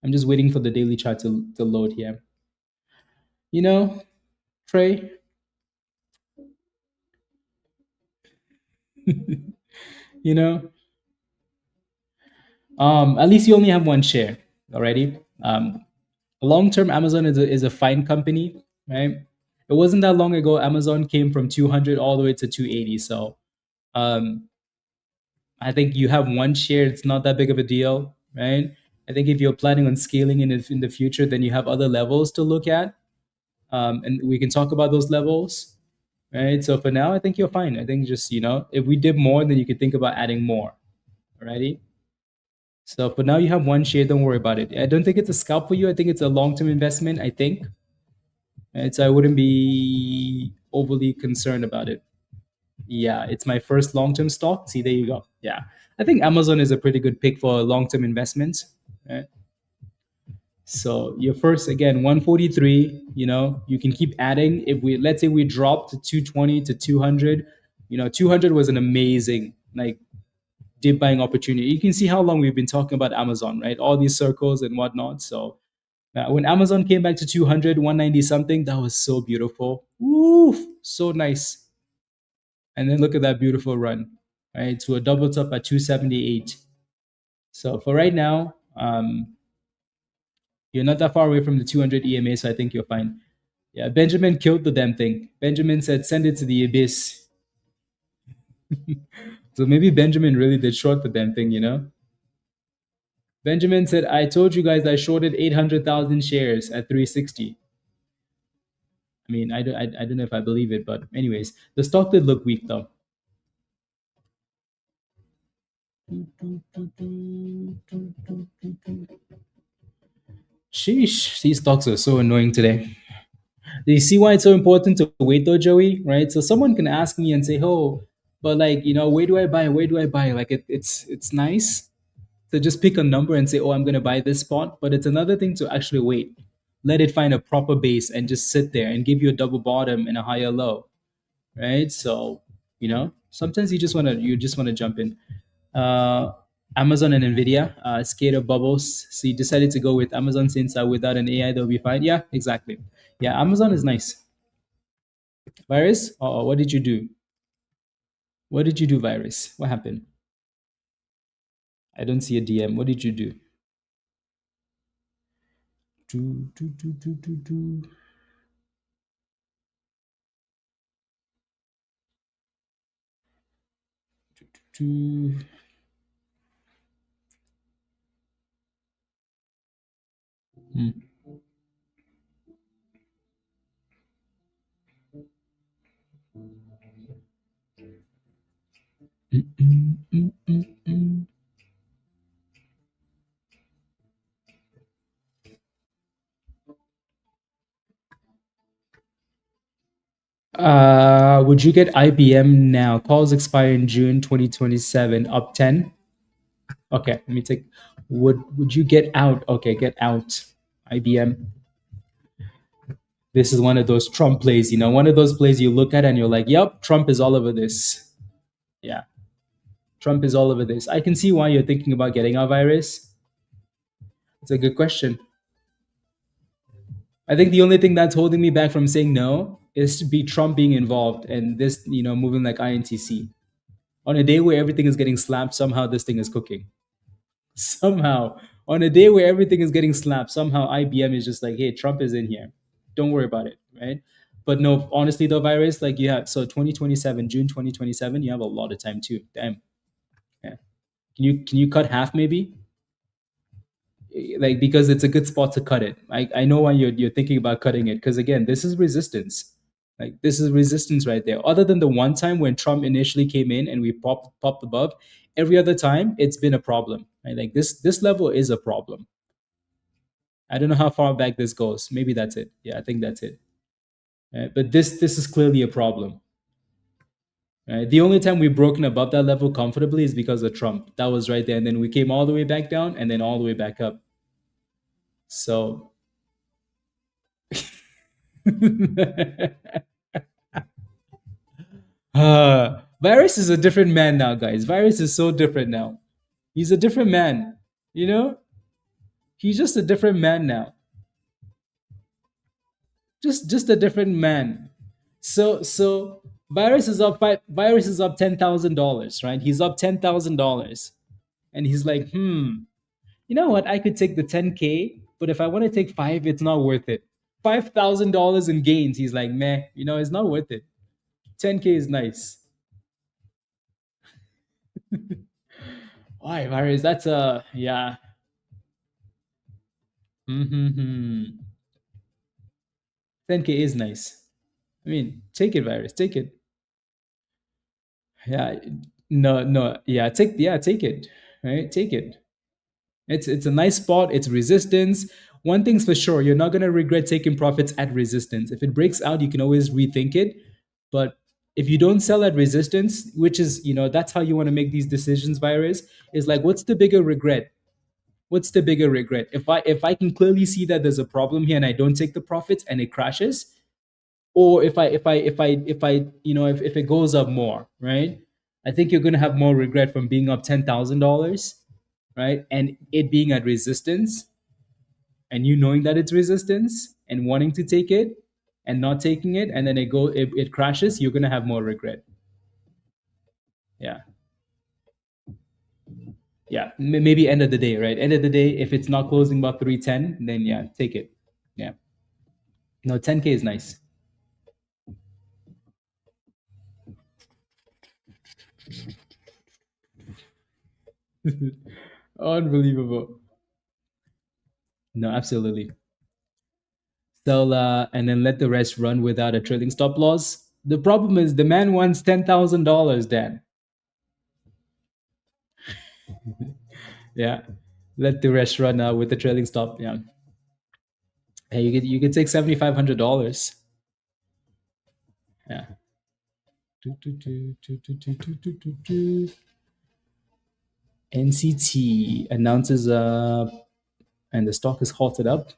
[SPEAKER 1] I'm just waiting for the daily chart to load here. You know, Trey, you know, at least you only have one share already. Long term, Amazon is a fine company, right? It wasn't that long ago. Amazon came from 200 all the way to 280. So um, I think you have one share. It's not that big of a deal, right? I think if you're planning on scaling in the future, then you have other levels to look at, and we can talk about those levels, right? So for now, I think you're fine. I think just if we dip more, then you could think about adding more, alrighty. So for now, you have one share. Don't worry about it. I don't think it's a scalp for you. I think it's a long-term investment. I think, right? So I wouldn't be overly concerned about it. Yeah, it's my first long-term stock. See, there you go. Yeah, I think Amazon is a pretty good pick for long-term investments. Right? So your first again 143. You can keep adding. If we let's say we drop to 220 to 200, 200 was an amazing deep buying opportunity. You can see how long we've been talking about Amazon, right? All these circles and whatnot. So when Amazon came back to 200, 190 something, that was so beautiful. Woo, so nice. And then look at that beautiful run, right? To a double top at 278. So for right now, you're not that far away from the 200 EMA, so I think you're fine. Yeah, Benjamin killed the damn thing. Benjamin said, send it to the abyss. So maybe Benjamin really did short the damn thing. Benjamin said, I told you guys I shorted 800,000 shares at 360. I mean, I don't know if I believe it, but anyways, the stock did look weak though. Sheesh, these stocks are so annoying today. Do you see why it's so important to wait though, Joey? Right? So someone can ask me and say, "Oh, but where do I buy? Where do I buy?" Like it's nice to just pick a number and say, "Oh, I'm gonna buy this spot," but it's another thing to actually wait, let it find a proper base, and just sit there and give you a double bottom and a higher low, right? So sometimes you just wanna jump in. Uh, Amazon and NVDA, scared of bubbles, so you decided to go with Amazon since without an AI they'll be fine. Yeah, exactly. Yeah, Amazon is nice. Virus? Oh, what did you do? What did you do, Virus? What happened? I don't see a DM. What did you do? Do, do, do, do, do, do. Do. Hmm. Mm, mm, mm, mm, mm. Would you get IBM now? Calls expire in June 2027. Up 10. Okay, let me take. Would you get out? Okay, get out. IBM. This is one of those Trump plays. One of those plays you look at and you're like, "Yep, Trump is all over this." Yeah, Trump is all over this. I can see why you're thinking about getting our virus. It's a good question. I think the only thing that's holding me back from saying no is to be Trump being involved and this, moving like INTC. On a day where everything is getting slapped, somehow this thing is cooking. Somehow, on a day where everything is getting slapped, somehow IBM is just like, hey, Trump is in here. Don't worry about it, right? But no, honestly, though, virus, like you have, so 2027, June 2027, you have a lot of time too. Damn. Yeah. Can you cut half maybe? Like, because it's a good spot to cut it. I know why you're thinking about cutting it, because again, this is resistance. Like, this is resistance right there. Other than the one time when Trump initially came in and we popped above, every other time it's been a problem. Right? Like, this level is a problem. I don't know how far back this goes. Maybe that's it. Yeah, I think that's it. Right? But this is clearly a problem. Right? The only time we've broken above that level comfortably is because of Trump. That was right there, and then we came all the way back down, and then all the way back up. So Virus is a different man now, guys. Virus is so different now. He's a different man. You know, he's just a different man now. Just a different man. So Virus is up Virus is up $10,000, right? He's up $10,000, and he's like, you know what? I could take the 10K, but if I want to take five, it's not worth it. $5,000 in gains. He's like, meh, it's not worth it. 10K is nice. Why, Virus? That's a yeah. Mm-hmm. 10K is nice. I mean, take it, Virus. Take it. Yeah. No, no. Take it. Right? Take it. It's a nice spot. It's resistance. One thing's for sure, you're not gonna regret taking profits at resistance. If it breaks out, you can always rethink it. But if you don't sell at resistance, which is, that's how you want to make these decisions, Virus, is like, what's the bigger regret? What's the bigger regret? If I can clearly see that there's a problem here and I don't take the profits and it crashes, or if it goes up more, right? I think you're gonna have more regret from being up $10,000, right? And it being at resistance, and you knowing that it's resistance and wanting to take it and not taking it, and then it crashes, you're gonna have more regret. Yeah. Yeah. Maybe end of the day, right? End of the day, if it's not closing about 310, then yeah, take it. Yeah. No, 10K is nice. Unbelievable. No, absolutely. Sell and then let the rest run without a trailing stop loss. The problem is the man wants $10,000, Dan. Yeah. Let the rest run with the trailing stop. Yeah. Hey, you could take $7,500. Yeah. NCT announces and the stock is halted up.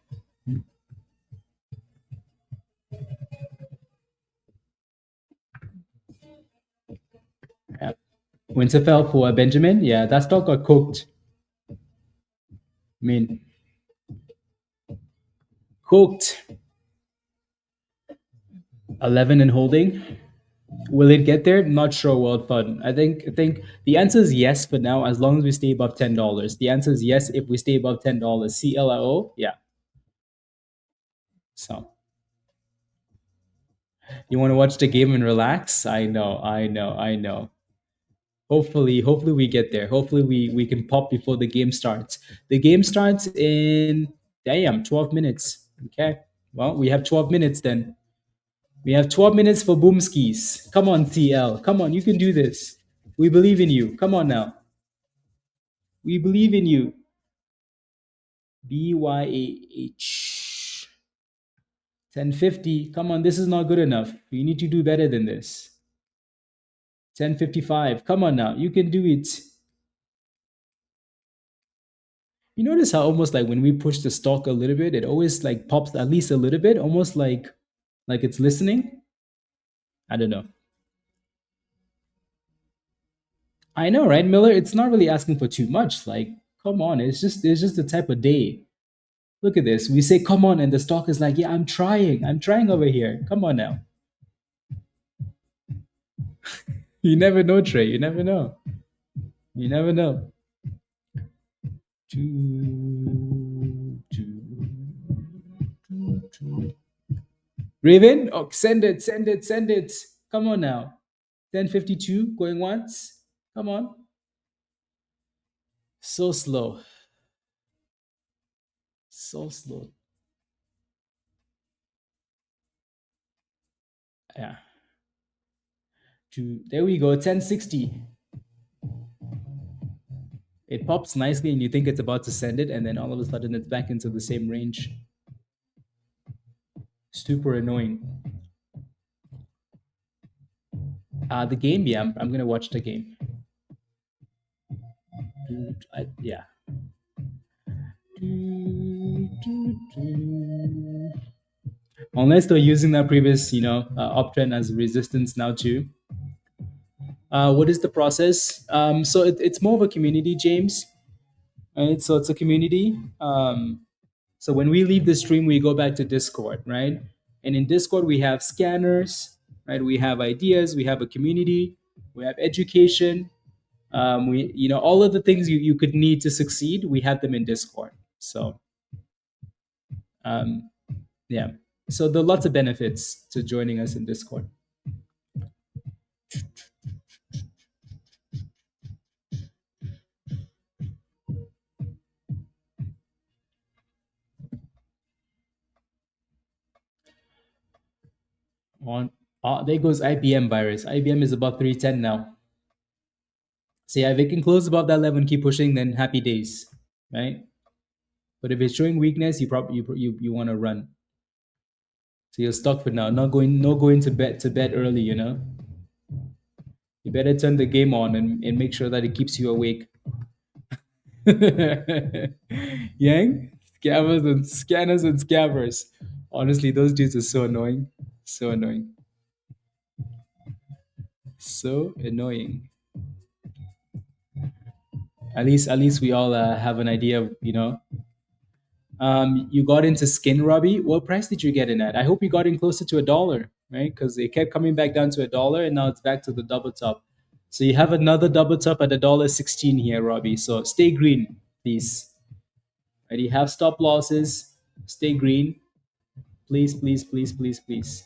[SPEAKER 1] Yeah. Winterfell for Benjamin. Yeah, that stock got cooked. I mean, cooked. 11 and holding. Will it get there? Not sure, World Fund. I think the answer is yes for now, as long as we stay above $10. The answer is yes if we stay above $10. CLRO, yeah. So you want to watch the game and relax? I know. Hopefully we get there. Hopefully we can pop before the game starts. The game starts in 12 minutes. Okay. Well, we have 12 minutes then. We have 12 minutes for Boomskis. Come on, TL. Come on, you can do this. We believe in you. Come on now. We believe in you. BYAH. 1050. Come on, this is not good enough. You need to do better than this. 1055. Come on now. You can do it. You notice how almost like when we push the stock a little bit, it always like pops at least a little bit, almost like it's listening. I don't know. I know, right, Miller? It's not really asking for too much. Like, come on, it's just the type of day. Look at this. We say, come on, and the stock is like, yeah, I'm trying. I'm trying over here. Come on now. You never know, Trey. You never know. You never know. Raven, oh, send it, send it, send it. Come on now. 10:52 going once. Come on. So slow. So slow. Yeah. There we go. 1060. It pops nicely and you think it's about to send it, and then all of a sudden it's back into the same range. Super annoying. The game, yeah, I'm gonna watch the game. Yeah. Unless they're using that previous, uptrend as resistance now too. What is the process? So it's more of a community, James. Right? So it's a community. So when we leave the stream, we go back to Discord, right? And in Discord, we have scanners, right? We have ideas, we have a community, we have education. All of the things you could need to succeed, we have them in Discord. So, um, yeah. So there are lots of benefits to joining us in Discord. There goes IBM virus. IBM is about 310 now. So yeah, if it can close above that level and keep pushing, then happy days, right? But if it's showing weakness, you probably you want to run. So you're stuck for now. Not going to bed early. You better turn the game on and make sure that it keeps you awake. Yang, scammers and scanners and scammers. Honestly, those dudes are so annoying. So annoying. So annoying. At least we all have an idea of, you got into skin, Robbie. What price did you get in at? I hope you got in closer to $1, right? Because it kept coming back down to $1 and now it's back to the double top. So you have another double top at $1.16 here, Robbie. So stay green, please. Right? You have stop losses. Stay green. Please, please, please, please, please.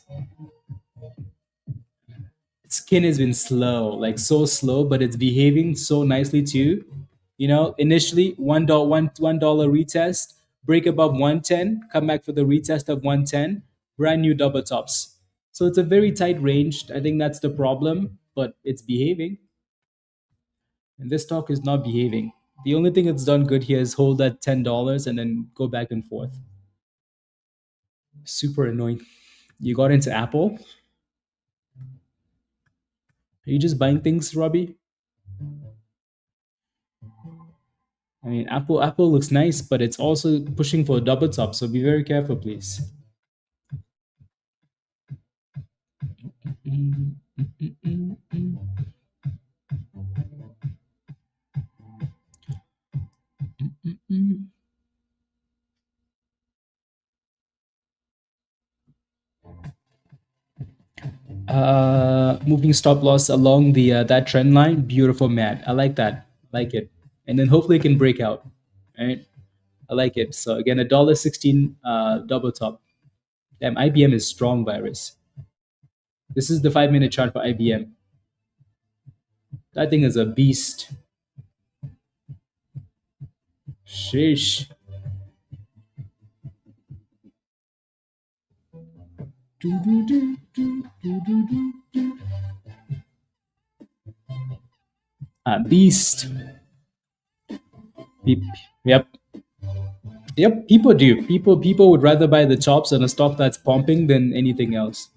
[SPEAKER 1] Skin has been slow, like so slow, but it's behaving so nicely too. Initially $1 retest, break above 110, come back for the retest of 110, brand new double tops. So it's a very tight range. I think that's the problem, but it's behaving. And this stock is not behaving. The only thing it's done good here is hold at $10 and then go back and forth. Super annoying. You got into Apple? Are you just buying things, Robbie? I mean, Apple looks nice, but it's also pushing for a double top, so be very careful, please. Moving stop loss along the that trend line, beautiful, Matt. I like that. Like it, and then hopefully it can break out. Right, I like it. So again, $1.16 double top. Damn, IBM is strong, virus. This is the 5-minute chart for IBM. That thing is a beast. Sheesh. Beast. Yep. Yep, people do. People would rather buy the tops on a stock that's pumping than anything else.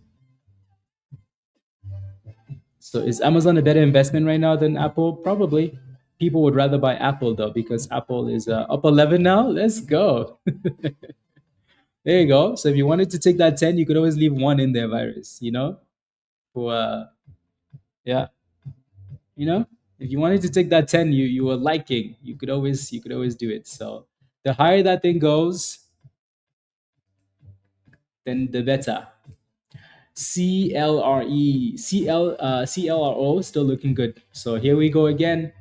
[SPEAKER 1] So is Amazon a better investment right now than Apple? Probably. People would rather buy Apple though because Apple is up 11 now. Let's go. There you go. So if you wanted to take that 10, you could always leave one in there, virus. For yeah, if you wanted to take that 10, you were liking, you could always do it. So the higher that thing goes, then the better. CLRO still looking good. So here we go again.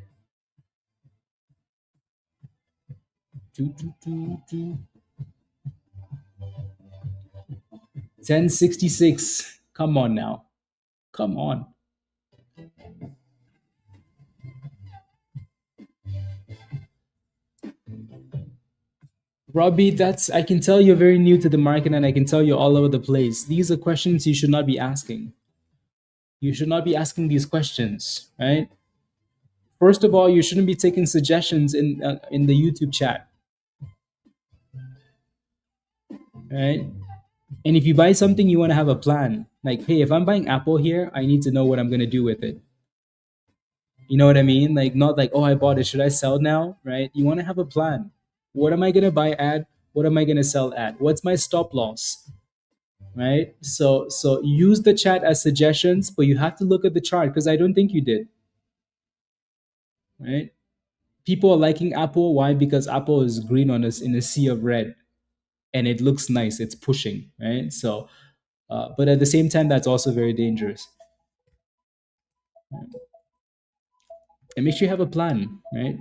[SPEAKER 1] do. 1066. Come on now. Come on. Robbie, that's I can tell you're very new to the market and I can tell you're all over the place. These are questions you should not be asking. You should not be asking these questions, right? First of all, you shouldn't be taking suggestions in the YouTube chat, right? And if you buy something, you want to have a plan. Like, hey, if I'm buying Apple here, I need to know what I'm going to do with it. You know what I mean? Like, not like, oh, I bought it. Should I sell now? Right? You want to have a plan. What am I going to buy at? What am I going to sell at? What's my stop loss? Right? So use the chat as suggestions, but you have to look at the chart because I don't think you did. Right? People are liking Apple. Why? Because Apple is green on us in a sea of red, and it looks nice. It's pushing, right? So, but at the same time, that's also very dangerous. And make sure you have a plan, right?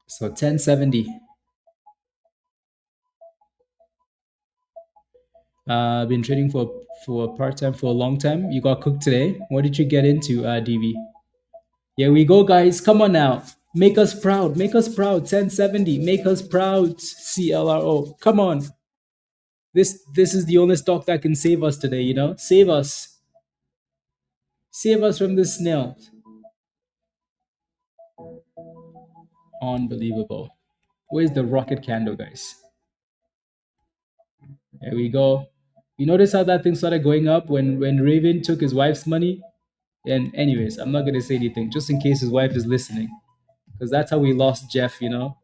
[SPEAKER 1] So 1070. Been trading for part time for a long time. You got cooked today. What did you get into, DV? Here we go, guys. Come on now. Make us proud. Make us proud. 1070. Make us proud. CLRO. Come on. This is the only stock that can save us today. You know, save us. Save us from this snail. Unbelievable. Where's the rocket candle, guys? There we go. You notice how that thing started going up when Raven took his wife's money? And anyways, I'm not gonna say anything just in case his wife is listening, because that's how we lost Jeff. You know,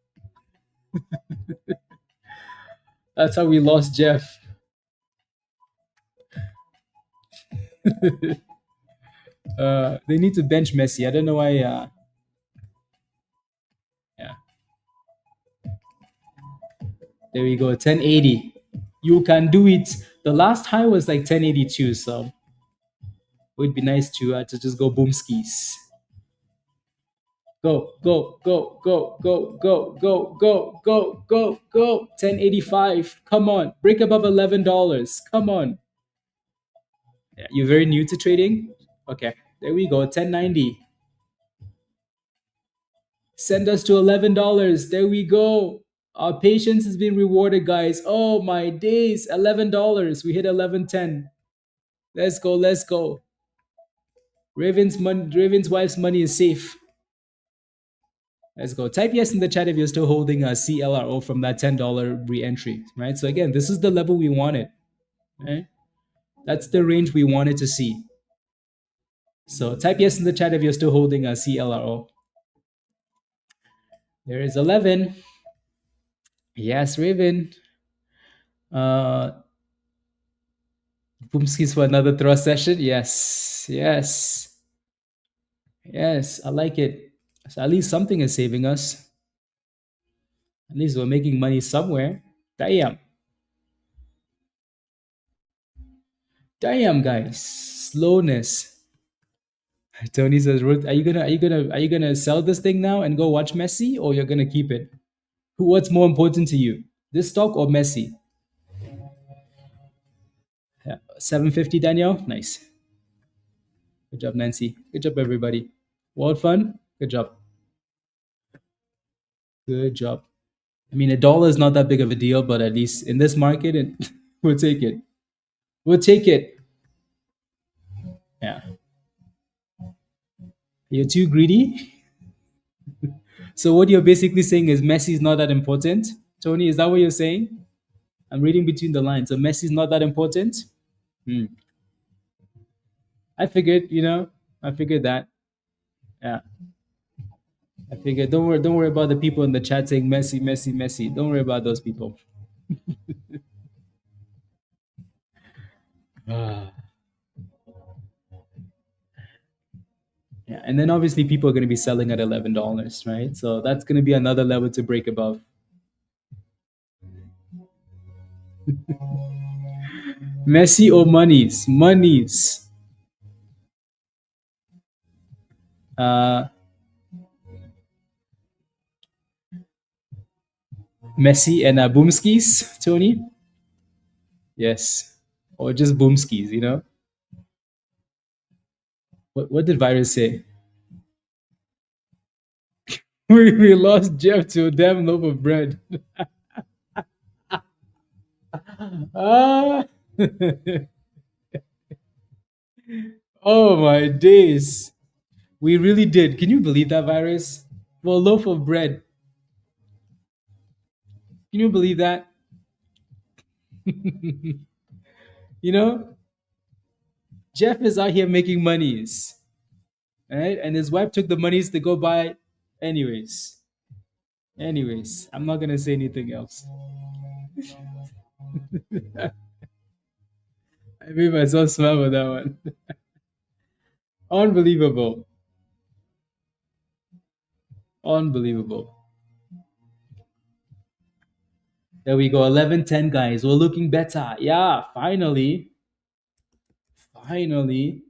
[SPEAKER 1] that's how we lost Jeff. They need to bench Messi. I don't know why. Yeah, there we go. 1080. You can do it. The last high was like 1082, so it would be nice to just go boom skis. Go, go, go, go, go, go, go, go, go, go, go. 1085. Come on. Break above $11. Come on. Yeah, you're very new to trading? Okay. There we go. 1090. Send us to $11. There we go. Our patience has been rewarded, guys. Oh my days. $11. We hit 1110. Let's go. Let's go. Raven's wife's money is safe. Let's go. Type yes in the chat if you're still holding a CLRO from that $10 re-entry, right? So again, this is the level we wanted, right? That's the range we wanted to see. So type yes in the chat if you're still holding a CLRO. There is 11. Yes, Raven. Boomskis for another thrust session. Yes, yes, yes. I like it. So at least something is saving us. At least we're making money somewhere. Damn. Damn, guys. Slowness. Tony says, "Ruth, are you gonna sell this thing now and go watch Messi, or you're gonna keep it? What's more important to you, this stock or Messi?" Yeah, 750, Danielle. Nice. Good job, Nancy. Good job, everybody. World fun. Good job. Good job. I mean, $1 is not that big of a deal, but at least in this market, we'll take it. We'll take it. Yeah. You're too greedy. So what you're basically saying is Messi is not that important. Tony, is that what you're saying? I'm reading between the lines. So Messi is not that important. Hmm. I figured, I figured that. Yeah. I figured. Don't worry about the people in the chat saying Messi, Messi, Messi. Don't worry about those people. Ah. Yeah, and then obviously people are going to be selling at $11, right? So that's going to be another level to break above. Messi or monies? Monies. Uh, Messi and Boomskis, Tony? Yes. Or just Boomskis, you know? What did Virus say? We lost Jeff to a damn loaf of bread. Ah. Oh my days. We really did. Can you believe that, Virus? Well, loaf of bread. Can you believe that? You know, Jeff is out here making monies, right? And his wife took the monies to go buy. Anyways, I'm not gonna say anything else. I made myself smile with that one. Unbelievable, unbelievable. There we go, 11:10, guys. We're looking better. Yeah, finally, finally.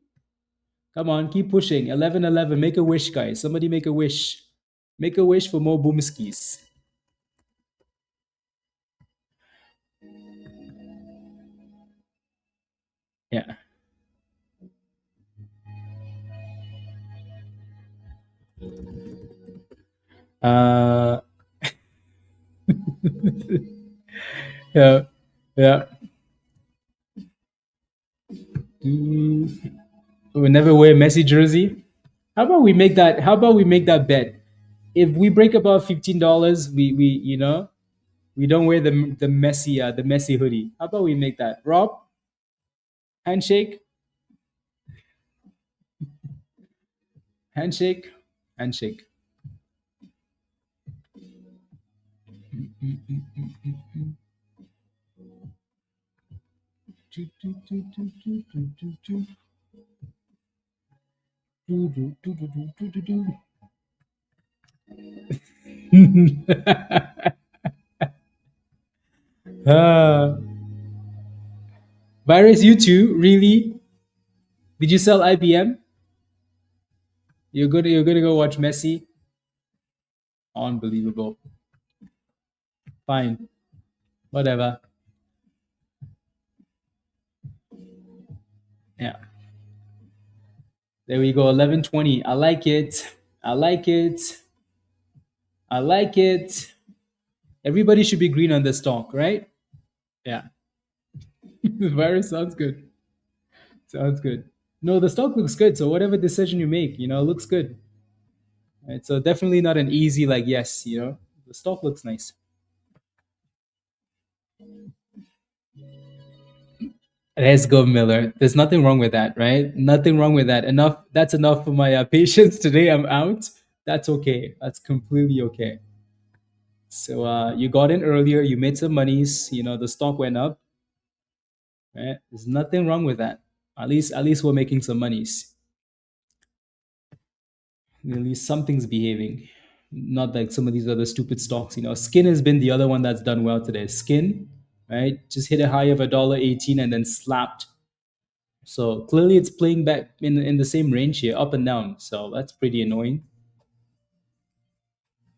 [SPEAKER 1] Come on, keep pushing. 11:11. Make a wish, guys. Somebody make a wish. Make a wish for more boomskis. Yeah. Uh. Yeah. Yeah. We never wear Messi jersey. How about we make that? How about we make that bet? If we break above $15, we we don't wear the Messi hoodie. How about we make that? Rob, handshake, handshake, handshake. Ah, Virus, you too? Really? Did you sell IBM? You're gonna go watch Messi? Unbelievable. Fine. Whatever. Yeah. There we go. 11:20. I like it. I like it. I like it. Everybody should be green on the stock, right? Yeah. The virus sounds good. Sounds good. No, the stock looks good. So whatever decision you make, it looks good. Right? So definitely not an easy like yes, The stock looks nice. Let's go, Miller. There's nothing wrong with that, right? Nothing wrong with that. Enough. That's enough for my patience today. I'm out. That's okay. That's completely okay. So you got in earlier. You made some monies. The stock went up. Right? There's nothing wrong with that. At least we're making some monies. At least something's behaving. Not like some of these other stupid stocks. Skin has been the other one that's done well today. Skin, right? Just hit a high of $1.18 and then slapped. So clearly it's playing back in the same range here, up and down. So that's pretty annoying.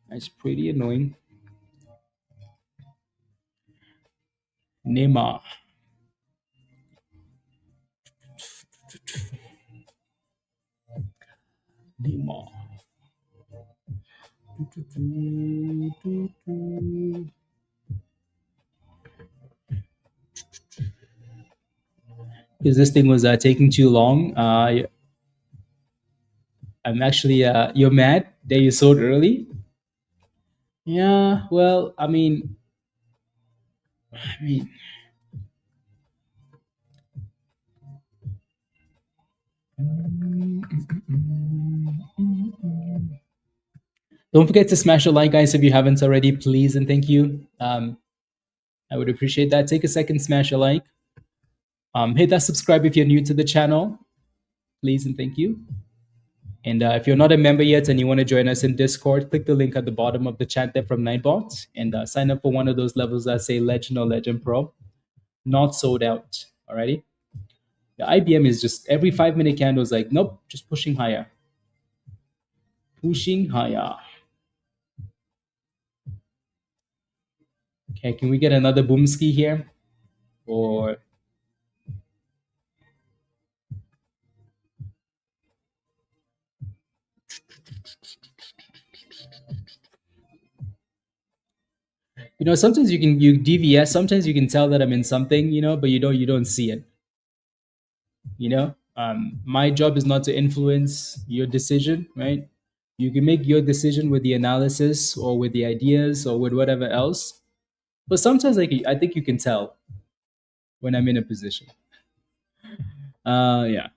[SPEAKER 1] That's pretty annoying. Neymar. Neymar. Because this thing was taking too long. I'm actually, you're mad that you sold early? Yeah, well, I mean, don't forget to smash the like, guys, if you haven't already, please and thank you. I would appreciate that. Take a second, smash a like. Hit that subscribe if you're new to the channel, please and thank you. And if you're not a member yet and you want to join us in Discord, click the link at the bottom of the chat there from Nightbot and sign up for one of those levels that say Legend or Legend Pro. Not sold out. Alrighty. The IBM is just every 5-minute candle is like, nope, just pushing higher. Pushing higher. Okay, can we get another boomski here? Or sometimes you DVS, sometimes you can tell that I'm in something, but you don't see it. My job is not to influence your decision, right? You can make your decision with the analysis or with the ideas or with whatever else. But sometimes like I think you can tell when I'm in a position. Yeah.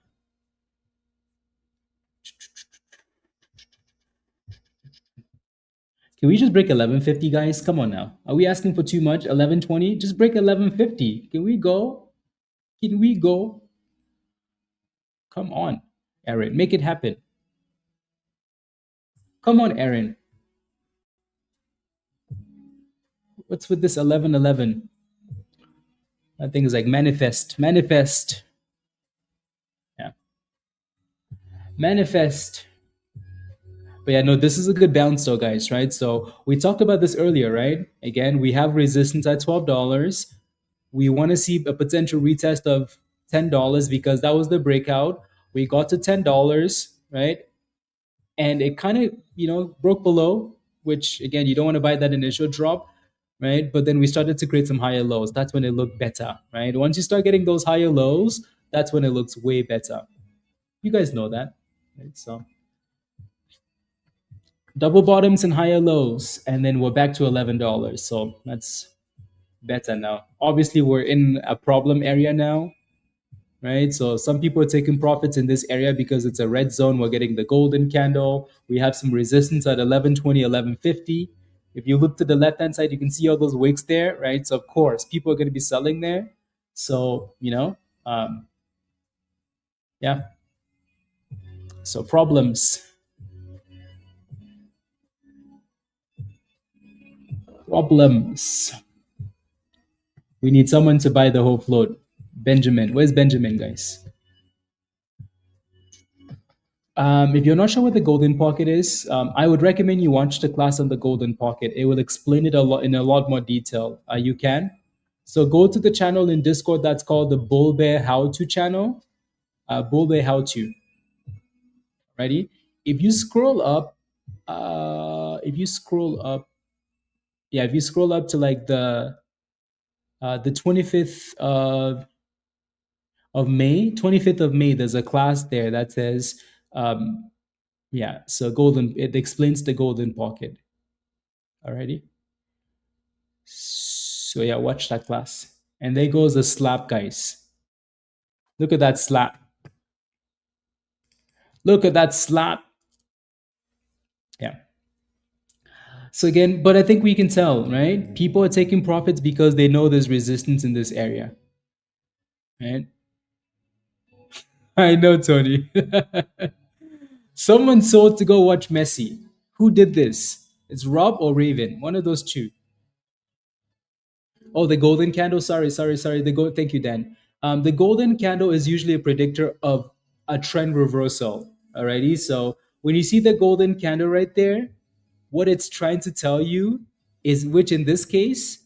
[SPEAKER 1] Can we just break 1150, guys? Come on now. Are we asking for too much? 1120? Just break 1150. Can we go? Can we go? Come on, Aaron. Make it happen. Come on, Aaron. What's with this 1111? That thing is like manifest. Manifest. Yeah. Manifest. But yeah, no, this is a good bounce though, guys, right? So we talked about this earlier, right? Again, we have resistance at $12. We want to see a potential retest of $10 because that was the breakout. We got to $10, right? And it kind of, broke below, which again, you don't want to buy that initial drop, right? But then we started to create some higher lows. That's when it looked better, right? Once you start getting those higher lows, that's when it looks way better. You guys know that, right? So double bottoms and higher lows, and then we're back to $11. So that's better now. Obviously, we're in a problem area now, right? So some people are taking profits in this area because it's a red zone. We're getting the golden candle. We have some resistance at 1120, 1150. If you look to the left hand side, you can see all those wicks there, right? So of course, people are going to be selling there. So yeah. So problems. Problems. We need someone to buy the whole float. Benjamin. Where's Benjamin, guys? If you're not sure what the golden pocket is, I would recommend you watch the class on the golden pocket. It will explain it in a lot more detail. You can. So go to the channel in Discord that's called the Bull Bear How To channel. Bull Bear How To. Ready? If you scroll up, if you scroll up to like the 25th of May, 25th of May, there's a class there that says yeah, so it explains the golden pocket. Alrighty. So yeah, watch that class. And there goes the slap, guys. Look at that slap. Look at that slap. Yeah. So again, but I think we can tell, right? People are taking profits because they know there's resistance in this area. Right? I know, Tony. Someone sold to go watch Messi. Who did this? It's Rob or Raven, one of those two. Oh, the golden candle. Sorry. Thank you, Dan. The golden candle is usually a predictor of a trend reversal. Alrighty. So when you see the golden candle right there, what it's trying to tell you is, which in this case,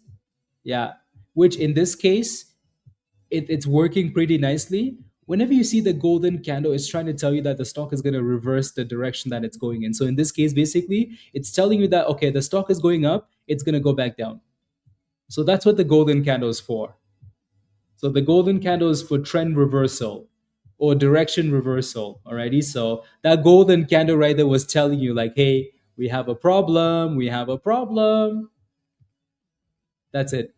[SPEAKER 1] it's working pretty nicely. Whenever you see the golden candle, it's trying to tell you that the stock is going to reverse the direction that it's going in. So in this case, basically, it's telling you that, okay, the stock is going up, it's going to go back down. So that's what the golden candle is for. So the golden candle is for trend reversal or direction reversal. Alrighty. So that golden candle right there was telling you, like, hey, we have a problem. We have a problem. That's it.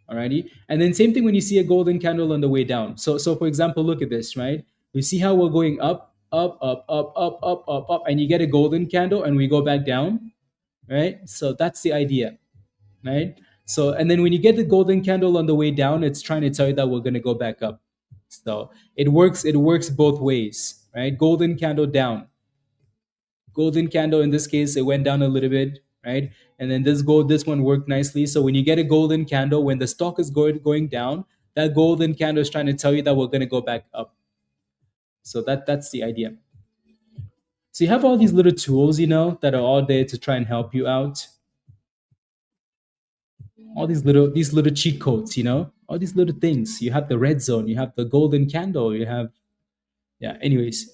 [SPEAKER 1] Alrighty. And then same thing when you see a golden candle on the way down. So for example, look at this, right? You see how we're going up, and you get a golden candle and we go back down, right? So that's the idea, right? So, and then when you get the golden candle on the way down, it's trying to tell you that we're going to go back up. So it works both ways, right? Golden candle down. Golden candle, in this case, it went down a little bit, right? And then this one worked nicely. So when you get a golden candle, when the stock is going down, that golden candle is trying to tell you that we're going to go back up. So that's the idea. So you have all these little tools, that are all there to try and help you out. All these little cheat codes, all these little things. You have the red zone, you have the golden candle, you have yeah. Anyways,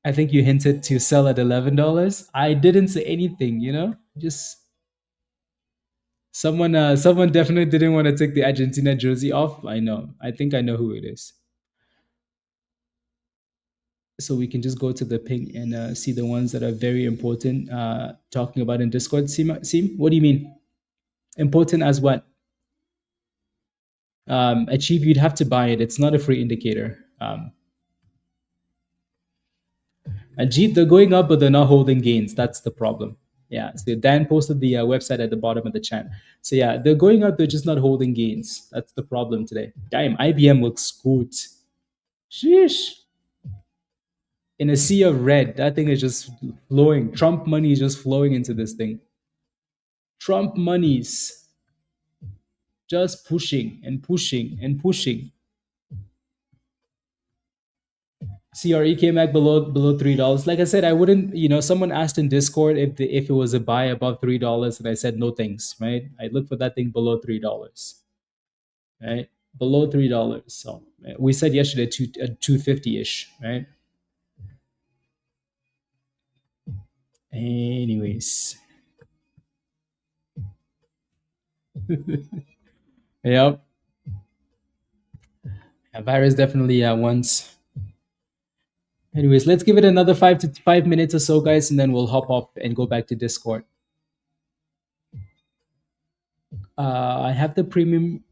[SPEAKER 1] I think you hinted to sell at $11. I didn't say anything, just someone definitely didn't want to take the Argentina jersey off. I know. I think I know who it is. So we can just go to the ping and see the ones that are very important. Talking about in Discord. Seem, what do you mean? Important as what? Achieve. You'd have to buy it. It's not a free indicator. Ajit, they're going up, but they're not holding gains. That's the problem. Yeah. So Dan posted the website at the bottom of the chat. So yeah, they're going up. They're just not holding gains. That's the problem today. Damn, IBM looks good. Sheesh. In a sea of red, that thing is just flowing. Trump money is just flowing into this thing. Trump monies just pushing and pushing and pushing. CRE came back below $3. Like I said, I wouldn't. Someone asked in Discord if it was a buy above $3, and I said no thanks. Right? I look for that thing below $3. Right? Below $3. So we said yesterday 250 ish. Right? Anyways, yep. Virus definitely once. Anyways, let's give it another 5 minutes or so, guys, and then we'll hop off and go back to Discord. I have the premium.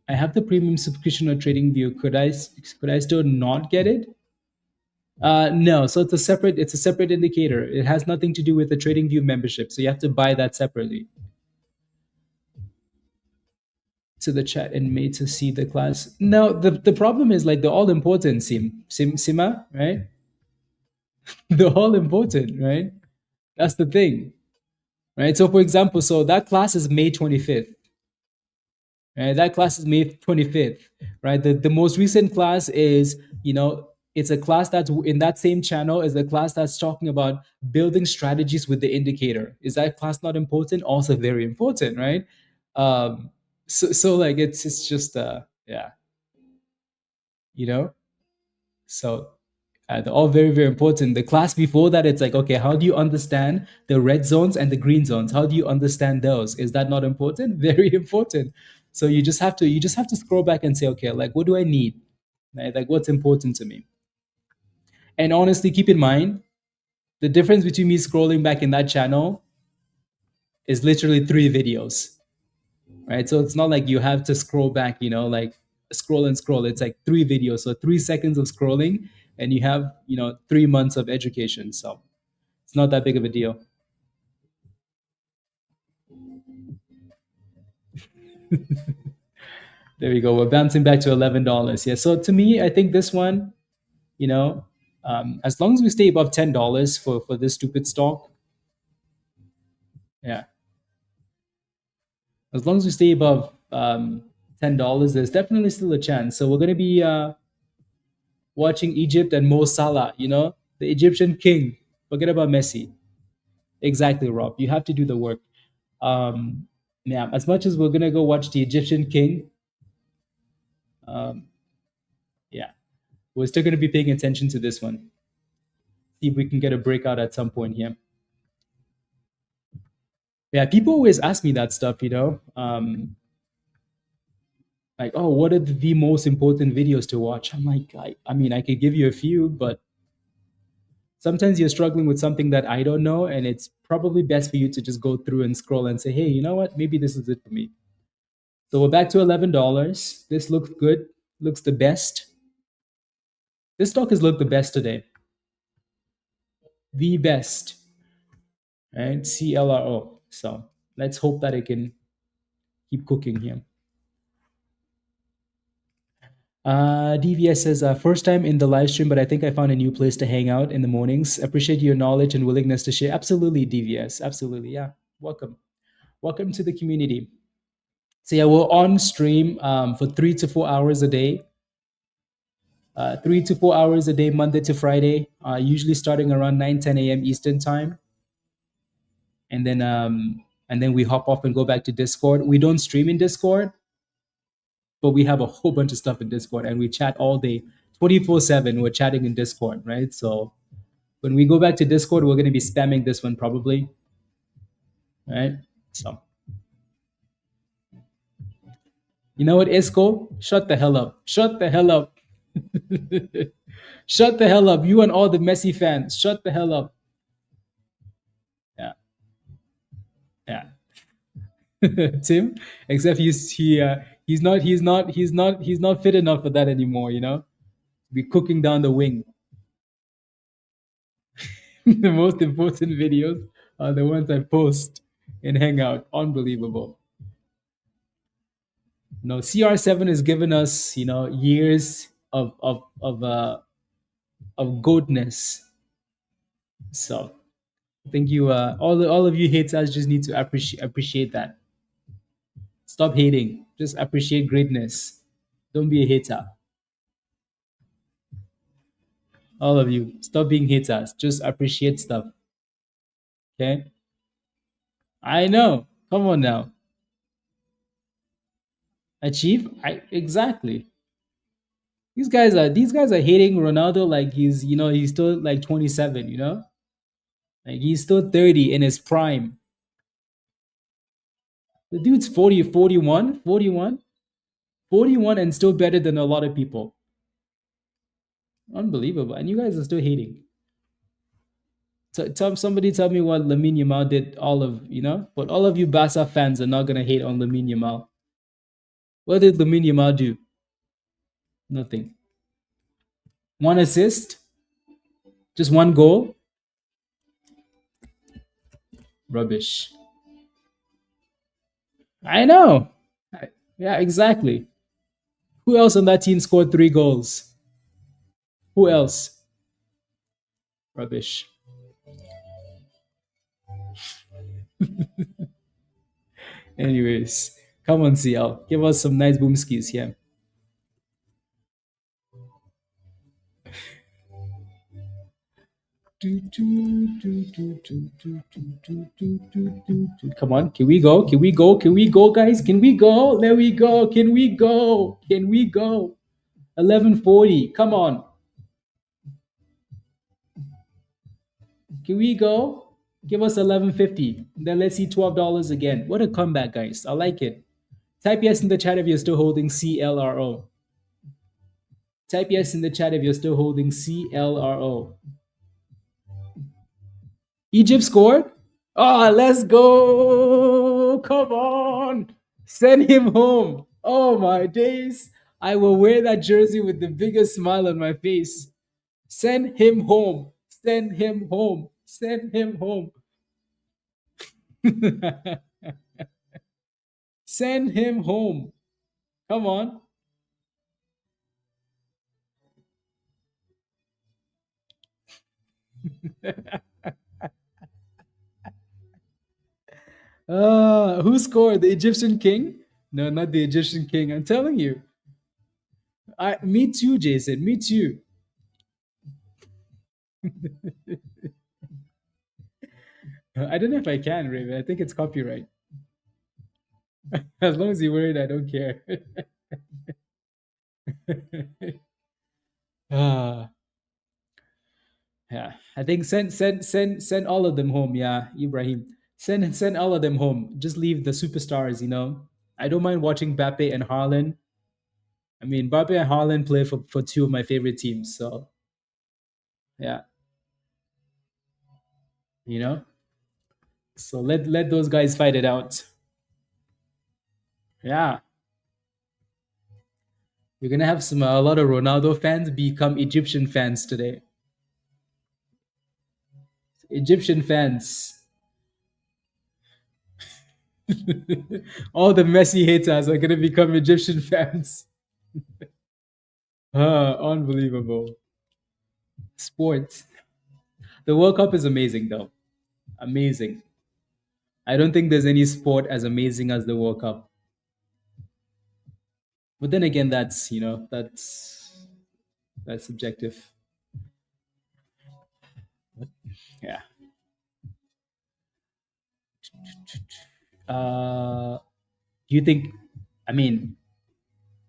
[SPEAKER 1] I have the premium subscription on TradingView. Could I still not get it? No. So it's a separate indicator. It has nothing to do with the TradingView membership. So you have to buy that separately. To the chat and made to see the class. No, the problem is like they're all important. Sima, right? They're all important, right? That's the thing, right? So for example, so that class is May 25th. Right? That class is May 25th, right? The most recent class is, it's a class that's in that same channel is a class that's talking about building strategies with the indicator. Is that class not important? Also very important, right? So like it's just yeah, so they're all very, very important. The class before that, it's like, okay, how do you understand the red zones and the green zones? How do you understand those? Is that not important? Very important. So you just have to scroll back and say, okay, like what do I need? Right? Like what's important to me? And honestly, keep in mind the difference between me scrolling back in that channel is literally 3 videos. Right? So it's not like you have to scroll back, like scroll and scroll. It's like 3 videos. So 3 seconds of scrolling and you have, 3 months of education. So it's not that big of a deal. There we go. We're bouncing back to $11. Yeah. So to me, I think this one, as long as we stay above $10 for this stupid stock, yeah. As long as we stay above $10, there's definitely still a chance. So we're going to be watching Egypt and Mo Salah. The Egyptian king. Forget about Messi. Exactly, Rob. You have to do the work. Yeah. As much as we're going to go watch the Egyptian king, yeah, we're still going to be paying attention to this one. See if we can get a breakout at some point here. Yeah, people always ask me that stuff, like, oh, what are the most important videos to watch? I'm like, I mean, I could give you a few, but sometimes you're struggling with something that I don't know, and it's probably best for you to just go through and scroll and say, hey, you know what? Maybe this is it for me. So we're back to $11. This looks good. Looks the best. This stock has looked the best today. The best. Right? CLRO. So let's hope that it can keep cooking here. DVS says, first time in the live stream, but I think I found a new place to hang out in the mornings. Appreciate your knowledge and willingness to share. Absolutely, DVS. Absolutely. Yeah. Welcome. Welcome to the community. So yeah, we're on stream for 3 to 4 hours a day. 3 to 4 hours a day, Monday to Friday, usually starting around 9, 10 a.m. Eastern time. And then and then we hop off and go back to Discord. We don't stream in Discord, but we have a whole bunch of stuff in Discord, and we chat all day, 24/7. We're chatting in Discord, right? So when we go back to Discord, we're going to be spamming this one probably, right? So you know what, Isco? Shut the hell up! Shut the hell up! Shut the hell up! You and all the Messi fans, shut the hell up! Yeah, yeah. Tim, except he's not fit enough for that anymore. You know, be cooking down the wing. The most important videos are the ones I post in Hangout. Unbelievable. No, CR7 has given us, years of goatness. So I think all of you haters just need to appreciate that. Stop hating. Just appreciate greatness. Don't be a hater. All of you, stop being haters. Just appreciate stuff. Okay? I know. Come on now. Achieve? Exactly. These guys are hating Ronaldo like he's still like 27, Like he's still 30 in his prime. The dude's 40, 41, 41, 41, and still better than a lot of people. Unbelievable. And you guys are still hating. Somebody tell me what Lamine Yamal did but all of you Barca fans are not gonna hate on Lamine Yamal. What did Lamine Yamal do? Nothing. One assist? Just one goal? Rubbish. I know. Yeah, exactly. Who else on that team scored 3 goals? Who else? Rubbish. Anyways, come on, CL. Give us some nice boom skis here. Come on, can we go? Can we go? Can we go, guys? Can we go? There we go. Can we go? Can we go? 11:40. Come on. Can we go? Give us 11:50. Then let's see $12 again. What a comeback, guys. I like it. Type yes in the chat if you're still holding CLRO. Type yes in the chat if you're still holding CLRO. Egypt scored? Oh, let's go. Come on. Send him home. Oh, my days. I will wear that jersey with the biggest smile on my face. Send him home. Send him home. Send him home. Send him home. Come on. Who scored? The Egyptian king? No, not the Egyptian king. I'm telling you. Me too, Jason. Me too. I don't know if I can, Raven. I think it's copyright. As long as you wear it, I don't care. Ah, yeah. I think send all of them home. Yeah, Ibrahim. Send all of them home. Just leave the superstars. I don't mind watching Mbappe and Haaland. I mean, Mbappe and Haaland play for two of my favorite teams. So yeah, you know. So let those guys fight it out. Yeah. You're gonna have a lot of Ronaldo fans become Egyptian fans today. Egyptian fans. All the Messi haters are gonna become Egyptian fans. Unbelievable. Sports. The World Cup is amazing though. Amazing. I don't think there's any sport as amazing as the World Cup. But then again, that's subjective. Yeah. Uh, do you think? I mean,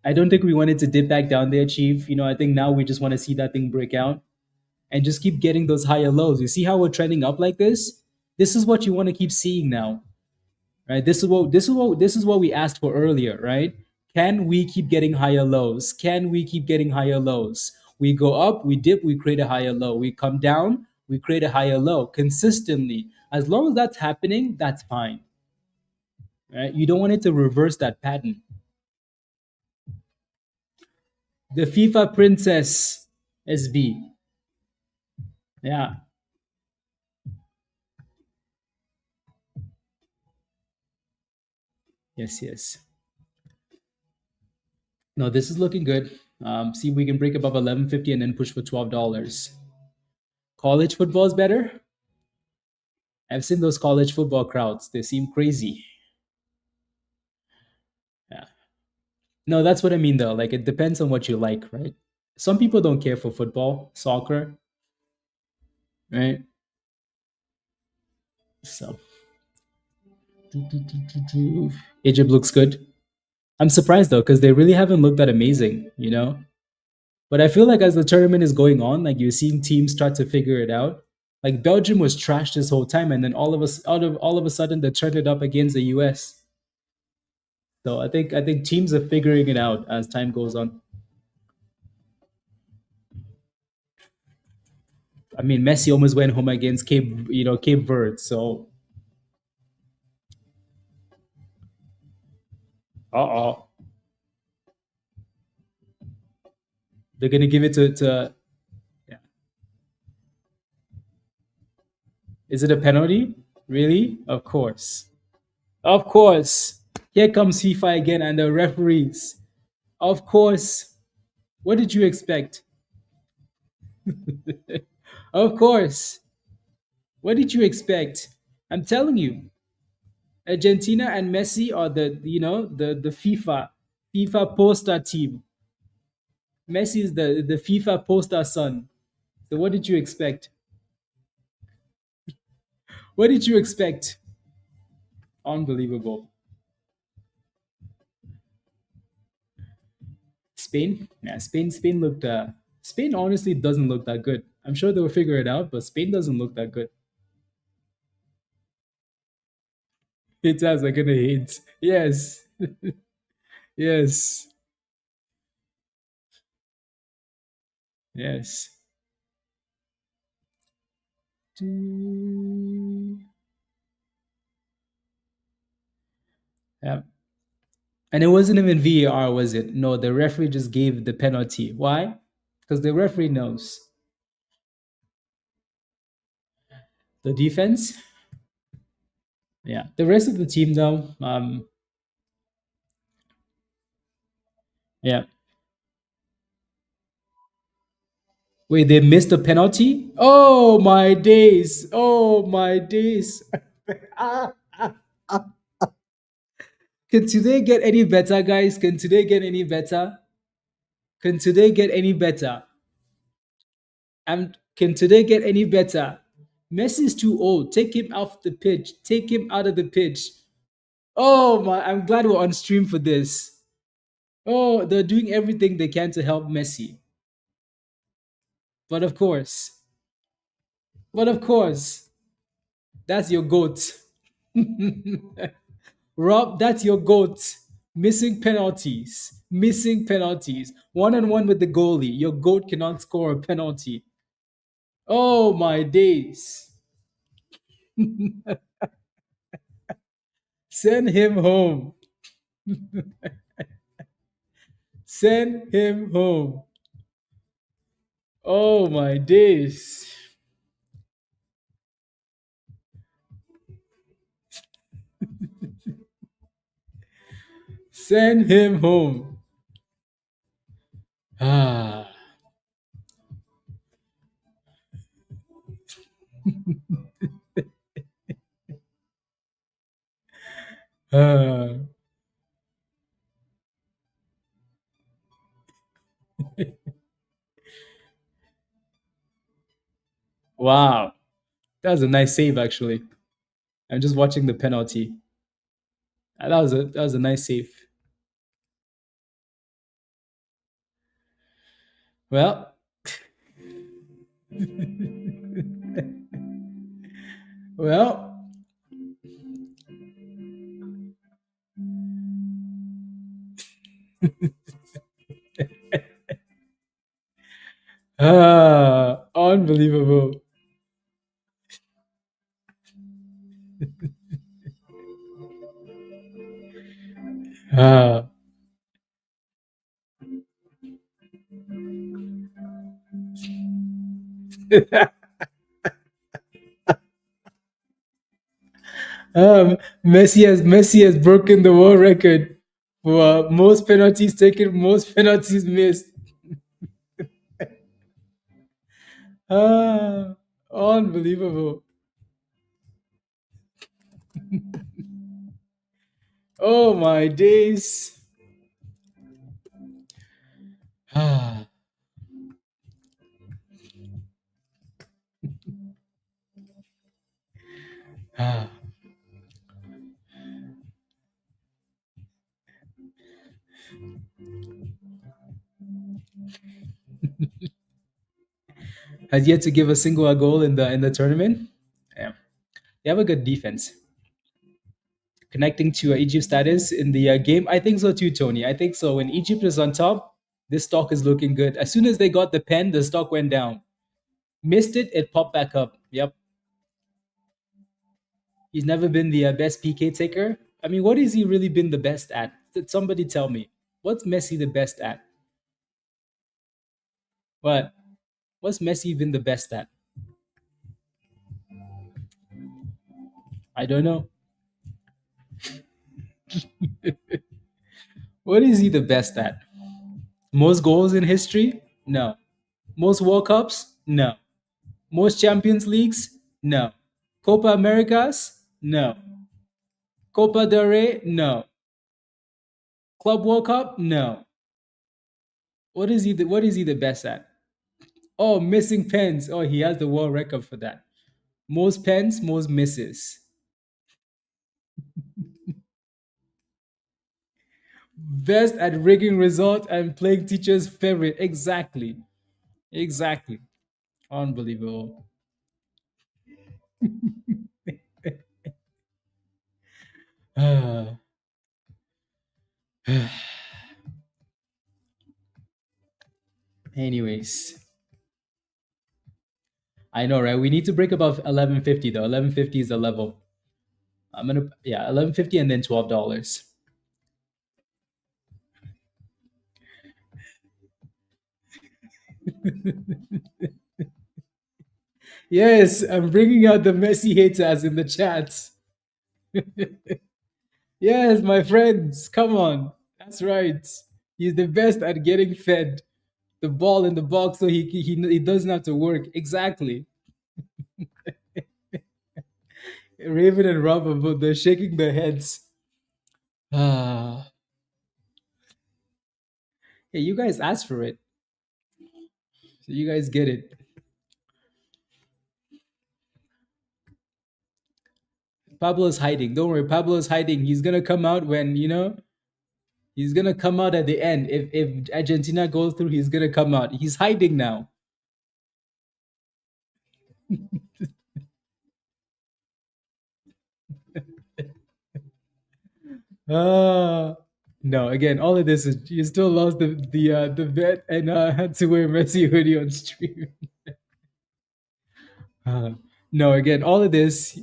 [SPEAKER 1] I don't think we wanted to dip back down there, Chief. I think now we just want to see that thing break out and just keep getting those higher lows. You see how we're trending up like this? This is what you want to keep seeing now, right? This is what we asked for earlier, right? Can we keep getting higher lows? Can we keep getting higher lows? We go up, we dip, we create a higher low. We come down, we create a higher low consistently. As long as that's happening, that's fine, right? You don't want it to reverse that pattern. The FIFA princess SB. Yeah. Yes, yes. No, this is looking good. See if we can break above 1150 and then push for $12. College football is better. I've seen those college football crowds. They seem crazy. Yeah. No, that's what I mean though. Like it depends on what you like, right? Some people don't care for football, soccer, right? So Egypt looks good. I'm surprised though, because they really haven't looked that amazing. But I feel like as the tournament is going on, like you're seeing teams start to figure it out. Like Belgium was trashed this whole time, and then all of a sudden they turned it up against the US. So I think teams are figuring it out as time goes on. I mean, Messi almost went home against Cape Verde. So, uh-oh, they're gonna give it to. Yeah. Is it a penalty? Really? Of course, of course. Here comes FIFA again and the referees. Of course. What did you expect? Of course. What did you expect? I'm telling you, Argentina and Messi are the FIFA poster team. Messi is the FIFA poster son. So what did you expect? What did you expect? Unbelievable. Spain? Yeah, Spain looked Spain honestly doesn't look that good. I'm sure they'll figure it out, but Spain doesn't look that good. It has like gonna hit. Yes. Yes. Yes. Yeah. And it wasn't even VAR, was it? No, the referee just gave the penalty. Why? Because the referee knows. The defense, yeah. The rest of the team, though, yeah. Wait, they missed the penalty? Oh my days! Oh my days! Can today get any better, guys? Can today get any better? Can today get any better? And can today get any better? Messi's too old. Take him off the pitch. Take him out of the pitch. Oh my! I'm glad we're on stream for this. Oh, they're doing everything they can to help Messi. But of course, but of course, that's your goat. Rob, that's your goat. Missing penalties. Missing penalties. One on one with the goalie. Your goat cannot score a penalty. Oh my days. Send him home. Send him home. Oh my days. Send him home. Ah. Ah. Wow. That was a nice save, actually. I'm just watching the penalty. That was a nice save. Well, well. Unbelievable. Ah. Messi has broken the world record for most penalties taken, most penalties missed. Ah, unbelievable. Oh my days. Ah, ah. Has yet to give a single goal in the tournament. Yeah, they have a good defense. Connecting to Egypt status in the game, I think so too, Tony. I think so. When Egypt is on top, this stock is looking good. As soon as they got the pen, the stock went down. Missed it, it popped back up. Yep. He's never been the best PK taker. I mean, what has he really been the best at? Did somebody tell me? What's Messi the best at? What? What's Messi been the best at? I don't know. What is he the best at? Most goals in history? No. Most World Cups? No. Most Champions Leagues? No. Copa Americas? No. Copa del Rey? No. Club World Cup? No. What is he the best at? Oh, missing pens. Oh, he has the world record for that. Most pens, most misses. Best at rigging result and playing teacher's favorite. Exactly. Exactly. Unbelievable. Anyways, I know, right? We need to break above 1150 though. 1150 is the level. I'm gonna, yeah, 1150 and then $12. Yes, I'm bringing out the Messi haters in the chats. Yes, my friends, come on. That's right. He's the best at getting fed the ball in the box so he doesn't have to work. Exactly. Raven and Robin, but they're shaking their heads. Ah, yeah, you guys asked for it, so you guys get it. Pablo's hiding. Don't worry, Pablo's hiding. He's gonna come out when he's gonna come out at the end. If Argentina goes through, he's gonna come out. He's hiding now. Ah, no. Again, all of this is you still lost the bet and had to wear Messi hoodie on stream. Uh, no, again, all of this,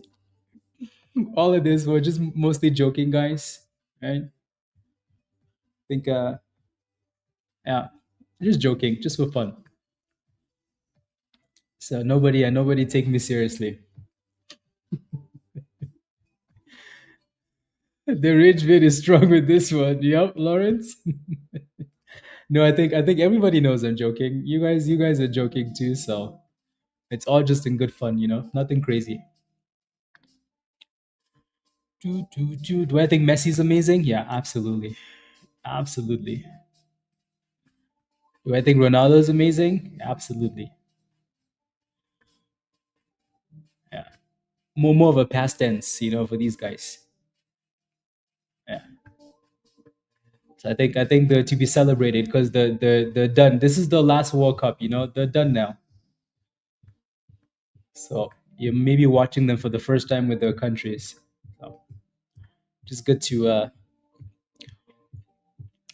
[SPEAKER 1] we're just mostly joking, guys. Right? Think, yeah, just joking, just for fun. So nobody take me seriously. The rich bit is strong with this one. Yep, Lawrence. No, I think everybody knows I'm joking. You guys are joking too, so it's all just in good fun, nothing crazy. Do I think Messi's amazing? Yeah, absolutely. Absolutely. Do I think Ronaldo's amazing? Absolutely. Yeah. More of a past tense, for these guys. So I think they're to be celebrated because they're done. This is the last World Cup, they're done now. So you may be watching them for the first time with their countries. So just good to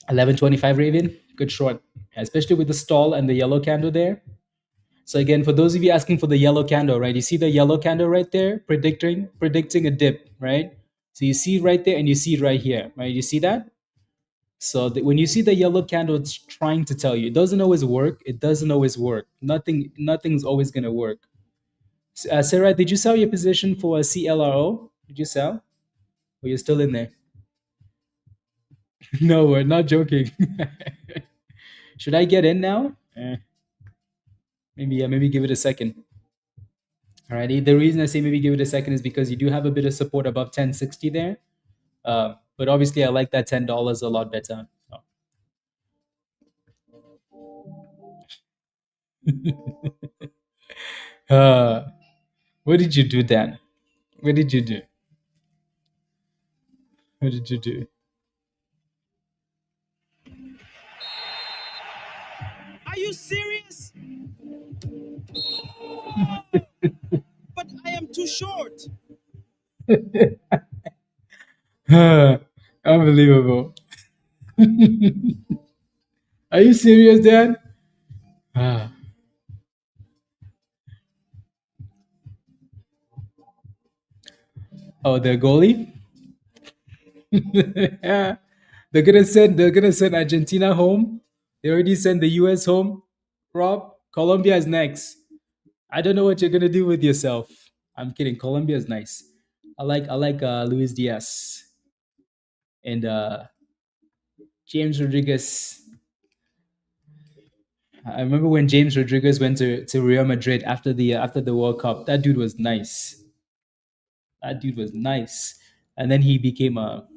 [SPEAKER 1] 11.25 Raven, good short, especially with the stall and the yellow candle there. So again, for those of you asking for the yellow candle, right? You see the yellow candle right there, predicting a dip, right? So you see it right there, and you see it right here, right? You see that? So when you see the yellow candle, it's trying to tell you it doesn't always work. It doesn't always work. Nothing's always gonna work. Sarah, did you sell your position for a CLRO? Did you sell? Or you're still in there? No, we're not joking. Should I get in now? Maybe give it a second. Alrighty. The reason I say maybe give it a second is because you do have a bit of support above 1060 there. But obviously, I like that $10 a lot better. So. Uh, what did you do, Dan? What did you do? What did you do?
[SPEAKER 2] Are you serious? But I am too short.
[SPEAKER 1] Unbelievable. Are you serious, Dan? Ah. Oh, the goalie? They're gonna send Argentina home. They already sent the US home. Rob, Colombia is next. I don't know what you're gonna do with yourself. I'm kidding. Colombia is nice. I like Luis Diaz and James Rodriguez. I remember when James Rodriguez went to Real Madrid after the World Cup. That dude was nice. That dude was nice. And then he became a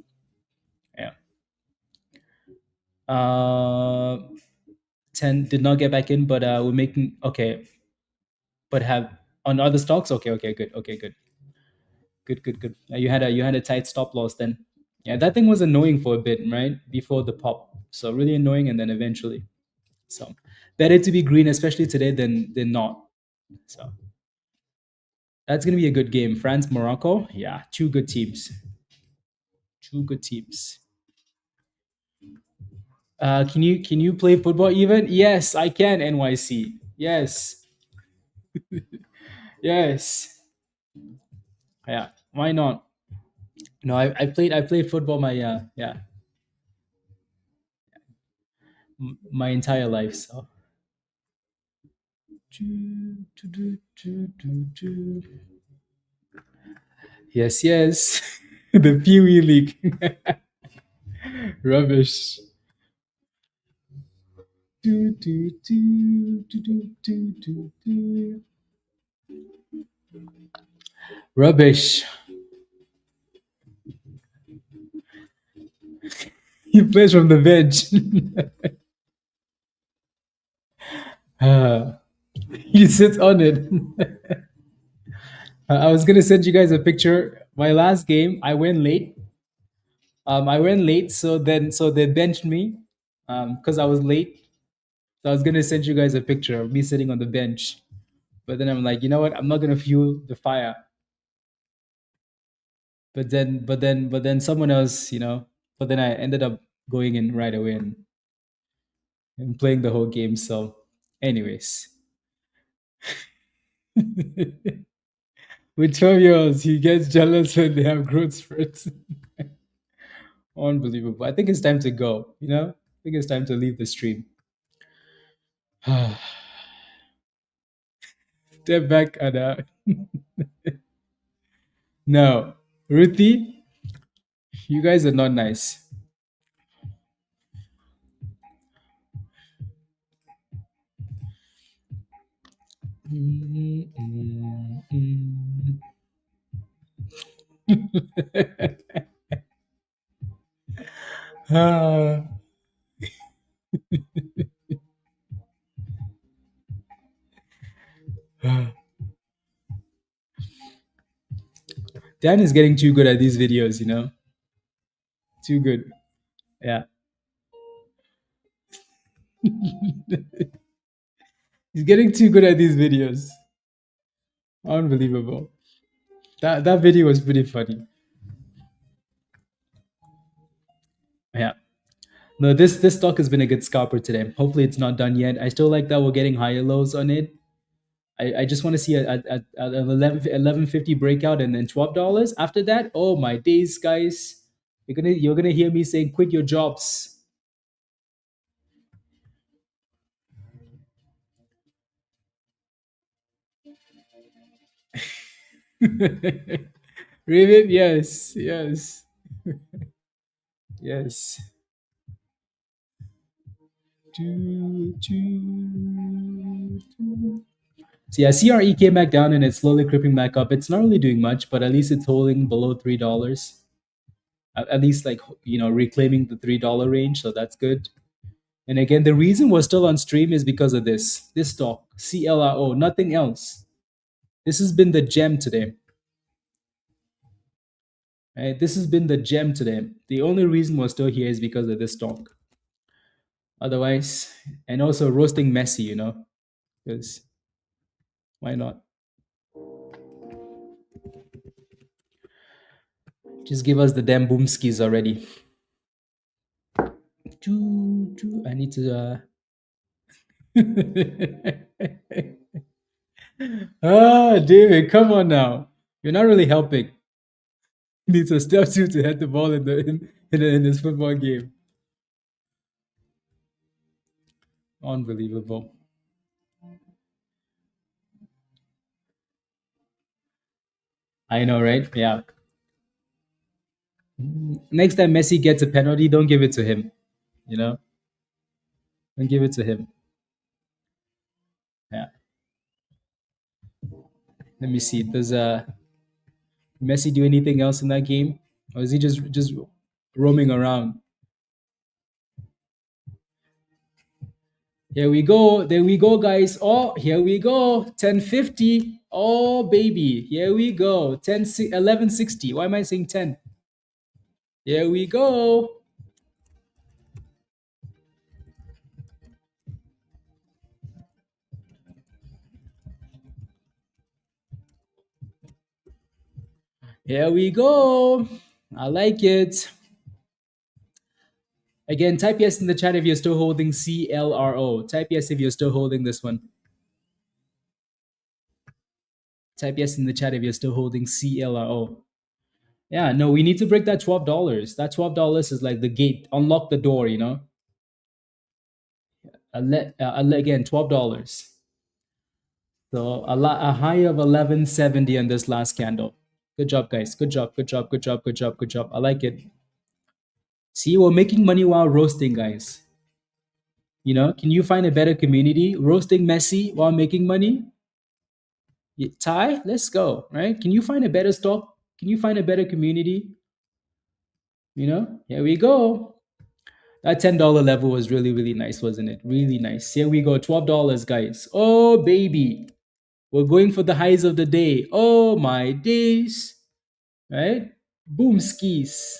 [SPEAKER 1] yeah. Uh 10 did not get back in, but we're making okay. But have on other stocks? Okay, good. Okay, good. Good. You had a tight stop loss then. Yeah, that thing was annoying for a bit, right? Before the pop. So really annoying and then eventually. So better to be green, especially today than not. So that's gonna be a good game. France, Morocco. Yeah, two good teams. Two good teams. Can you play football even? Yes, I can, NYC. Yes. Yes. Yeah. Why not? No, I played football my entire life. So yes. The Pee Wee League. Rubbish. Do, do, do, do, do, do, do, do. Rubbish. He plays from the bench. Ah, he sits on it. I was gonna send you guys a picture. My last game, I went late. So they benched me because I was late. So I was gonna send you guys a picture of me sitting on the bench, but then I'm like, you know what? I'm not gonna fuel the fire. But then someone else, But then I ended up going in right away and playing the whole game. So, anyways, with 12-year-olds, he gets jealous when they have growth spurts. Unbelievable. I think it's time to go. I think it's time to leave the stream. Step back and no, Ruthie, you guys are not nice. Ah. Dan is getting too good at these videos. Too good. Yeah. He's getting too good at these videos. Unbelievable. That video was pretty funny. Yeah. No, this stock has been a good scalper today. Hopefully it's not done yet. I still like that we're getting higher lows on it. I just want to see an 1150 breakout and then $12. After that, oh my days, guys. You're gonna hear me saying quit your jobs. Rivet, yes, yes, yes. So yeah, CRE came back down and it's slowly creeping back up. It's not really doing much, but at least it's holding below $3. At least like reclaiming the $3 range, so that's good. And again, the reason we're still on stream is because of this stock, CLRO, nothing else. This has been the gem today. Right? This has been the gem today. The only reason we're still here is because of this stock. Otherwise, and also roasting Messi, because why not? Just give us the damn boomskis already. I need to. David, come on now. You're not really helping. Needs a step two to head the ball in this football game. Unbelievable. I know, right? Yeah. Next time Messi gets a penalty, don't give it to him. Don't give it to him. Yeah. Let me see. Does Messi do anything else in that game, or is he just roaming around? Here we go. There we go, guys. Oh, here we go. 1050. Oh, baby. Here we go. 1160. Why am I saying 10? Here we go. Here we go. I like it. Again, type yes in the chat if you're still holding CLRO. Type yes if you're still holding this one. Type yes in the chat if you're still holding CLRO. Yeah, no, we need to break that $12. That $12 is like the gate. Unlock the door, Again, $12. So a high of 1170 on this last candle. Good job, guys. Good job. Good job. Good job. Good job. Good job. I like it. See, we're making money while roasting, guys. Can you find a better community? Roasting Messi while making money? Ty, let's go, right? Can you find a better stock? Can you find a better community? Here we go. That $10 level was really, really nice, wasn't it? Really nice. Here we go, $12, guys. Oh, baby. We're going for the highs of the day. Oh, my days. Right? Boom skis.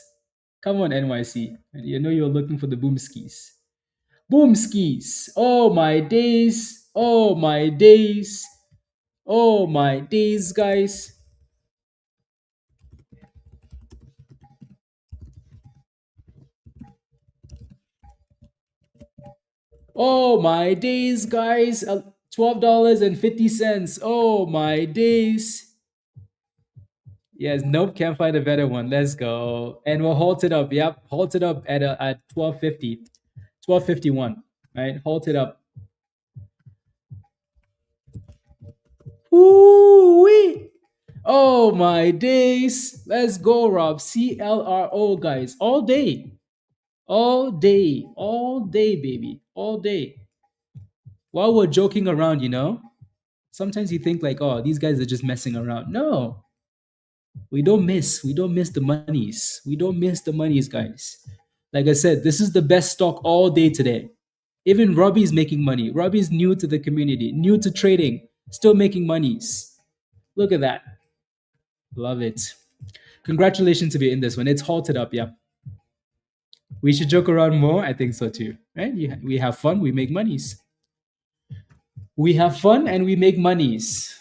[SPEAKER 1] Come on, NYC. You're looking for the boom skis. Boom skis. Oh, my days. Oh, my days. Oh, my days, guys. Oh, my days, guys. $12.50. Oh, my days. Yes, nope, can't find a better one. Let's go. And we'll halt it up. Yep, halt it up at 1250. 1251. Right? Halt it up. Ooh-wee. Oh my days. Let's go, Rob. CLRO, guys. All day. All day. All day, baby. All day. While we're joking around, sometimes you think like, oh, these guys are just messing around. No. We don't miss. We don't miss the monies. We don't miss the monies, guys. Like I said, this is the best stock all day today. Even Robbie's making money. Robbie's new to the community, new to trading, still making monies. Look at that. Love it. Congratulations if you're in this one. It's halted up, yeah. We should joke around more. I think so too, right? We have fun, we make monies. We have fun and we make monies.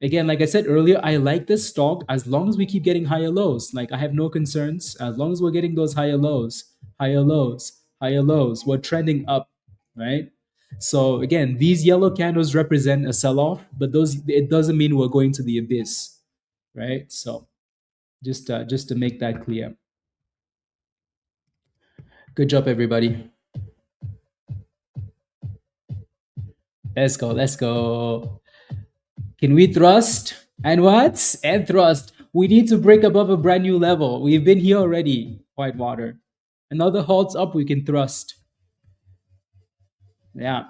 [SPEAKER 1] Again, like I said earlier, I like this stock as long as we keep getting higher lows. Like I have no concerns as long as we're getting those higher lows, higher lows, higher lows. We're trending up, right? So again, these yellow candles represent a sell-off, but those it doesn't mean we're going to the abyss, right? So just to make that clear. Good job, everybody. Let's go. Let's go. Can we thrust? And what? And thrust. We need to break above a brand new level. We've been here already, Whitewater. Another halts up, we can thrust. Yeah.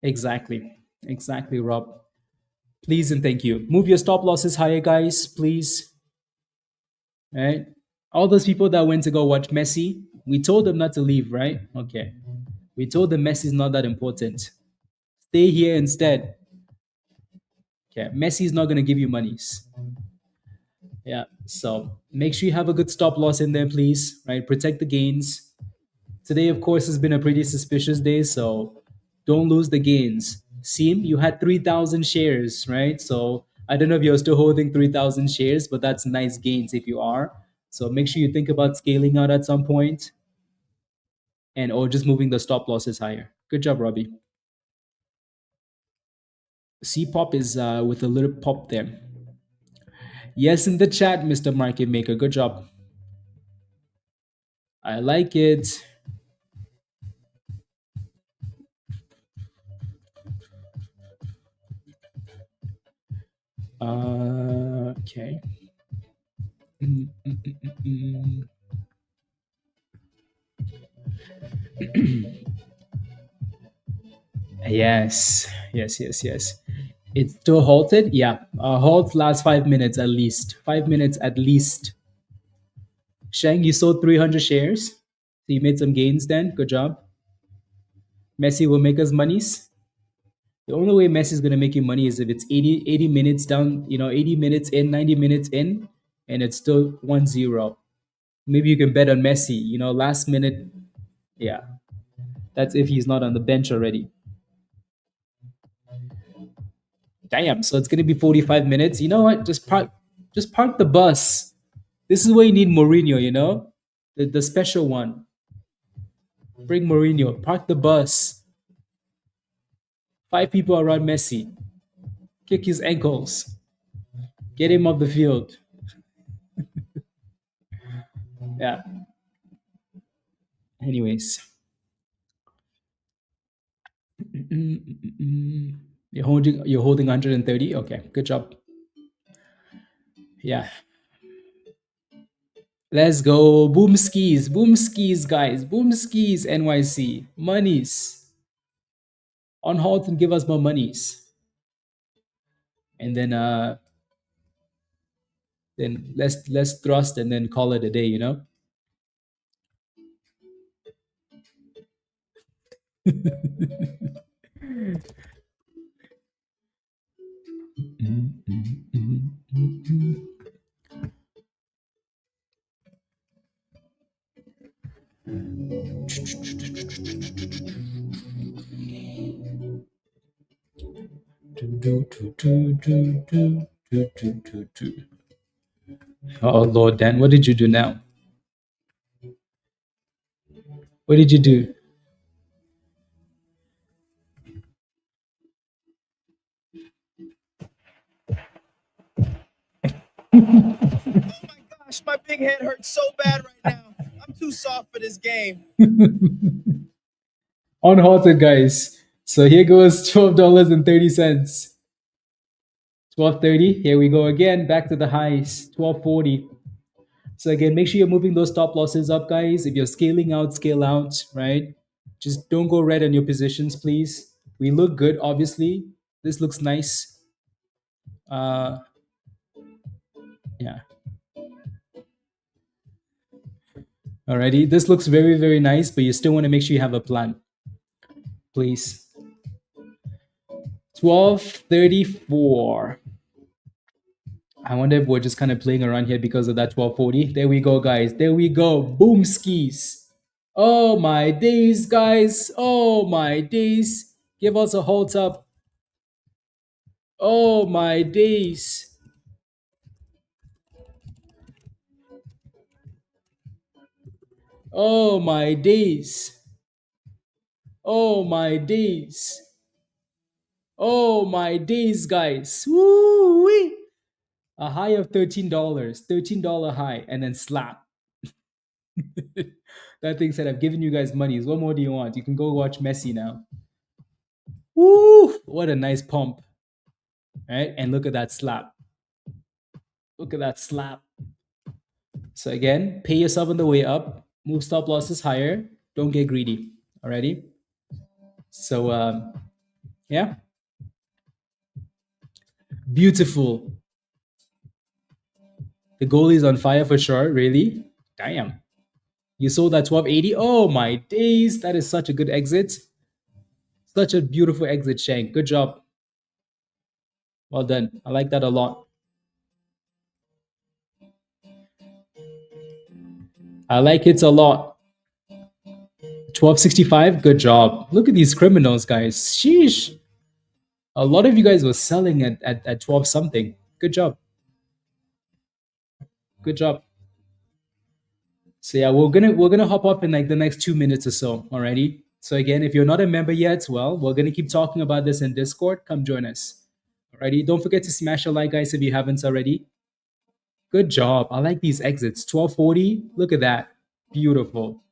[SPEAKER 1] Exactly. Exactly, Rob. Please and thank you. Move your stop losses higher, guys, please. Right? All those people that went to go watch Messi, we told them not to leave, right? Okay. We told them Messi's not that important. Stay here instead. Okay. Messi's not going to give you monies. Yeah. So make sure you have a good stop loss in there, please. Right. Protect the gains. Today, of course, has been a pretty suspicious day. So don't lose the gains. Seem you had 3,000 shares, right? So I don't know if you're still holding 3,000 shares, but that's nice gains if you are. So make sure you think about scaling out at some point and or just moving the stop losses higher. Good job, Robbie. CPOP is with a little pop there. Yes, in the chat, Mr. Market Maker. Good job. I like it. Okay. Yes, yes, yes, yes. It's still halted. Yeah, halt lasts 5 minutes at least. 5 minutes at least. Sheng, you sold 300 shares. So you made some gains then. Good job. Messi will make us monies. The only way Messi is going to make you money is if it's 80 minutes down, 80 minutes in, 90 minutes in, and it's still 1-0. Maybe you can bet on Messi, last minute. Yeah. That's if he's not on the bench already. Damn. So it's going to be 45 minutes. You know what? Just park the bus. This is where you need Mourinho, the special one. Bring Mourinho. Park the bus. 5 people around Messi. Kick his ankles. Get him off the field. Yeah. Anyways. You're holding 130? Okay, good job. Yeah. Let's go. Boom skis, guys. Boom skis, NYC. Monies. On halt and give us more monies. And then let's thrust and then call it a day, Oh Lord, Dan, what did you do now? What did you do?
[SPEAKER 2] Oh my gosh, my big head hurts so bad right now. I'm too soft for this game.
[SPEAKER 1] Unhalted, guys. So here goes $12.30. 12.30. Here we go again. Back to the highs. 12.40. So again, make sure you're moving those stop losses up, guys. If you're scaling out, scale out, right? Just don't go red on your positions, please. We look good, obviously. This looks nice. Yeah. Alrighty. This looks very, very nice, but you still want to make sure you have a plan. Please. 12.34. I wonder if we're just kind of playing around here because of that 1240. There we go, guys. There we go. Boom skis. Oh my days, guys. Oh my days. Give us a hold up. Oh my days. Oh my days. Oh my days. Oh my days, guys. Woo-wee. A high of $13, $13 high, and then slap. That thing said, I've given you guys money. What more do you want? You can go watch Messi now. Woo! What a nice pump. Right? And look at that slap. Look at that slap. So again, pay yourself on the way up. Move stop losses higher. Don't get greedy. Alrighty? So yeah. Beautiful. The goalie's on fire for sure. Really? Damn. You sold that 1280. Oh my days. That is such a good exit. Such a beautiful exit, Shank. Good job. Well done. I like that a lot. I like it a lot. 1265. Good job. Look at these criminals, guys. Sheesh. A lot of you guys were selling at 12 something. Good job. Good job. So yeah, we're gonna hop up in like the next 2 minutes or so. Alrighty. So again, if you're not a member yet, well, we're gonna keep talking about this in Discord. Come join us. Alrighty. Don't forget to smash a like, guys, if you haven't already. Good job. I like these exits. 1240. Look at that. Beautiful.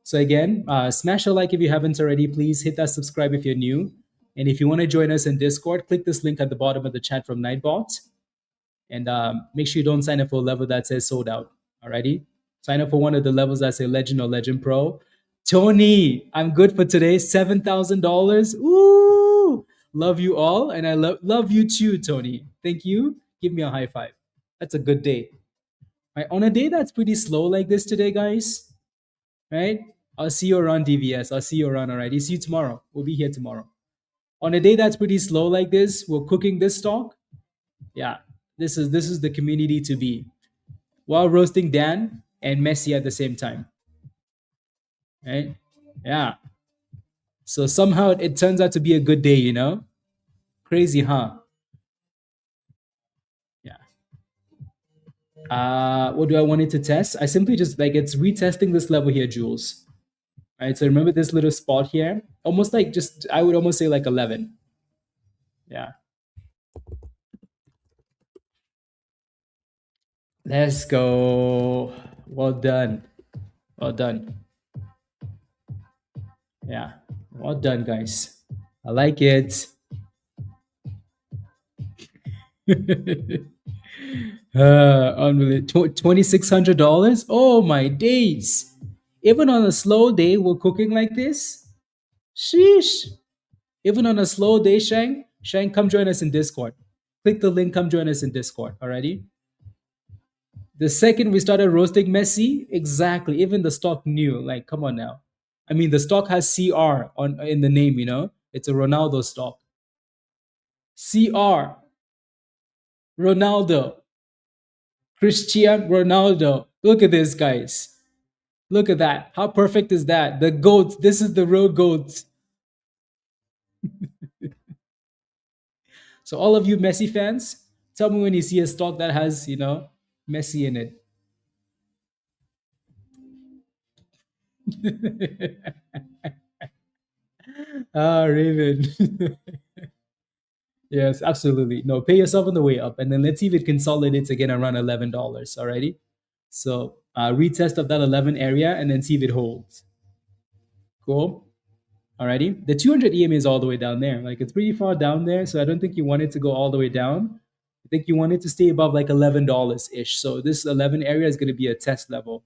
[SPEAKER 1] So again, smash a like if you haven't already. Please hit that subscribe if you're new. And if you want to join us in Discord, click this link at the bottom of the chat from Nightbot. And make sure you don't sign up for a level that says sold out. Alrighty? Sign up for one of the levels that say Legend or Legend Pro. Tony, I'm good for today. $7,000. Ooh! Love you all. And I love you too, Tony. Thank you. Give me a high five. That's a good day. Right? On a day that's pretty slow like this today, guys, right? I'll see you around DVS. I'll see you around. All right. See you tomorrow. We'll be here tomorrow. On a day that's pretty slow like this, we're cooking this stock. Yeah, this is the community to be. While roasting Dan and Messi at the same time. Right? Yeah. So somehow it turns out to be a good day, you know? Crazy, huh? Yeah. What do I want it to test? I simply just like it's retesting this level here, Jules. Right, so remember this little spot here? Almost like just, I would almost say like 11. Yeah. Let's go. Well done. Well done. Yeah. Well done, guys. I like it. Unbelievable. $2,600? Oh my days. Even on a slow day, we're cooking like this? Sheesh. Even on a slow day, Shang, come join us in Discord. Click the link, come join us in Discord. Alrighty? The second we started roasting Messi, exactly. Even the stock knew. Like, come on now. I mean, the stock has CR on in the name, you know? It's a Ronaldo stock. CR. Ronaldo. Cristiano Ronaldo. Look at this, guys. Look at that. How perfect is that? The GOAT. This is the real GOAT. So all of you Messi fans, tell me when you see a stock that has, you know, Messi in it. Raven. Yes, absolutely. No, pay yourself on the way up, and then let's see if it consolidates again around $11. Alrighty. So retest of that 11 area, and then see if it holds. Cool. Alrighty. The 200 EMA is all the way down there. Like it's pretty far down there, so I don't think you want it to go all the way down. I think you want it to stay above like $11 ish. So this 11 area is going to be a test level.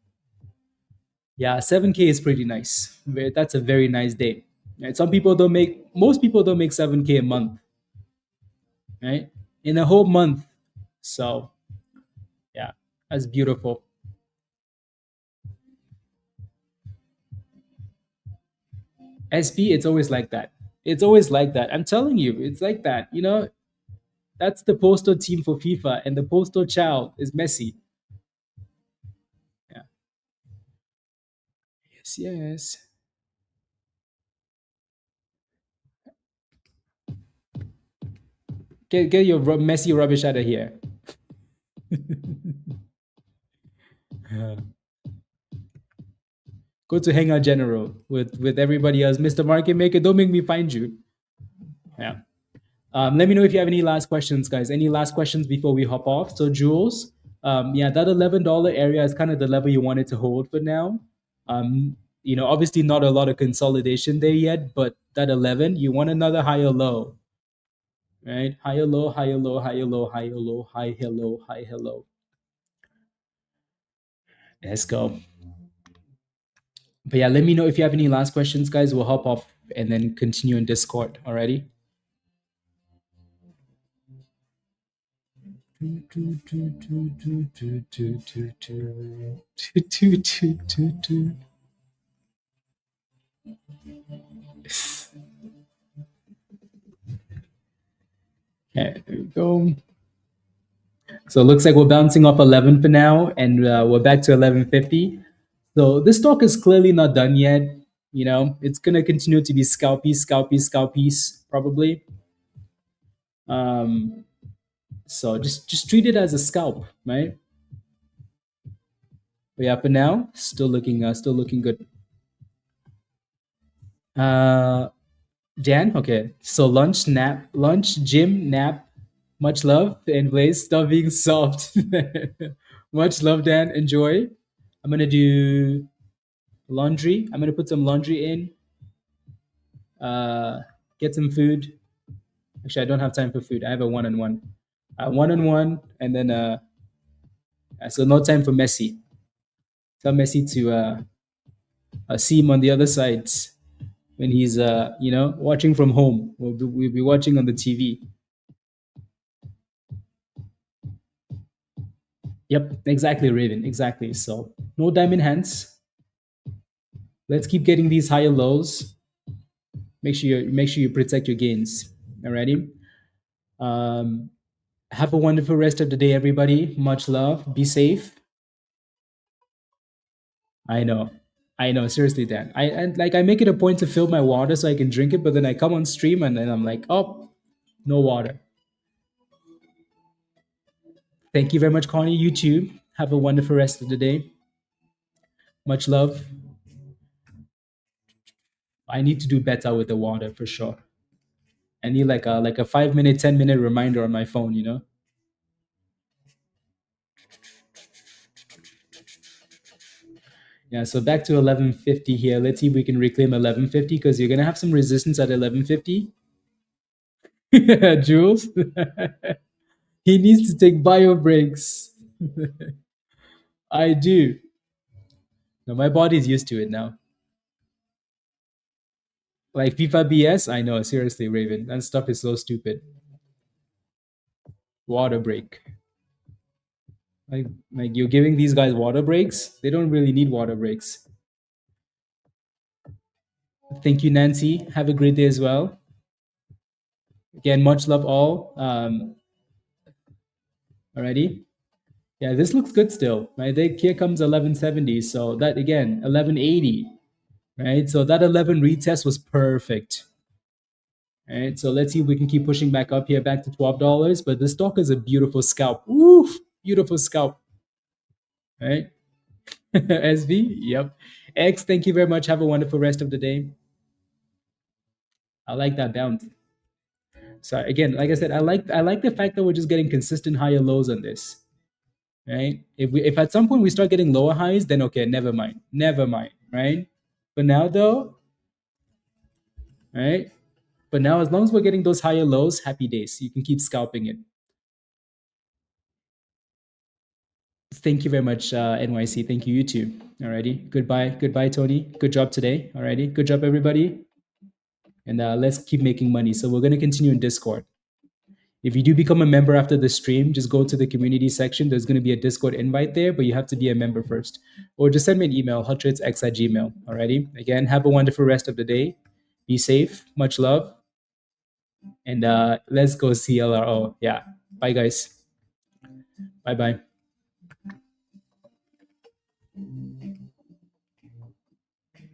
[SPEAKER 1] Yeah, 7K is pretty nice. That's a very nice day. Right? Most people don't make 7K a month, right? In a whole month. So yeah, that's beautiful. SP, it's always like that. It's always like that. I'm telling you, it's like that. You know, That's the postal team for FIFA, and the postal child is Messi. Yeah. Yes, yes. Get your Messi rubbish out of here. Go to Hangout General with everybody else. Mr. Market Maker, don't make me find you. Yeah. Let me know if you have any last questions, guys. Any last questions before we hop off? So, Jules, yeah, that $11 area is kind of the level you wanted to hold for now. Obviously not a lot of consolidation there yet, but that 11, you want another higher low, right? Higher low, higher low, higher low, higher low, high hello, high hello. Let's go. But yeah, let me know if you have any last questions, guys. We'll hop off and then continue in Discord. Alrighty. Okay, there we go. So it looks like we're bouncing off 11 for now, and we're back to 1150. So this stock is clearly not done yet. It's gonna continue to be scalpies, probably. So just treat it as a scalp, right? But yeah, for now, still looking good. Jan, okay. So lunch, gym, nap. Much love and Blaze. Stop being soft. Much love, Dan. Enjoy. I'm gonna do laundry. I'm gonna put some laundry in. Get some food. Actually, I don't have time for food. I have a one-on-one, and then so no time for Messi. Tell Messi to see him on the other side when he's watching from home. We'll be watching on the TV. Yep, exactly, Raven. Exactly. So no diamond hands. Let's keep getting these higher lows. Make sure you protect your gains. Alrighty. Have a wonderful rest of the day, everybody. Much love. Be safe. I know. Seriously, Dan. I make it a point to fill my water so I can drink it, but then I come on stream and then I'm like, oh, no water. Thank you very much, Connie. You too. Have a wonderful rest of the day. Much love. I need to do better with the water for sure. I need like a 5-minute, 10-minute reminder on my phone. Yeah, so back to 1150 here. Let's see if we can reclaim 1150 because you're gonna have some resistance at 1150. Jules, he needs to take bio breaks. I do. No, my body's used to it now. Like FIFA BS, I know. Seriously, Raven, that stuff is so stupid. Water break. Like you're giving these guys water breaks. They don't really need water breaks. Thank you, Nancy. Have a great day as well. Again, much love all. Alrighty. Yeah, this looks good still, right? Here comes 1170. So that again, 1180, right? So that 11 retest was perfect. All right, so let's see if we can keep pushing back up here, back to $12. But this stock is a beautiful scalp. Oof, beautiful scalp. All right. SV, yep. X, thank you very much. Have a wonderful rest of the day. I like that bounce. So again, like I said, I like the fact that we're just getting consistent higher lows on this. Right? If at some point we start getting lower highs, then okay, never mind. Right? But now though, right? But now as long as we're getting those higher lows, happy days. You can keep scalping it. Thank you very much, NYC. Thank you, YouTube. Alrighty. Goodbye, Tony. Good job today. Alrighty. Good job, everybody. And let's keep making money. So we're going to continue in Discord. If you do become a member after the stream, just go to the community section. There's going to be a Discord invite there, but you have to be a member first. Or just send me an email, hotradesx@gmail. Alrighty. Again, have a wonderful rest of the day. Be safe. Much love. And let's go CLRO. Yeah. Bye, guys. Bye bye.